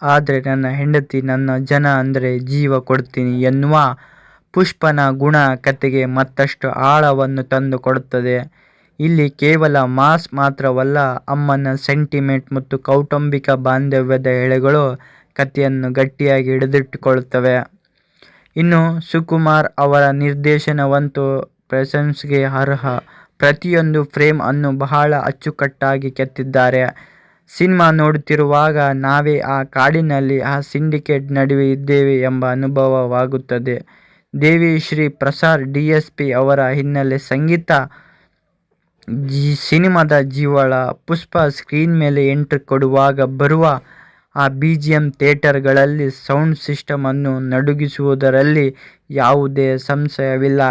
Speaker 4: ಆದರೆ ನನ್ನ ಹೆಂಡತಿ, ನನ್ನ ಜನ ಅಂದರೆ ಜೀವ ಕೊಡ್ತೀನಿ ಎನ್ನುವ ಪುಷ್ಪನ ಗುಣ ಕಥೆಗೆ ಮತ್ತಷ್ಟು ಆಳವನ್ನು ತಂದು ಕೊಡುತ್ತದೆ. ಇಲ್ಲಿ ಕೇವಲ ಮಾಸ್ ಮಾತ್ರವಲ್ಲ, ಅಮ್ಮನ ಸೆಂಟಿಮೆಂಟ್ ಮತ್ತು ಕೌಟುಂಬಿಕ ಬಾಂಧವ್ಯದ ಎಳೆಗಳು ಕಥೆಯನ್ನು ಗಟ್ಟಿಯಾಗಿ ಹಿಡಿದಿಟ್ಟುಕೊಳ್ಳುತ್ತವೆ. ಇನ್ನು ಸುಕುಮಾರ್ ಅವರ ನಿರ್ದೇಶನವಂತೂ ಪ್ರಶಂಸೆಗೆ ಅರ್ಹ. ಪ್ರತಿಯೊಂದು ಫ್ರೇಮ್ ಅನ್ನು ಬಹಳ ಅಚ್ಚುಕಟ್ಟಾಗಿ ಕೆತ್ತಿದ್ದಾರೆ. ಸಿನಿಮಾ ನೋಡುತ್ತಿರುವಾಗ ನಾವೇ ಆ ಕಾಡಿನಲ್ಲಿ, ಆ ಸಿಂಡಿಕೇಟ್ ನಡುವೆ ಇದ್ದೇವೆ ಎಂಬ ಅನುಭವವಾಗುತ್ತದೆ. ದೇವಿಶ್ರೀ ಪ್ರಸಾದ್ DSP ಅವರ ಹಿನ್ನೆಲೆ ಸಂಗೀತ ಸಿನಿಮಾದ ಜೀವಾಳ. ಪುಷ್ಪ ಸ್ಕ್ರೀನ್ ಮೇಲೆ ಎಂಟ್ರಿ ಕೊಡುವಾಗ ಬರುವ ಆ BGM ಥಿಯೇಟರ್ಗಳಲ್ಲಿ ಸೌಂಡ್ ಸಿಸ್ಟಮ್ ಅನ್ನು ನಡುಗಿಸುವುದರಲ್ಲಿ ಯಾವುದೇ ಸಂಶಯವಿಲ್ಲ.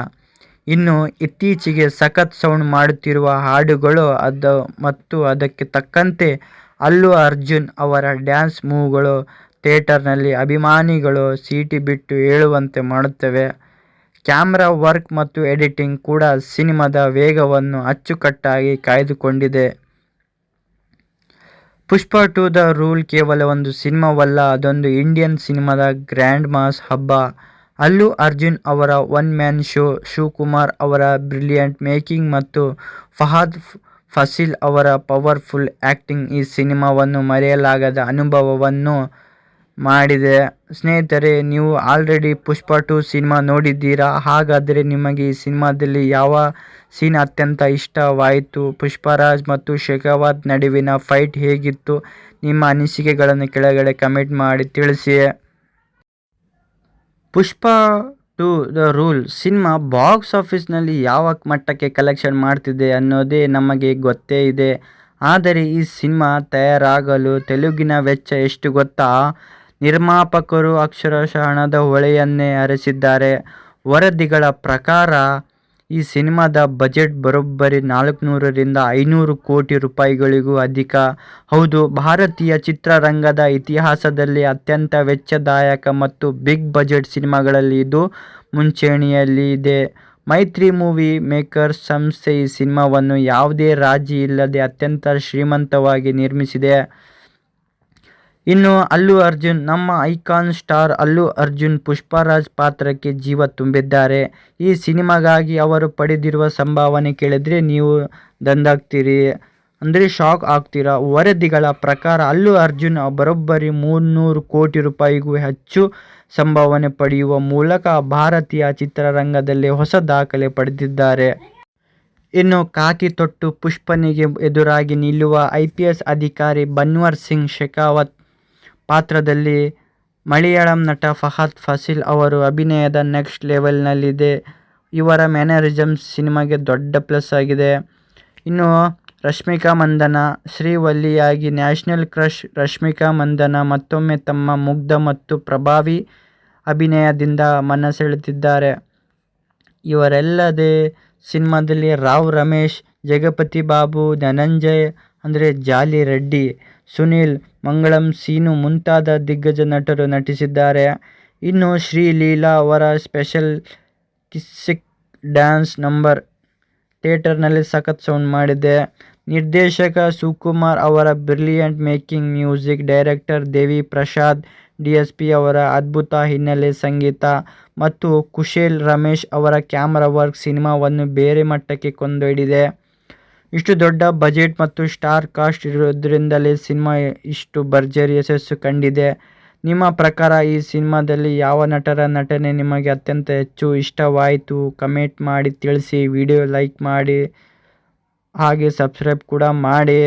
Speaker 4: ಇನ್ನು ಇತ್ತೀಚೆಗೆ ಸಖತ್ ಸೌಂಡ್ ಮಾಡುತ್ತಿರುವ ಹಾಡುಗಳು ಮತ್ತು ಅದಕ್ಕೆ ತಕ್ಕಂತೆ ಅಲ್ಲು ಅರ್ಜುನ್ ಅವರ ಡ್ಯಾನ್ಸ್ ಮೂವ್ಗಳು ಥಿಯೇಟರ್ನಲ್ಲಿ ಅಭಿಮಾನಿಗಳು ಸೀಟಿ ಬಿಟ್ಟು ಏಳುವಂತೆ ಮಾಡುತ್ತವೆ. ಕ್ಯಾಮ್ರಾ ವರ್ಕ್ ಮತ್ತು ಎಡಿಟಿಂಗ್ ಕೂಡ ಸಿನಿಮಾದ ವೇಗವನ್ನು ಅಚ್ಚುಕಟ್ಟಾಗಿ ಕಾಯ್ದುಕೊಂಡಿದೆ. ಪುಷ್ಪ 2 ದ ರೂಲ್ ಕೇವಲ ಒಂದು ಸಿನಿಮಾವಲ್ಲ, ಅದೊಂದು ಇಂಡಿಯನ್ ಸಿನಿಮಾದ ಗ್ರ್ಯಾಂಡ್ ಮಾಸ್ ಹಬ್ಬ. ಅಲ್ಲು ಅರ್ಜುನ್ ಅವರ ಒನ್ ಮ್ಯಾನ್ ಶೋ, ಶಿವಕುಮಾರ್ ಅವರ ಬ್ರಿಲಿಯಂಟ್ ಮೇಕಿಂಗ್ ಮತ್ತು ಫಹದ್ ಫಾಸಿಲ್ ಅವರ ಪವರ್ಫುಲ್ ಆ್ಯಕ್ಟಿಂಗ್ ಈ ಸಿನಿಮಾವನ್ನು ಮರೆಯಲಾಗದ ಅನುಭವವನ್ನು ಮಾಡಿದೆ. ಸ್ನೇಹಿತರೆ, ನೀವು ಆಲ್ರೆಡಿ ಪುಷ್ಪ 2 ಸಿನಿಮಾ ನೋಡಿದ್ದೀರಾ? ಹಾಗಾದರೆ ನಿಮಗೆ ಈ ಸಿನಿಮಾದಲ್ಲಿ ಯಾವ ಸೀನ್ ಅತ್ಯಂತ ಇಷ್ಟವಾಯಿತು? ಪುಷ್ಪರಾಜ್ ಮತ್ತು ಶೆಖಾವತ್ ನಡುವಿನ ಫೈಟ್ ಹೇಗಿತ್ತು? ನಿಮ್ಮ ಅನಿಸಿಕೆಗಳನ್ನು ಕೆಳಗಡೆ ಕಮೆಂಟ್ ಮಾಡಿ ತಿಳಿಸಿ. ಪುಷ್ಪ 2 ದ ರೂಲ್ ಸಿನಿಮಾ ಬಾಕ್ಸ್ ಆಫೀಸ್ನಲ್ಲಿ ಯಾವ ಮಟ್ಟಕ್ಕೆ ಕಲೆಕ್ಷನ್ ಮಾಡ್ತಿದೆ ಅನ್ನೋದೇ ನಮಗೆ ಗೊತ್ತೇ ಇದೆ. ಆದರೆ ಈ ಸಿನಿಮಾ ತಯಾರಾಗಲು ತೆಲುಗಿನ ವೆಚ್ಚ ಎಷ್ಟು ಗೊತ್ತಾ? ನಿರ್ಮಾಪಕರು ಅಕ್ಷರಶಃ ಹಣದ ಹೊಳೆಯನ್ನೇ ಹರಿಸಿದ್ದಾರೆ. ವರದಿಗಳ ಪ್ರಕಾರ ಈ ಸಿನಿಮಾದ ಬಜೆಟ್ ಬರೋಬ್ಬರಿ 400 ರಿಂದ 500 ಕೋಟಿ ರೂಪಾಯಿಗಳಿಗೂ ಅಧಿಕ. ಹೌದು, ಭಾರತೀಯ ಚಿತ್ರರಂಗದ ಇತಿಹಾಸದಲ್ಲಿ ಅತ್ಯಂತ ವೆಚ್ಚದಾಯಕ ಮತ್ತು ಬಿಗ್ ಬಜೆಟ್ ಸಿನಿಮಾಗಳಲ್ಲಿ ಇದು ಮುಂಚೂಣಿಯಲ್ಲಿದೆ. ಮೈತ್ರಿ ಮೂವಿ ಮೇಕರ್ಸ್ ಸಂಸ್ಥೆ ಈ ಸಿನಿಮಾವನ್ನು ಯಾವುದೇ ರಾಜಿ ಇಲ್ಲದೆ ಅತ್ಯಂತ ಶ್ರೀಮಂತವಾಗಿ ನಿರ್ಮಿಸಿದೆ. ಇನ್ನು ಅಲ್ಲು ಅರ್ಜುನ್, ನಮ್ಮ ಐಕಾನ್ ಸ್ಟಾರ್ ಅಲ್ಲು ಅರ್ಜುನ್ ಪುಷ್ಪರಾಜ್ ಪಾತ್ರಕ್ಕೆ ಜೀವ ತುಂಬಿದ್ದಾರೆ. ಈ ಸಿನಿಮಾಗಾಗಿ ಅವರು ಪಡೆದಿರುವ ಸಂಭಾವನೆ ಕೇಳಿದ್ರೆ ನೀವು ದಂಗಾಗ್ತೀರಿ, ಅಂದರೆ ಶಾಕ್ ಆಗ್ತೀರಾ. ವರದಿಗಳ ಪ್ರಕಾರ ಅಲ್ಲು ಅರ್ಜುನ್ ಬರೋಬ್ಬರಿ 300 ಕೋಟಿ ರೂಪಾಯಿಗೂ ಹೆಚ್ಚು ಸಂಭಾವನೆ ಪಡೆಯುವ ಮೂಲಕ ಭಾರತೀಯ ಚಿತ್ರರಂಗದಲ್ಲಿ ಹೊಸ ದಾಖಲೆ ಪಡೆದಿದ್ದಾರೆ. ಇನ್ನು ಖಾಕಿ ತೊಟ್ಟು ಪುಷ್ಪನಿಗೆ ಎದುರಾಗಿ ನಿಲ್ಲುವ IPS ಅಧಿಕಾರಿ ಬನ್ವರ್ ಸಿಂಗ್ ಶೆಖಾವತ್ ಪಾತ್ರದಲ್ಲಿ ಮಲಯಾಳಂ ನಟ ಫಹದ್ ಫಾಸಿಲ್ ಅವರ ಅಭಿನಯದ ನೆಕ್ಸ್ಟ್ ಲೆವೆಲ್ನಲ್ಲಿದೆ. ಇವರ ಮ್ಯಾನರಿಸಮ್ ಸಿನಿಮಾಗೆ ದೊಡ್ಡ ಪ್ಲಸ್ ಆಗಿದೆ. ಇನ್ನು ರಶ್ಮಿಕಾ ಮಂದಣ್ಣ, ಶ್ರೀವಲ್ಲಿಯಾಗಿ ನ್ಯಾಷನಲ್ ಕ್ರಶ್ ರಶ್ಮಿಕಾ ಮಂದಣ್ಣ ಮತ್ತೊಮ್ಮೆ ತಮ್ಮ ಮುಗ್ಧ ಮತ್ತು ಪ್ರಭಾವಿ ಅಭಿನಯದಿಂದ ಮನಸೆಳೆದಿದ್ದಾರೆ. ಇವರಲ್ಲದೆ ಸಿನಿಮಾದಲ್ಲಿ ರಾವ್ ರಮೇಶ್, ಜಗಪತಿ ಬಾಬು, ಧನಂಜಯ್ ಅಂದರೆ ಜಾಲಿ ರೆಡ್ಡಿ, ಸುನೀಲ್, ಮಂಗಳಂ ಸೀನು ಮುಂತಾದ ದಿಗ್ಗಜ ನಟರು ನಟಿಸಿದ್ದಾರೆ. ಇನ್ನು ಶ್ರೀಲೀಲಾ ಅವರ ಸ್ಪೆಷಲ್ ಕಿಸ್ಸಿಕ್ ಡ್ಯಾನ್ಸ್ ನಂಬರ್ ಥಿಯೇಟರ್ನಲ್ಲಿ ಸಖತ್ ಸೌಂಡ್ ಮಾಡಿದೆ. ನಿರ್ದೇಶಕ ಸುಕುಮಾರ್ ಅವರ ಬ್ರಿಲಿಯಂಟ್ ಮೇಕಿಂಗ್, ಮ್ಯೂಸಿಕ್ ಡೈರೆಕ್ಟರ್ ದೇವಿ ಪ್ರಸಾದ್ DSP ಅವರ ಅದ್ಭುತ ಹಿನ್ನೆಲೆ ಸಂಗೀತ ಮತ್ತು ಕುಶೇಲ್ ರಮೇಶ್ ಅವರ ಕ್ಯಾಮರಾ ವರ್ಕ್ ಸಿನಿಮಾವನ್ನು ಬೇರೆ ಮಟ್ಟಕ್ಕೆ ಕೊಂಡೊಯ್ದಿದೆ. ಇಷ್ಟು ದೊಡ್ಡ ಬಜೆಟ್ ಮತ್ತು ಸ್ಟಾರ್ ಕಾಸ್ಟ್ ಇರೋದ್ರಿಂದಲೇ ಸಿನಿಮಾ ಇಷ್ಟು ಭರ್ಜರಿ ಯಶಸ್ಸು ಕಂಡಿದೆ. ನಿಮ್ಮ ಪ್ರಕಾರ ಈ ಸಿನಿಮಾದಲ್ಲಿ ಯಾವ ನಟರ ನಟನೆ ನಿಮಗೆ ಅತ್ಯಂತ ಹೆಚ್ಚು ಇಷ್ಟವಾಯಿತು? ಕಮೆಂಟ್ ಮಾಡಿ ತಿಳಿಸಿ. ವಿಡಿಯೋ ಲೈಕ್ ಮಾಡಿ ಹಾಗೆ ಸಬ್ಸ್ಕ್ರೈಬ್ ಕೂಡ ಮಾಡಿ.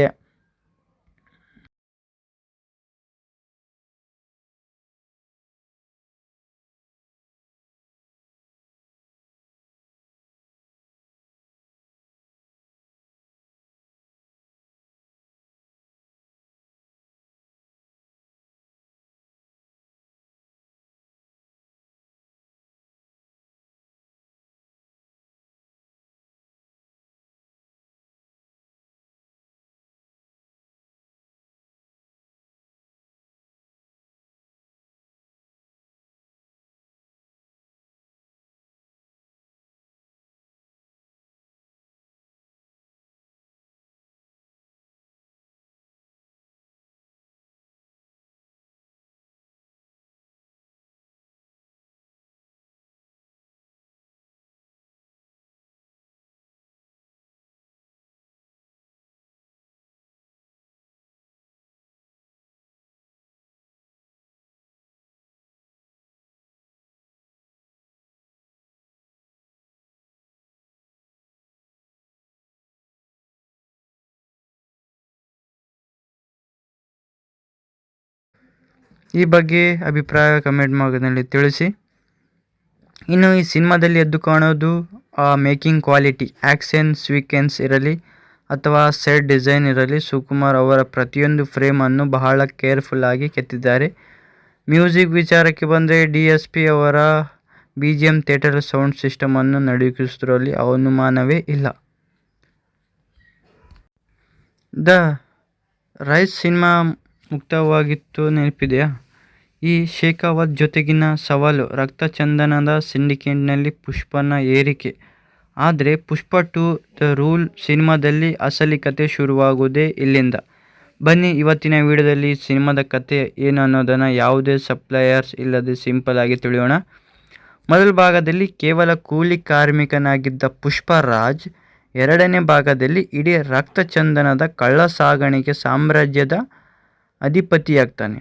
Speaker 4: ಈ ಬಗ್ಗೆ ಅಭಿಪ್ರಾಯ ಕಮೆಂಟ್ ಬಾಕ್ಸ್ನಲ್ಲಿ ತಿಳಿಸಿ. ಇನ್ನು ಈ ಸಿನಿಮಾದಲ್ಲಿ ಎದ್ದು ಕಾಣೋದು ಮೇಕಿಂಗ್ ಕ್ವಾಲಿಟಿ, ಆ್ಯಕ್ಷನ್ ಸೀಕ್ವೆನ್ಸ್ ಇರಲಿ ಅಥವಾ ಸೆಟ್ ಡಿಸೈನ್ ಇರಲಿ, ಸುಕುಮಾರ್ ಅವರ ಪ್ರತಿಯೊಂದು ಫ್ರೇಮನ್ನು ಬಹಳ ಕೇರ್ಫುಲ್ ಆಗಿ ಕೆತ್ತಿದ್ದಾರೆ. ಮ್ಯೂಸಿಕ್ ವಿಚಾರಕ್ಕೆ ಬಂದರೆ DSP ಅವರ BGM ಥಿಯೇಟರ್ ಸೌಂಡ್ ಸಿಸ್ಟಮನ್ನು ನಡುಗಿಸುವುದರಲ್ಲಿ ಅನುಮಾನವೇ ಇಲ್ಲ. ದ ರೈಸ್ ಸಿನಿಮಾ ಮುಕ್ತವಾಗಿತ್ತು ನೆನಪಿದೆಯಾ? ಈ ಶೇಖಾವತ್ ಜೊತೆಗಿನ ಸವಾಲು ರಕ್ತಚಂದನದ ಸಿಂಡಿಕೇಟ್ನಲ್ಲಿ ಪುಷ್ಪನ ಏರಿಕೆ. ಆದರೆ ಪುಷ್ಪ 2 ದ ರೂಲ್ ಸಿನಿಮಾದಲ್ಲಿ ಅಸಲಿ ಕತೆ ಶುರುವಾಗೋದೇ ಇಲ್ಲಿಂದ. ಬನ್ನಿ ಇವತ್ತಿನ ವಿಡಿಯೋದಲ್ಲಿ ಸಿನಿಮಾದ ಕತೆ ಏನು ಅನ್ನೋದನ್ನು ಯಾವುದೇ ಸಪ್ಲೈಯರ್ಸ್ ಇಲ್ಲದೆ ಸಿಂಪಲ್ ಆಗಿ ತಿಳಿಯೋಣ. ಮೊದಲ ಭಾಗದಲ್ಲಿ ಕೇವಲ ಕೂಲಿ ಕಾರ್ಮಿಕನಾಗಿದ್ದ ಪುಷ್ಪರಾಜ್ ಎರಡನೇ ಭಾಗದಲ್ಲಿ ಇಡೀ ರಕ್ತಚಂದನದ ಕಳ್ಳಸಾಗಾಣಿಕೆ ಸಾಮ್ರಾಜ್ಯದ ಅಧಿಪತಿಯಾಗ್ತಾನೆ.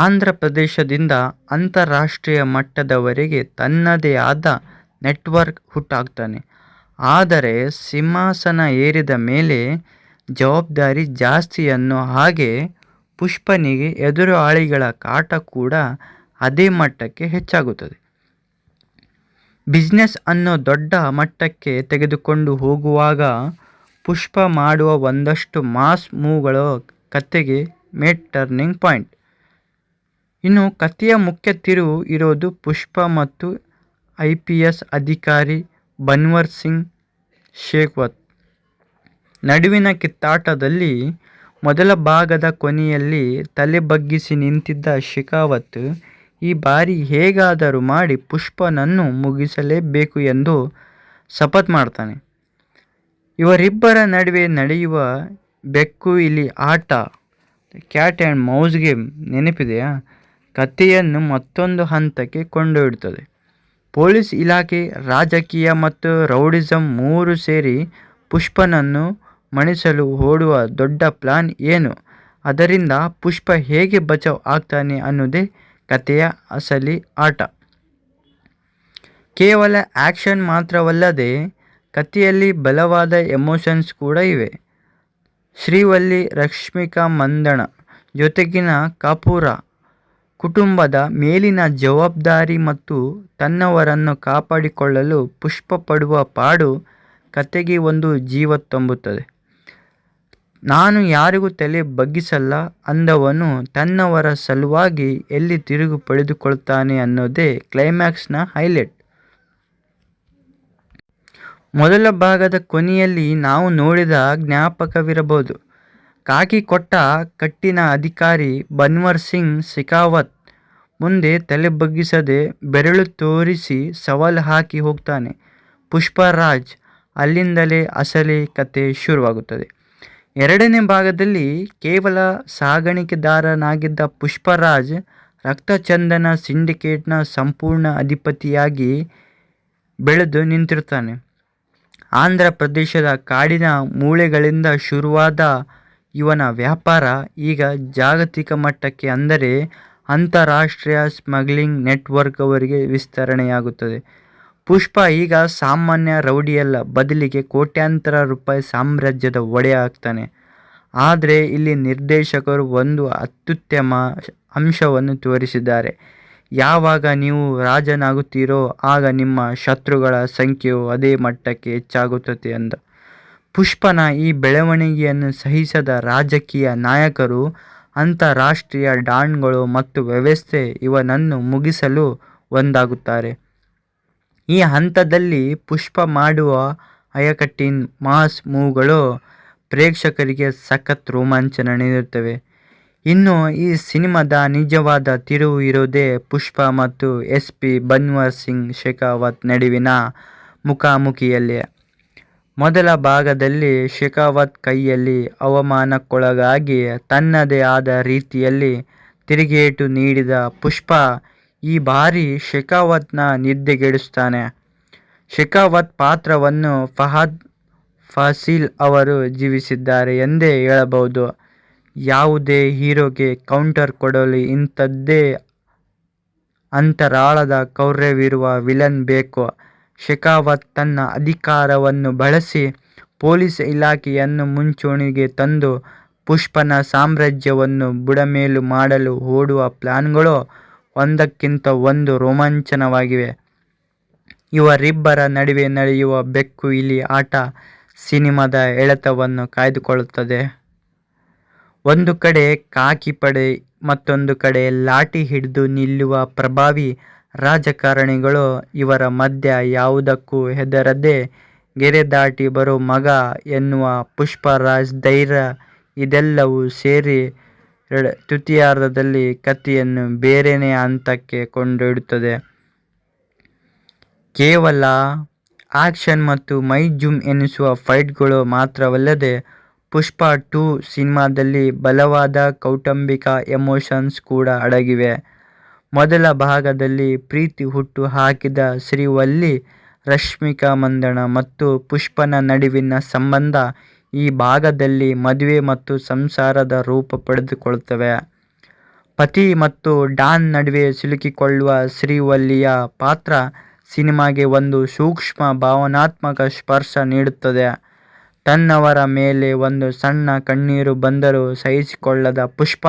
Speaker 4: ಆಂಧ್ರ ಪ್ರದೇಶದಿಂದ ಅಂತಾರಾಷ್ಟ್ರೀಯ ಮಟ್ಟದವರೆಗೆ ತನ್ನದೇ ಆದ ನೆಟ್ವರ್ಕ್ ಹುಟ್ಟಾಕ್ತಾನೆ. ಆದರೆ ಸಿಂಹಾಸನ ಏರಿದ ಮೇಲೆ ಜವಾಬ್ದಾರಿ ಜಾಸ್ತಿ ಅನ್ನೋ ಹಾಗೆ ಪುಷ್ಪನಿಗೆ ಎದುರಾಳಿಗಳ ಕಾಟ ಕೂಡ ಅದೇ ಮಟ್ಟಕ್ಕೆ ಹೆಚ್ಚಾಗುತ್ತದೆ. ಬಿಸ್ನೆಸ್ ಅನ್ನೋ ದೊಡ್ಡ ಮಟ್ಟಕ್ಕೆ ತೆಗೆದುಕೊಂಡು ಹೋಗುವಾಗ ಪುಷ್ಪ ಮಾಡುವ ಒಂದಷ್ಟು ಮಾಸ್ ಮೂವ್ಗಳು ಕತೆಗೆ ಟರ್ನಿಂಗ್ ಪಾಯಿಂಟ್. ಇನ್ನು ಕಥೆಯ ಮುಖ್ಯ ತಿರುವು ಇರೋದು ಪುಷ್ಪ ಮತ್ತು IPS ಅಧಿಕಾರಿ ಬನ್ವರ್ ಸಿಂಗ್ ಶೇಖಾವತ್ ನಡುವಿನ ಕಿತ್ತಾಟದಲ್ಲಿ. ಮೊದಲ ಭಾಗದ ಕೊನೆಯಲ್ಲಿ ತಲೆ ಬಗ್ಗಿಸಿ ನಿಂತಿದ್ದ ಶೇಖಾವತ್ ಈ ಬಾರಿ ಹೇಗಾದರೂ ಮಾಡಿ ಪುಷ್ಪನನ್ನು ಮುಗಿಸಲೇಬೇಕು ಎಂದು ಶಪಥ ಮಾಡ್ತಾನೆ. ಇವರಿಬ್ಬರ ನಡುವೆ ನಡೆಯುವ ಬೆಕ್ಕು ಇಲಿ ಆಟ, ಕ್ಯಾಟ್ ಆ್ಯಂಡ್ ಮೌಸ್ ಗೇಮ್ ನೆನಪಿದೆಯಾ? ಕಥೆಯನ್ನು ಮತ್ತೊಂದು ಹಂತಕ್ಕೆ ಕೊಂಡೊಯ್ಯುತ್ತದೆ. ಪೊಲೀಸ್ ಇಲಾಖೆ, ರಾಜಕೀಯ ಮತ್ತು ರೌಡಿಸಂ ಮೂರು ಸೇರಿ ಪುಷ್ಪನನ್ನು ಮಣಿಸಲು ಓಡುವ ದೊಡ್ಡ ಪ್ಲಾನ್ ಏನು? ಅದರಿಂದ ಪುಷ್ಪ ಹೇಗೆ ಬಚಾವ್ ಆಗ್ತಾನೆ ಅನ್ನೋದೇ ಕಥೆಯ ಅಸಲಿ ಆಟ. ಕೇವಲ ಆ್ಯಕ್ಷನ್ ಮಾತ್ರವಲ್ಲದೆ ಕಥೆಯಲ್ಲಿ ಬಲವಾದ ಎಮೋಷನ್ಸ್ ಕೂಡ ಇವೆ. ಶ್ರೀವಲ್ಲಿ, ರಶ್ಮಿಕಾ ಮಂದಣ್ಣ ಜೊತೆಗಿನ ಕಪೂರ ಕುಟುಂಬದ ಮೇಲಿನ ಜವಾಬ್ದಾರಿ ಮತ್ತು ತನ್ನವರನ್ನು ಕಾಪಾಡಿಕೊಳ್ಳಲು ಪುಷ್ಪ ಪಡುವ ಪಾಡು ಕತೆಗೆ ಒಂದು ಜೀವ ತುಂಬುತ್ತದೆ. ನಾನು ಯಾರಿಗೂ ತಲೆ ಬಗ್ಗಿಸಲ್ಲ ಅಂದವನು ತನ್ನವರ ಸಲುವಾಗಿ ಎಲ್ಲಿ ತಿರುಗು ಪಡೆದುಕೊಳ್ತಾನೆ ಅನ್ನೋದೇ ಕ್ಲೈಮ್ಯಾಕ್ಸ್ನ ಹೈಲೈಟ್. ಮೊದಲ ಭಾಗದ ಕೊನೆಯಲ್ಲಿ ನಾವು ನೋಡಿದ ಜ್ಞಾಪಕವಿರಬಹುದು. ಕಾಕಿ ಕೊಟ್ಟ ಕಟ್ಟಿನ ಅಧಿಕಾರಿ ಬನ್ವರ್ ಸಿಂಗ್ ಶೇಖಾವತ್ ಮುಂದೆ ತಲೆ ಬಗ್ಗಿಸದೆ ಬೆರಳು ತೋರಿಸಿ ಸವಾಲು ಹಾಕಿ ಹೋಗ್ತಾನೆ ಪುಷ್ಪರಾಜ್. ಅಲ್ಲಿಂದಲೇ ಅಸಲಿ ಕತೆ ಶುರುವಾಗುತ್ತದೆ. ಎರಡನೇ ಭಾಗದಲ್ಲಿ ಕೇವಲ ಸಾಗಾಣಿಕೆದಾರನಾಗಿದ್ದ ಪುಷ್ಪರಾಜ್ ರಕ್ತಚಂದನ ಸಿಂಡಿಕೇಟ್ನ ಸಂಪೂರ್ಣ ಅಧಿಪತಿಯಾಗಿ ಬೆಳೆದು ನಿಂತಿರ್ತಾನೆ. ಆಂಧ್ರ ಪ್ರದೇಶದ ಕಾಡಿನ ಮೂಳೆಗಳಿಂದ ಶುರುವಾದ ಇವನ ವ್ಯಾಪಾರ ಈಗ ಜಾಗತಿಕ ಮಟ್ಟಕ್ಕೆ, ಅಂದರೆ ಅಂತಾರಾಷ್ಟ್ರೀಯ ಸ್ಮಗ್ಲಿಂಗ್ ನೆಟ್ವರ್ಕ್ವರೆಗೆ ವಿಸ್ತರಣೆಯಾಗುತ್ತದೆ. ಪುಷ್ಪ ಈಗ ಸಾಮಾನ್ಯ ರೌಡಿಯಲ್ಲ, ಬದಲಿಗೆ ಕೋಟ್ಯಾಂತರ ರೂಪಾಯಿ ಸಾಮ್ರಾಜ್ಯದ ಒಡೆಯ ಆಗ್ತಾನೆ. ಆದರೆ ಇಲ್ಲಿ ನಿರ್ದೇಶಕರು ಒಂದು ಅತ್ಯುತ್ತಮ ಅಂಶವನ್ನು ತೋರಿಸಿದ್ದಾರೆ. ಯಾವಾಗ ನೀವು ರಾಜನಾಗುತ್ತೀರೋ ಆಗ ನಿಮ್ಮ ಶತ್ರುಗಳ ಸಂಖ್ಯೆಯು ಅದೇ ಮಟ್ಟಕ್ಕೆ ಹೆಚ್ಚಾಗುತ್ತದೆ ಎಂದು. ಪುಷ್ಪನ ಈ ಬೆಳವಣಿಗೆಯನ್ನು ಸಹಿಸದ ರಾಜಕೀಯ ನಾಯಕರು, ಅಂತಾರಾಷ್ಟ್ರೀಯ ಡಾನ್ಗಳು ಮತ್ತು ವ್ಯವಸ್ಥೆ ಇವನನ್ನು ಮುಗಿಸಲು ಒಂದಾಗುತ್ತಾರೆ. ಈ ಹಂತದಲ್ಲಿ ಪುಷ್ಪ ಮಾಡುವ ಅಯಕಟ್ಟಿನ ಮಾಸ್ ಮೂವ್ಗಳು ಪ್ರೇಕ್ಷಕರಿಗೆ ಸಖತ್ ರೋಮಾಂಚನ ನೀಡುತ್ತವೆ. ಇನ್ನು ಈ ಸಿನಿಮಾದ ನಿಜವಾದ ತಿರುವು ಇರೋದೇ ಪುಷ್ಪ ಮತ್ತು SP ಬನ್ವರ್ ಸಿಂಗ್ ಶೆಖಾವತ್ ನಡುವಿನ ಮುಖಾಮುಖಿಯಲ್ಲಿ. ಮೊದಲ ಭಾಗದಲ್ಲಿ ಶೆಖಾವತ್ ಕೈಯಲ್ಲಿ ಅವಮಾನಕ್ಕೊಳಗಾಗಿ ತನ್ನದೇ ಆದ ರೀತಿಯಲ್ಲಿ ತಿರುಗೇಟು ನೀಡಿದ ಪುಷ್ಪ ಈ ಬಾರಿ ಶೆಖಾವತ್ನ ನಿದ್ದೆಗೆಡಿಸ್ತಾನೆ. ಶೆಖಾವತ್ ಪಾತ್ರವನ್ನು ಫಹದ್ ಫಾಸಿಲ್ ಅವರು ಜೀವಿಸಿದ್ದಾರೆ ಎಂದೇ ಹೇಳಬಹುದು. ಯಾವುದೇ ಹೀರೋಗೆ ಕೌಂಟರ್ ಕೊಡಲು ಇಂಥದ್ದೇ ಅಂತರಾಳದ ಕ್ರೌರ್ಯವಿರುವ ವಿಲನ್ ಬೇಕು. ಶೆಖಾವತ್ ತನ್ನ ಅಧಿಕಾರವನ್ನು ಬಳಸಿ ಪೊಲೀಸ್ ಇಲಾಖೆಯನ್ನು ಮುಂಚೂಣಿಗೆ ತಂದು ಪುಷ್ಪನ ಸಾಮ್ರಾಜ್ಯವನ್ನು ಬುಡಮೇಲು ಮಾಡಲು ಹೂಡುವ ಪ್ಲಾನ್ಗಳು ಒಂದಕ್ಕಿಂತ ಒಂದು ರೋಮಾಂಚನವಾಗಿವೆ. ಇವರಿಬ್ಬರ ನಡುವೆ ನಡೆಯುವ ಬೆಕ್ಕು ಇಲಿ ಆಟ ಸಿನಿಮಾದ ಎಳೆತವನ್ನು ಕಾಯ್ದುಕೊಳ್ಳುತ್ತದೆ. ಒಂದು ಕಡೆ ಖಾಕಿ ಪಡೆ, ಮತ್ತೊಂದು ಕಡೆ ಲಾಠಿ ಹಿಡಿದು ನಿಲ್ಲುವ ಪ್ರಭಾವಿ ರಾಜಕಾರಣಿಗಳು. ಇವರ ಮಧ್ಯ ಯಾವುದಕ್ಕೂ ಹೆದರದೆ ಗೆರೆ ದಾಟಿ ಬರೋ ಮಗ ಎನ್ನುವ ಪುಷ್ಪರಾಜ್ ಧೈರ್ಯ, ಇದೆಲ್ಲವೂ ಸೇರಿ ತೃತೀಯಾರ್ಧದಲ್ಲಿ ಕಥೆಯನ್ನು ಬೇರೆನೇ ಹಂತಕ್ಕೆ ಕೊಂಡೊಯ್ಯುತ್ತದೆ. ಕೇವಲ ಆಕ್ಷನ್ ಮತ್ತು ಮೈ ಜುಮ್ ಎನಿಸುವ ಫೈಟ್ಗಳು ಮಾತ್ರವಲ್ಲದೆ ಪುಷ್ಪ 2 ಸಿನಿಮಾದಲ್ಲಿ ಬಲವಾದ ಕೌಟುಂಬಿಕ ಎಮೋಷನ್ಸ್ ಕೂಡ ಅಡಗಿವೆ. ಮೊದಲ ಭಾಗದಲ್ಲಿ ಪ್ರೀತಿ ಹುಟ್ಟು ಹಾಕಿದ ಶ್ರೀವಲ್ಲಿ, ರಶ್ಮಿಕಾ ಮಂದಣ್ಣ ಮತ್ತು ಪುಷ್ಪನ ನಡುವಿನ ಸಂಬಂಧ ಈ ಭಾಗದಲ್ಲಿ ಮದುವೆ ಮತ್ತು ಸಂಸಾರದ ರೂಪ ಪಡೆದುಕೊಳ್ಳುತ್ತವೆ. ಪತಿ ಮತ್ತು ಡಾನ್ ನಡುವೆ ಸಿಲುಕಿಕೊಳ್ಳುವ ಶ್ರೀವಲ್ಲಿಯ ಪಾತ್ರ ಸಿನಿಮಾಗೆ ಒಂದು ಸೂಕ್ಷ್ಮ ಭಾವನಾತ್ಮಕ ಸ್ಪರ್ಶ ನೀಡುತ್ತದೆ. ತನ್ನವರ ಮೇಲೆ ಒಂದು ಸಣ್ಣ ಕಣ್ಣೀರು ಬಂದರೂ ಸಹಿಸಿಕೊಳ್ಳದ ಪುಷ್ಪ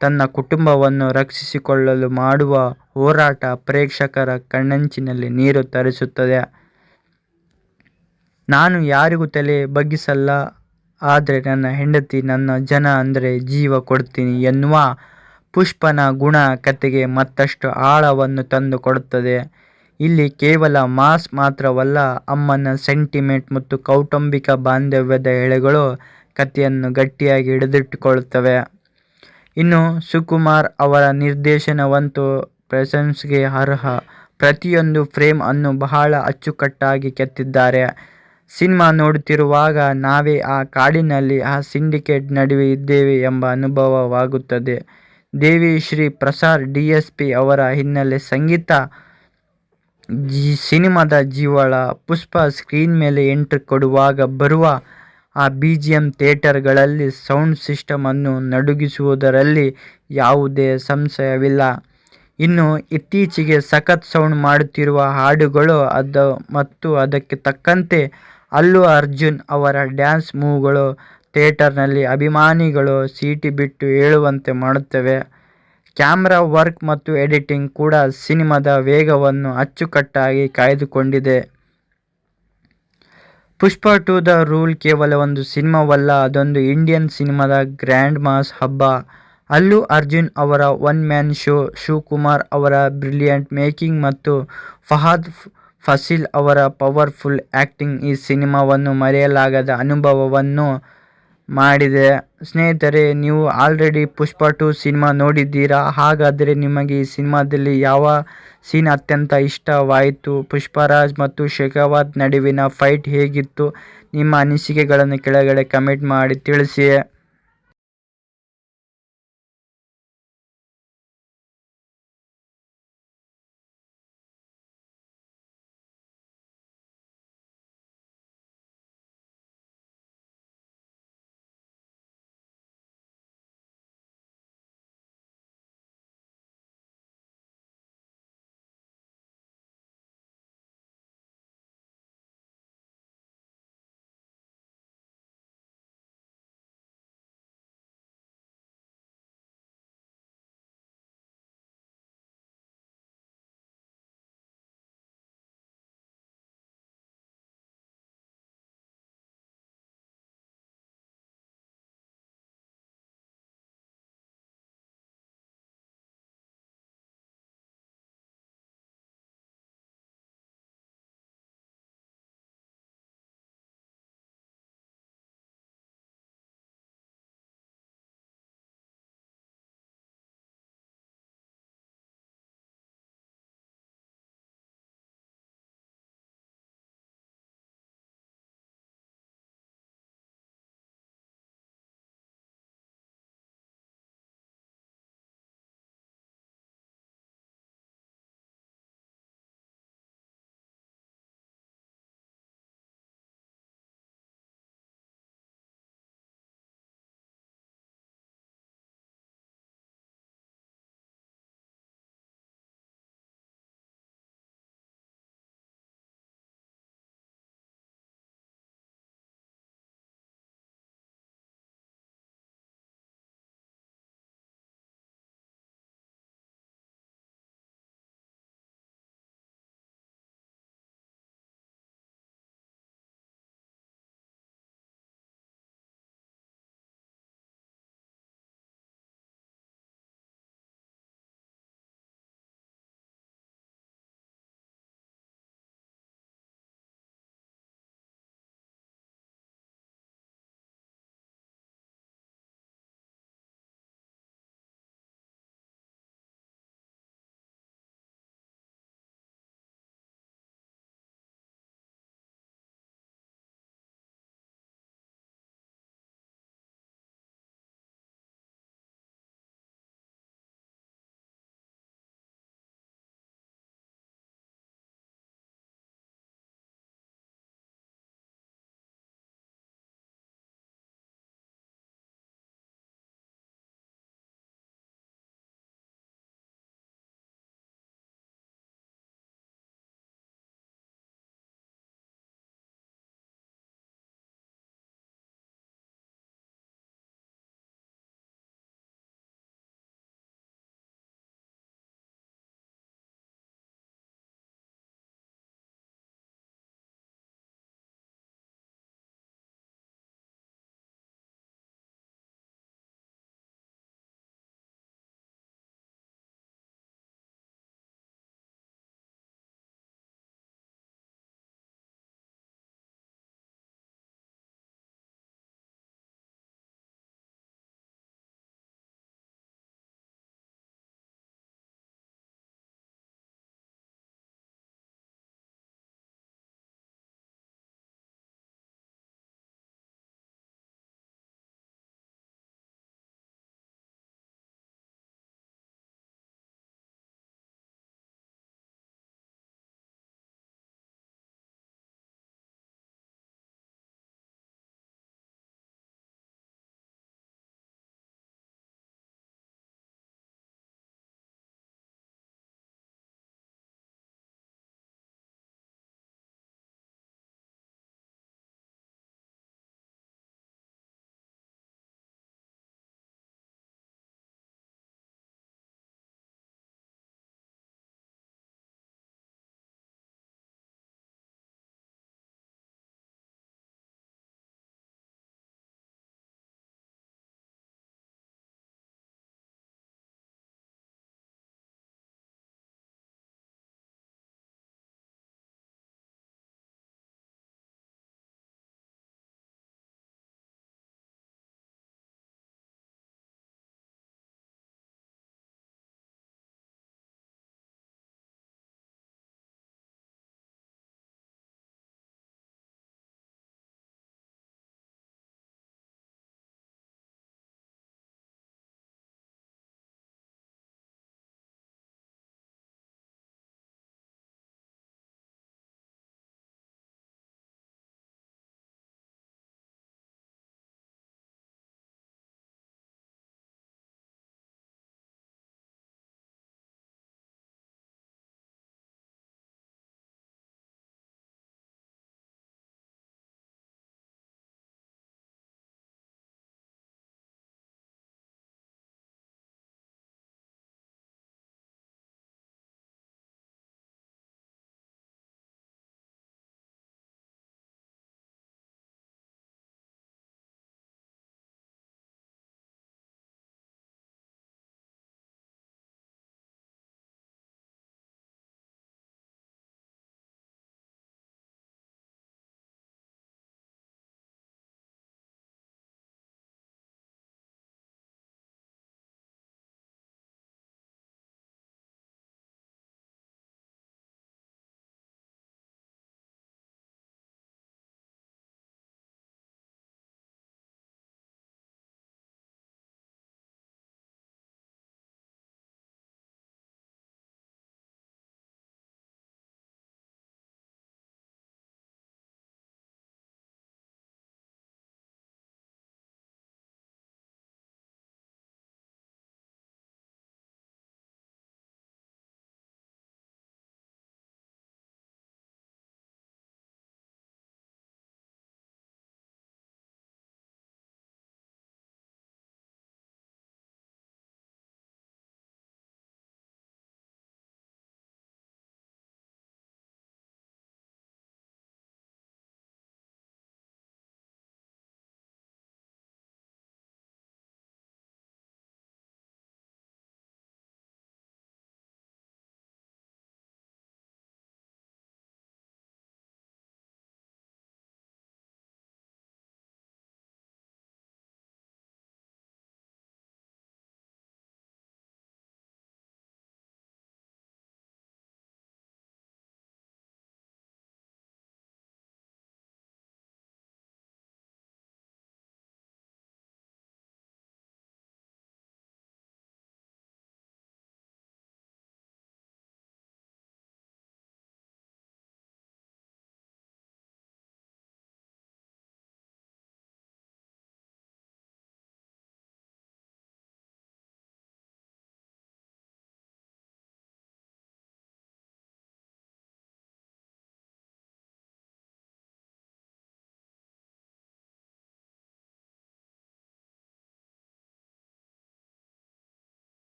Speaker 4: ತನ್ನ ಕುಟುಂಬವನ್ನು ರಕ್ಷಿಸಿಕೊಳ್ಳಲು ಮಾಡುವ ಹೋರಾಟ ಪ್ರೇಕ್ಷಕರ ಕಣ್ಣಂಚಿನಲ್ಲಿ ನೀರು ತರಿಸುತ್ತದೆ. ನಾನು ಯಾರಿಗೂ ತಲೆ ಬಗ್ಗಿಸಲ್ಲ, ಆದರೆ ನನ್ನ ಹೆಂಡತಿ, ನನ್ನ ಜನ ಅಂದರೆ ಜೀವ ಕೊಡ್ತೀನಿ ಎನ್ನುವ ಪುಷ್ಪನ ಗುಣ ಕಥೆಗೆ ಮತ್ತಷ್ಟು ಆಳವನ್ನು ತಂದು ಕೊಡುತ್ತದೆ. ಇಲ್ಲಿ ಕೇವಲ ಮಾಸ್ ಮಾತ್ರವಲ್ಲ, ಅಮ್ಮನ ಸೆಂಟಿಮೆಂಟ್ ಮತ್ತು ಕೌಟುಂಬಿಕ ಬಾಂಧವ್ಯದ ಎಳೆಗಳು ಕಥೆಯನ್ನು ಗಟ್ಟಿಯಾಗಿ ಹಿಡಿದಿಟ್ಟುಕೊಳ್ಳುತ್ತವೆ. ಇನ್ನು ಸುಕುಮಾರ್ ಅವರ ನಿರ್ದೇಶನವಂತೂ ಪ್ರಶಂಸೆಗೆ ಅರ್ಹ. ಪ್ರತಿಯೊಂದು ಫ್ರೇಮ್ ಅನ್ನು ಬಹಳ ಅಚ್ಚುಕಟ್ಟಾಗಿ ಕೆತ್ತಿದ್ದಾರೆ. ಸಿನಿಮಾ ನೋಡುತ್ತಿರುವಾಗ ನಾವೇ ಆ ಕಾಡಿನಲ್ಲಿ, ಆ ಸಿಂಡಿಕೇಟ್ ನಡುವೆ ಇದ್ದೇವೆ ಎಂಬ ಅನುಭವವಾಗುತ್ತದೆ. ದೇವಿ ಶ್ರೀ ಪ್ರಸಾದ್ DSP ಅವರ ಹಿನ್ನೆಲೆ ಸಂಗೀತ ಸಿನಿಮಾದ ಜೀವಾಳ. ಪುಷ್ಪ ಸ್ಕ್ರೀನ್ ಮೇಲೆ ಎಂಟ್ರಿ ಕೊಡುವಾಗ ಬರುವ ಆ BGM ಥಿಯೇಟರ್ಗಳಲ್ಲಿ ಸೌಂಡ್ ಸಿಸ್ಟಮ್ ಅನ್ನು ನಡುಗಿಸುವುದರಲ್ಲಿ ಯಾವುದೇ ಸಂಶಯವಿಲ್ಲ. ಇನ್ನು ಇತ್ತೀಚೆಗೆ ಸಖತ್ ಸೌಂಡ್ ಮಾಡುತ್ತಿರುವ ಹಾಡುಗಳು ಮತ್ತು ಅದಕ್ಕೆ ತಕ್ಕಂತೆ ಅಲ್ಲು ಅರ್ಜುನ್ ಅವರ ಡ್ಯಾನ್ಸ್ ಮೂವ್ಗಳು ಥಿಯೇಟರ್ನಲ್ಲಿ ಅಭಿಮಾನಿಗಳು ಸೀಟಿ ಬಿಟ್ಟು ಏಳುವಂತೆ ಮಾಡುತ್ತವೆ. ಕ್ಯಾಮ್ರಾ ವರ್ಕ್ ಮತ್ತು ಎಡಿಟಿಂಗ್ ಕೂಡ ಸಿನಿಮಾದ ವೇಗವನ್ನು ಅಚ್ಚುಕಟ್ಟಾಗಿ ಕಾಯ್ದುಕೊಂಡಿದೆ. ಪುಷ್ಪ 2 ದ ರೂಲ್ ಕೇವಲ ಒಂದು ಸಿನಿಮಾವಲ್ಲ, ಅದೊಂದು ಇಂಡಿಯನ್ ಸಿನಿಮಾದ ಗ್ರ್ಯಾಂಡ್ ಮಾಸ್ ಹಬ್ಬ. ಅಲ್ಲು ಅರ್ಜುನ್ ಅವರ ಒನ್ ಮ್ಯಾನ್ ಶೋ, ಶಿವಕುಮಾರ್ ಅವರ ಬ್ರಿಲಿಯಂಟ್ ಮೇಕಿಂಗ್ ಮತ್ತು ಫಹದ್ ಫಾಸಿಲ್ ಅವರ ಪವರ್ಫುಲ್ ಆ್ಯಕ್ಟಿಂಗ್ ಈ ಸಿನಿಮಾವನ್ನು ಮರೆಯಲಾಗದ ಅನುಭವವನ್ನು ಮಾಡಿದೆ. ಸ್ನೇಹಿತರೆ, ನೀವು ಆಲ್ರೆಡಿ ಪುಷ್ಪ 2 ಸಿನಿಮಾ ನೋಡಿದ್ದೀರಾ? ಹಾಗಾದರೆ ನಿಮಗೆ ಈ ಸಿನಿಮಾದಲ್ಲಿ ಯಾವ ಸೀನ್ ಅತ್ಯಂತ ಇಷ್ಟವಾಯಿತು? ಪುಷ್ಪರಾಜ್ ಮತ್ತು ಶೆಖಾವತ್ ನಡುವಿನ ಫೈಟ್ ಹೇಗಿತ್ತು? ನಿಮ್ಮ ಅನಿಸಿಕೆಗಳನ್ನು ಕೆಳಗಡೆ ಕಮೆಂಟ್ ಮಾಡಿ ತಿಳಿಸಿ.